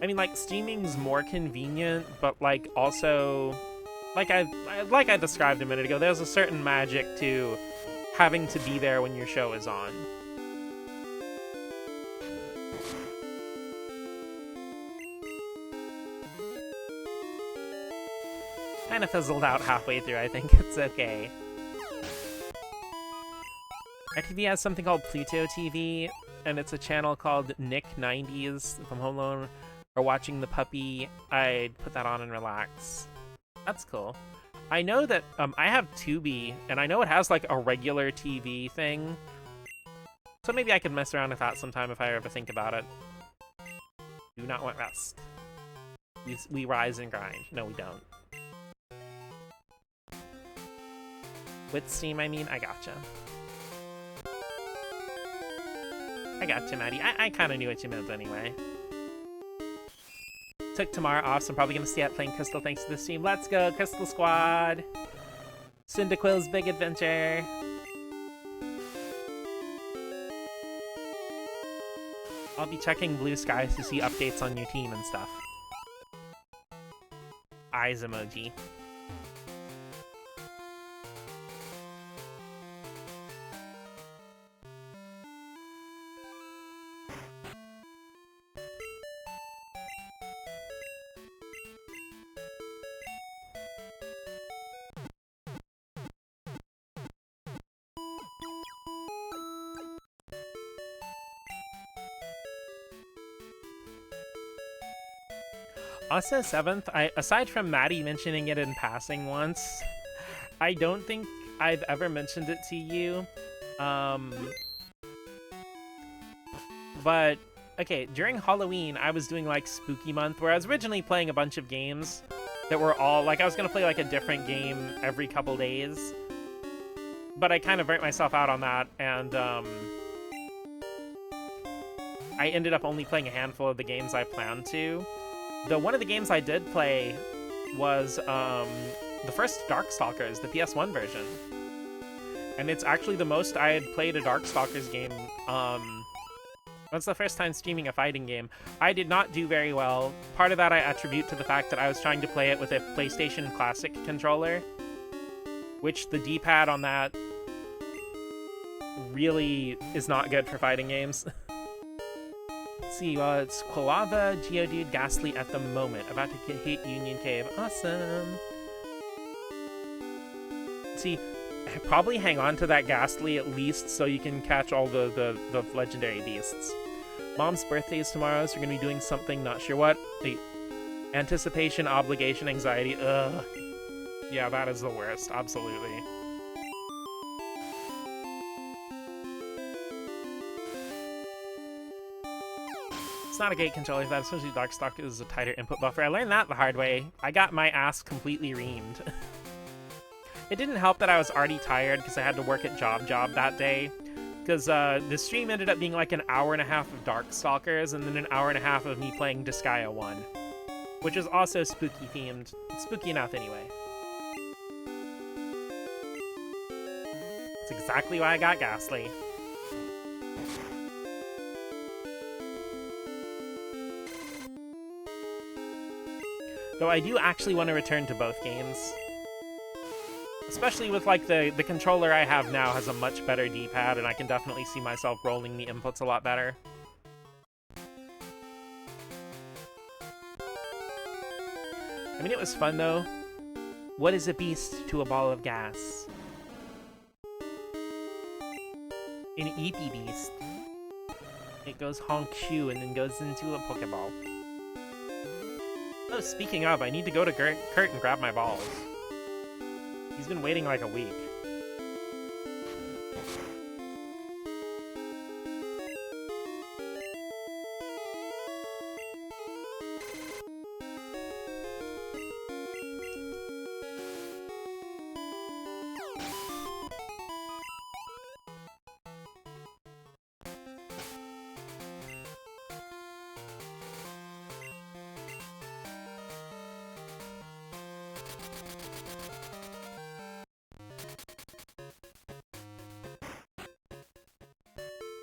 A: I mean, like, streaming's more convenient, but, like, also... Like I described a minute ago, there's a certain magic to having to be there when your show is on. Kind of fizzled out halfway through, I think it's okay. RTV has something called Pluto TV, and it's a channel called Nick 90s from Home Alone or Watching the Puppy. I'd put that on and relax. That's cool. I know that I have Tubi, and I know it has like a regular TV thing. So maybe I could mess around with that sometime if I ever think about it. Do not want rest. We rise and grind. No, we don't. With Steam, I mean, I gotcha. I gotcha, Maddie. I kind of knew what you meant anyway. Took tomorrow off, so I'm probably going to stay up playing Crystal thanks to the stream. Let's go, Crystal Squad! Cyndaquil's Big Adventure! I'll be checking Blue Skies to see updates on your team and stuff. Eyes emoji. Also, 7th, aside from Maddie mentioning it in passing once, I don't think I've ever mentioned it to you. But, okay, during Halloween, I was doing, like, Spooky Month, where I was originally playing a bunch of games that were all, like, I was gonna play, like, a different game every couple days. But I kind of burnt myself out on that, and, I ended up only playing a handful of the games I planned to. One of the games I did play was the first Darkstalkers, the PS1 version. And it's actually the most I had played a Darkstalkers game. That's the first time streaming a fighting game. I did not do very well. Part of that I attribute to the fact that I was trying to play it with a PlayStation Classic controller, which the D-pad on that really is not good for fighting games. See, it's Quilava, Geodude, Ghastly at the moment. About to hit Union Cave. Awesome! See, probably hang on to that Ghastly at least so you can catch all the legendary beasts. Mom's birthday is tomorrow, so we're gonna be doing something, not sure what. Anticipation, obligation, anxiety. Ugh. Yeah, that is the worst. Absolutely. It's not a great controller for that, especially Darkstalker is a tighter input buffer. I learned that the hard way. I got my ass completely reamed. It didn't help that I was already tired because I had to work at Job that day. Because the stream ended up being like an hour and a half of Darkstalkers and then an hour and a half of me playing Disgaea 1. Which is also spooky themed. Spooky enough anyway. That's exactly why I got Ghastly. Though I do actually want to return to both games. Especially with, like, the controller I have now has a much better D-pad, and I can definitely see myself rolling the inputs a lot better. I mean, it was fun, though. What is a beast to a ball of gas? An EP beast. It goes honk shoo and then goes into a Pokeball. Oh, speaking of, I need to go to Kurt and grab my balls. He's been waiting like a week.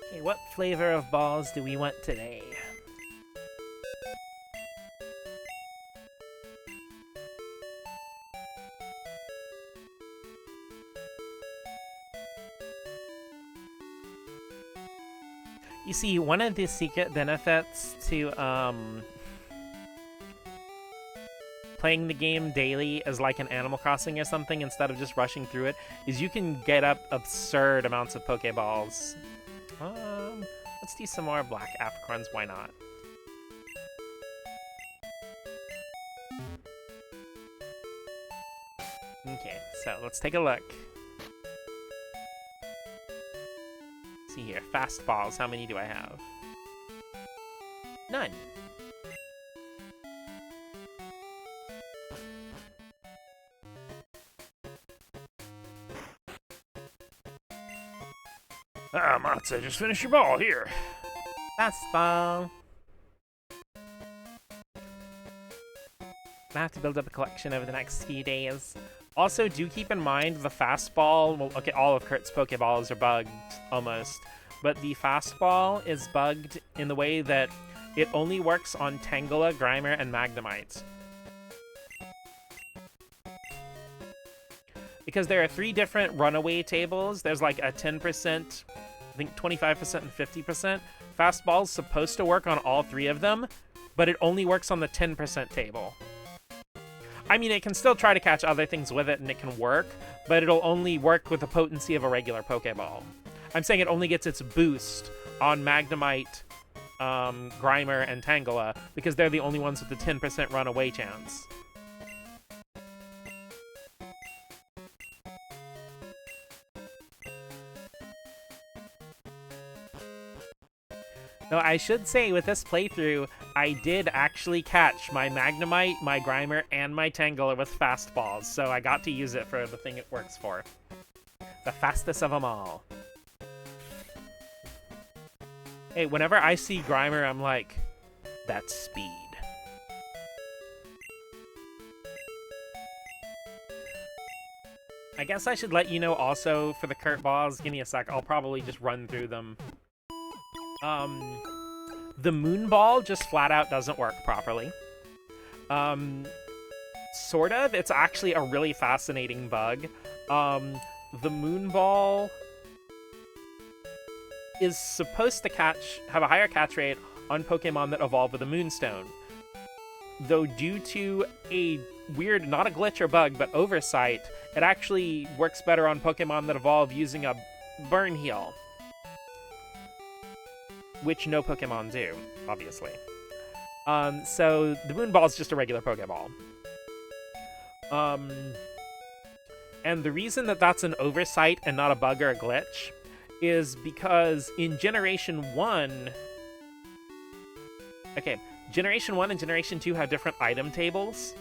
A: Okay, what flavor of balls do we want today? You see, one of the secret benefits to playing the game daily as like an Animal Crossing or something instead of just rushing through it is you can get up absurd amounts of Pokeballs. Let's do some more black apricorns, why not? Okay, so let's take a look. See here, fast balls, how many do I have? None.
B: Ah, Matza, just finish your ball, here.
A: Fastball. I have to build up a collection over the next few days. Also, do keep in mind the fastball. Well, okay, all of Kurt's Pokeballs are bugged, almost. But the fastball is bugged in the way that it only works on Tangela, Grimer, and Magnemite. Because there are 3 different runaway tables. There's like a 10%, I think 25% and 50%. Fastball's supposed to work on all 3 of them, but it only works on the 10% table. I mean, it can still try to catch other things with it and it can work, but it'll only work with the potency of a regular Pokeball. I'm saying it only gets its boost on Magnemite, Grimer, and Tangela because they're the only ones with the 10% runaway chance. Though I should say, with this playthrough, I did actually catch my Magnemite, my Grimer, and my Tangela with fastballs, so I got to use it for the thing it works for. The fastest of them all. Hey, whenever I see Grimer, I'm like, that's speed. I guess I should let you know also for the Kurt balls. Give me a sec, I'll probably just run through them. The Moon Ball just flat out doesn't work properly. Sort of. It's actually a really fascinating bug. The Moon Ball is supposed to have a higher catch rate on Pokemon that evolve with a Moonstone. Though due to a weird, not a glitch or bug, but oversight, it actually works better on Pokemon that evolve using a Burn Heal. Which no Pokemon do, obviously. So the Moon Ball is just a regular Pokeball. And the reason that that's an oversight and not a bug or a glitch is because in Generation 1... Okay, Generation 1 and Generation 2 have different item tables.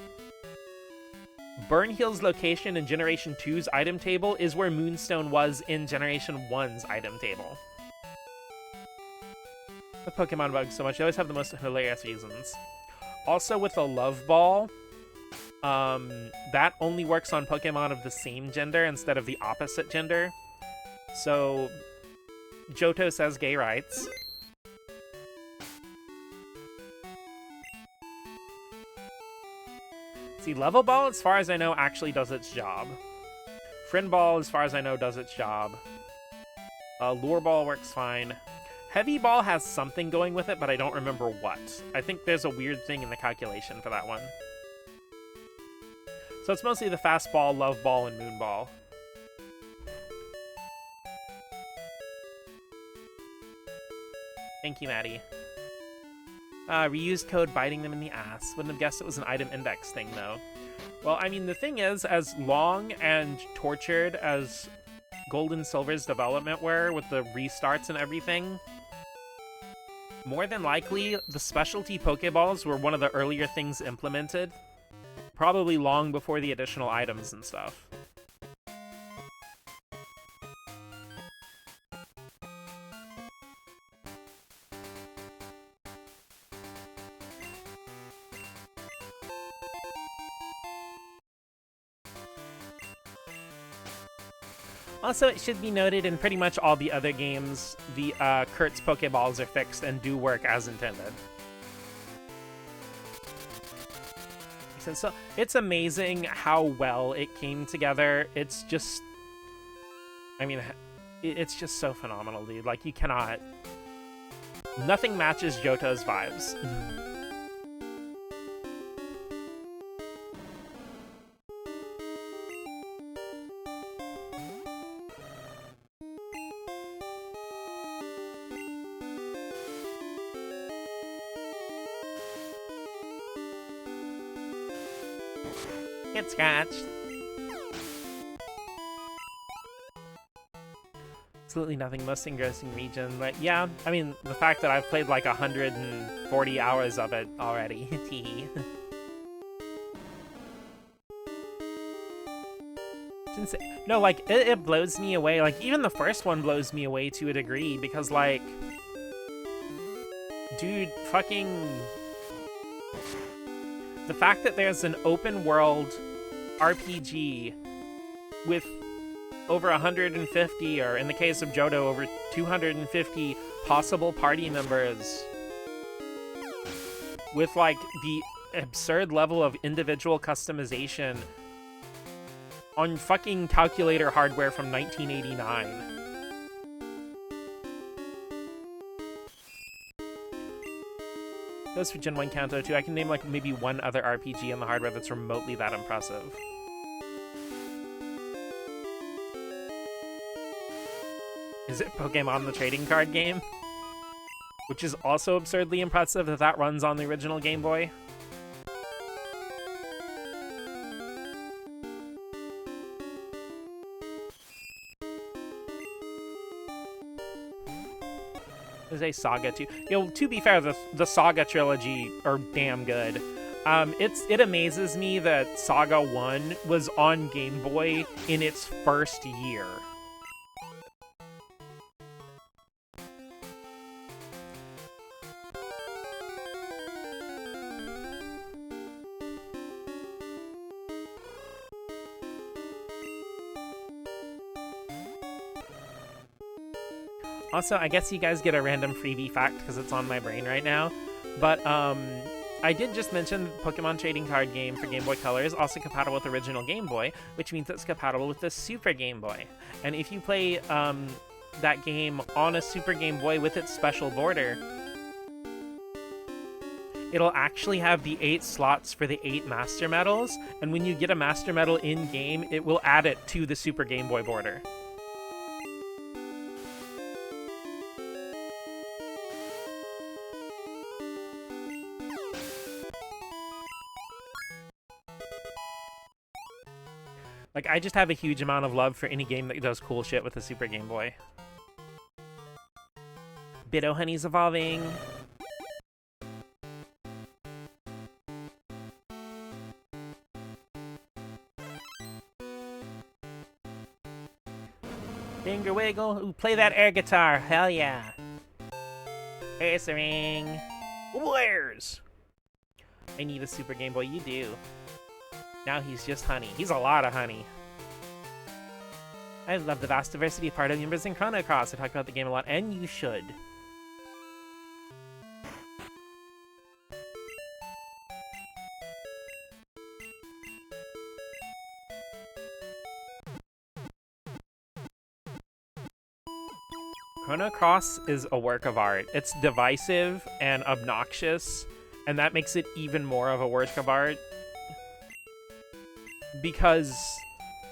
A: Burn Heal's location in Generation 2's item table is where Moonstone was in Generation 1's item table. The Pokemon bugs so much. They always have the most hilarious reasons. Also, with a Love Ball, that only works on Pokemon of the same gender instead of the opposite gender. So, Johto says gay rights. See, Level Ball, as far as I know, actually does its job. Friend Ball, as far as I know, does its job. Lure Ball works fine. Heavy Ball has something going with it, but I don't remember what. I think there's a weird thing in the calculation for that one. So it's mostly the Fast Ball, Love Ball, and Moon Ball. Thank you, Maddie. Reused code biting them in the ass. Wouldn't have guessed it was an item index thing, though. Well, I mean, the thing is, as long and tortured as Gold and Silver's development were with the restarts and everything, more than likely, the specialty Pokeballs were one of the earlier things implemented. Probably long before the additional items and stuff. Also, it should be noted in pretty much all the other games, the Kurt's Pokeballs are fixed and do work as intended. So it's amazing how well it came together. It's just, I mean, it's just so phenomenal, dude. Like, you cannot, nothing matches Johto's vibes. Get scratched. Absolutely nothing. Most engrossing region, but yeah, I mean, the fact that I've played like 140 hours of it already. Tee. It's insane. No, like, it blows me away. Like, even the first one blows me away to a degree, because, like, dude, fucking... The fact that there's an open world RPG with over 150, or in the case of Johto, over 250 possible party members, with like the absurd level of individual customization on fucking calculator hardware from 1989. Goes for Gen 1 Kanto too. I can name like maybe one other RPG on the hardware that's remotely that impressive. Is it Pokemon the trading card game? Which is also absurdly impressive that that runs on the original Game Boy. There's a Saga too. You know, to be fair, the Saga trilogy are damn good. It amazes me that Saga 1 was on Game Boy in its first year. Also, I guess you guys get a random freebie fact because it's on my brain right now. But I did just mention the Pokemon trading card game for Game Boy Color is also compatible with original Game Boy, which means it's compatible with the Super Game Boy. And if you play that game on a Super Game Boy with its special border, it'll actually have the 8 slots for the 8 Master Medals, and when you get a Master Medal in-game, it will add it to the Super Game Boy border. Like, I just have a huge amount of love for any game that does cool shit with the Super Game Boy. Bidoohoney's evolving. Finger wiggle. Ooh, play that air guitar. Hell yeah. Racing. Where's? I need a Super Game Boy. You do. Now he's just honey. He's a lot of honey. I love the vast diversity of party members in Chrono Cross. I talk about the game a lot, and you should. Chrono Cross is a work of art. It's divisive and obnoxious, and that makes it even more of a work of art because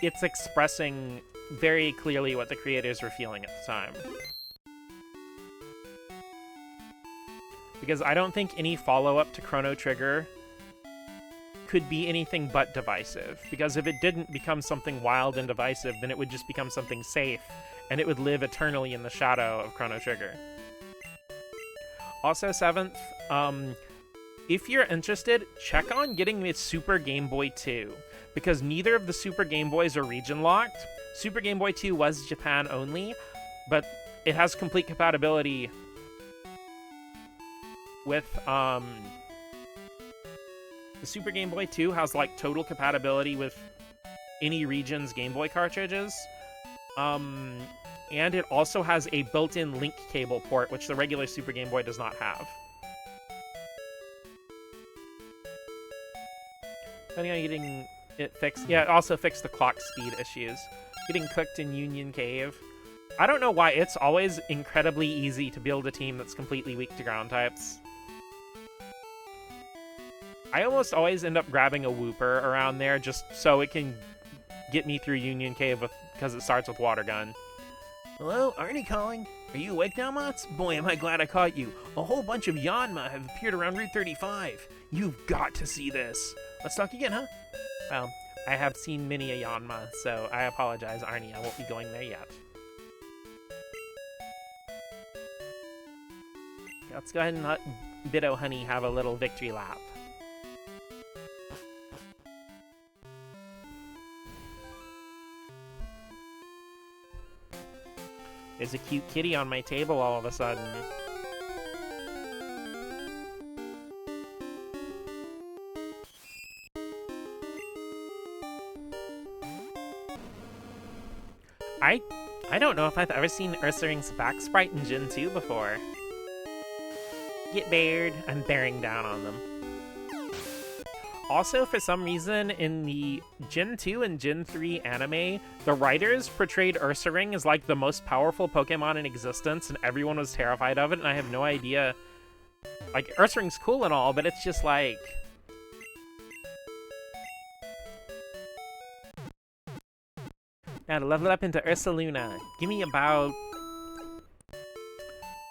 A: it's expressing very clearly what the creators were feeling at the time. Because I don't think any follow-up to Chrono Trigger could be anything but divisive. Because if it didn't become something wild and divisive, then it would just become something safe, and it would live eternally in the shadow of Chrono Trigger. Also, 7th, if you're interested, check on getting the Super Game Boy 2, because neither of the Super Game Boys are region-locked. Super Game Boy 2 was Japan only, but it has complete compatibility with, the Super Game Boy 2 has, like, total compatibility with any region's Game Boy cartridges. And it also has a built-in link cable port, which the regular Super Game Boy does not have. Depending on getting it fixed. Yeah, it also fixed the clock speed issues. Getting cooked in Union Cave. I don't know why it's always incredibly easy to build a team that's completely weak to ground types. I almost always end up grabbing a Wooper around there just so it can get me through Union Cave because it starts with Water Gun.
C: Hello, Arnie calling. Are you awake now, Mots? Boy, am I glad I caught you. A whole bunch of Yanma have appeared around Route 35. You've got to see this. Let's talk again, huh?
A: Well, I have seen many a Yanma, so I apologize, Arnie. I won't be going there yet. Let's go ahead and let Biddo Honey have a little victory lap. There's a cute kitty on my table all of a sudden. I don't know if I've ever seen Ursaring's back sprite in Gen 2 before. Get bared. I'm bearing down on them. Also, for some reason, in the Gen 2 and Gen 3 anime, the writers portrayed Ursaring as, like, the most powerful Pokemon in existence, and everyone was terrified of it, and I have no idea. Like, Ursaring's cool and all, but it's just, like... Now, to level up into Ursaluna, give me about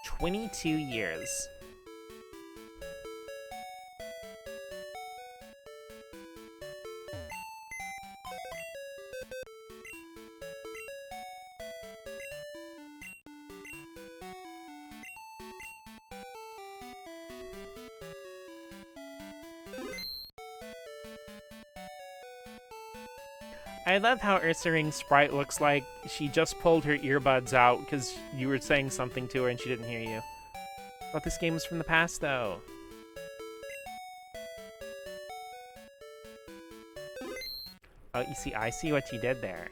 A: 22 years. I love how Ursaring's sprite looks like she just pulled her earbuds out because you were saying something to her and she didn't hear you. But this game was from the past, though. Oh, you see, I see what you did there.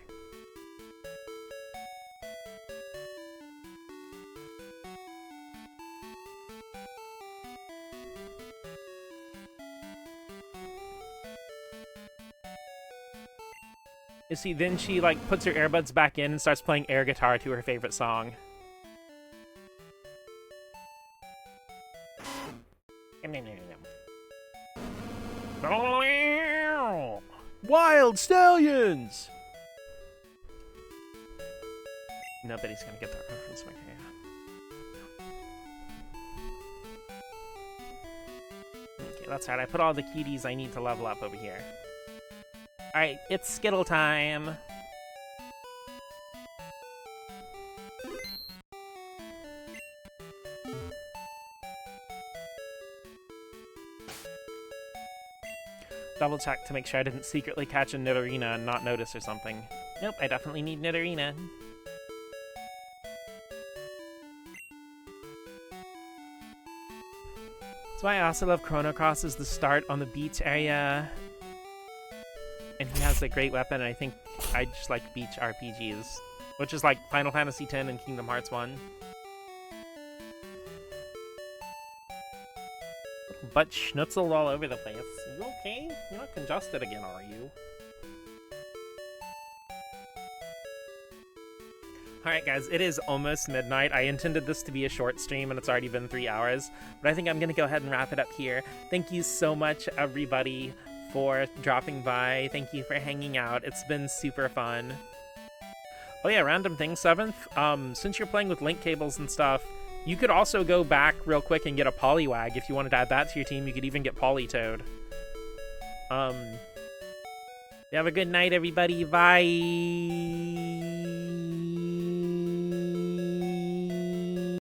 A: You see, then she, like, puts her earbuds back in and starts playing air guitar to her favorite song.
C: Wild Stallions!
A: Nobody's gonna get that reference, okay. Okay, that's right. I put all the cuties I need to level up over here. Alright, it's Skittle time! Double check to make sure I didn't secretly catch a Nidorina and not notice or something. Nope, I definitely need Nidorina. That's why I also love Chrono Cross as the start on the beach area. And he has a great weapon, and I think I just like beach RPGs. Which is like Final Fantasy X and Kingdom Hearts 1. But schnitzeled all over the place. You okay? You're not congested again, are you? Alright guys, it is almost midnight. I intended this to be a short stream and it's already been 3 hours, but I think I'm gonna go ahead and wrap it up here. Thank you so much, everybody, for dropping by. Thank you for hanging out. It's been super fun. Oh yeah, random thing, 7th. Since you're playing with link cables and stuff, you could also go back real quick and get a Poliwag. If you wanted to add that to your team, you could even get Politoed. Have a good night, everybody. Bye!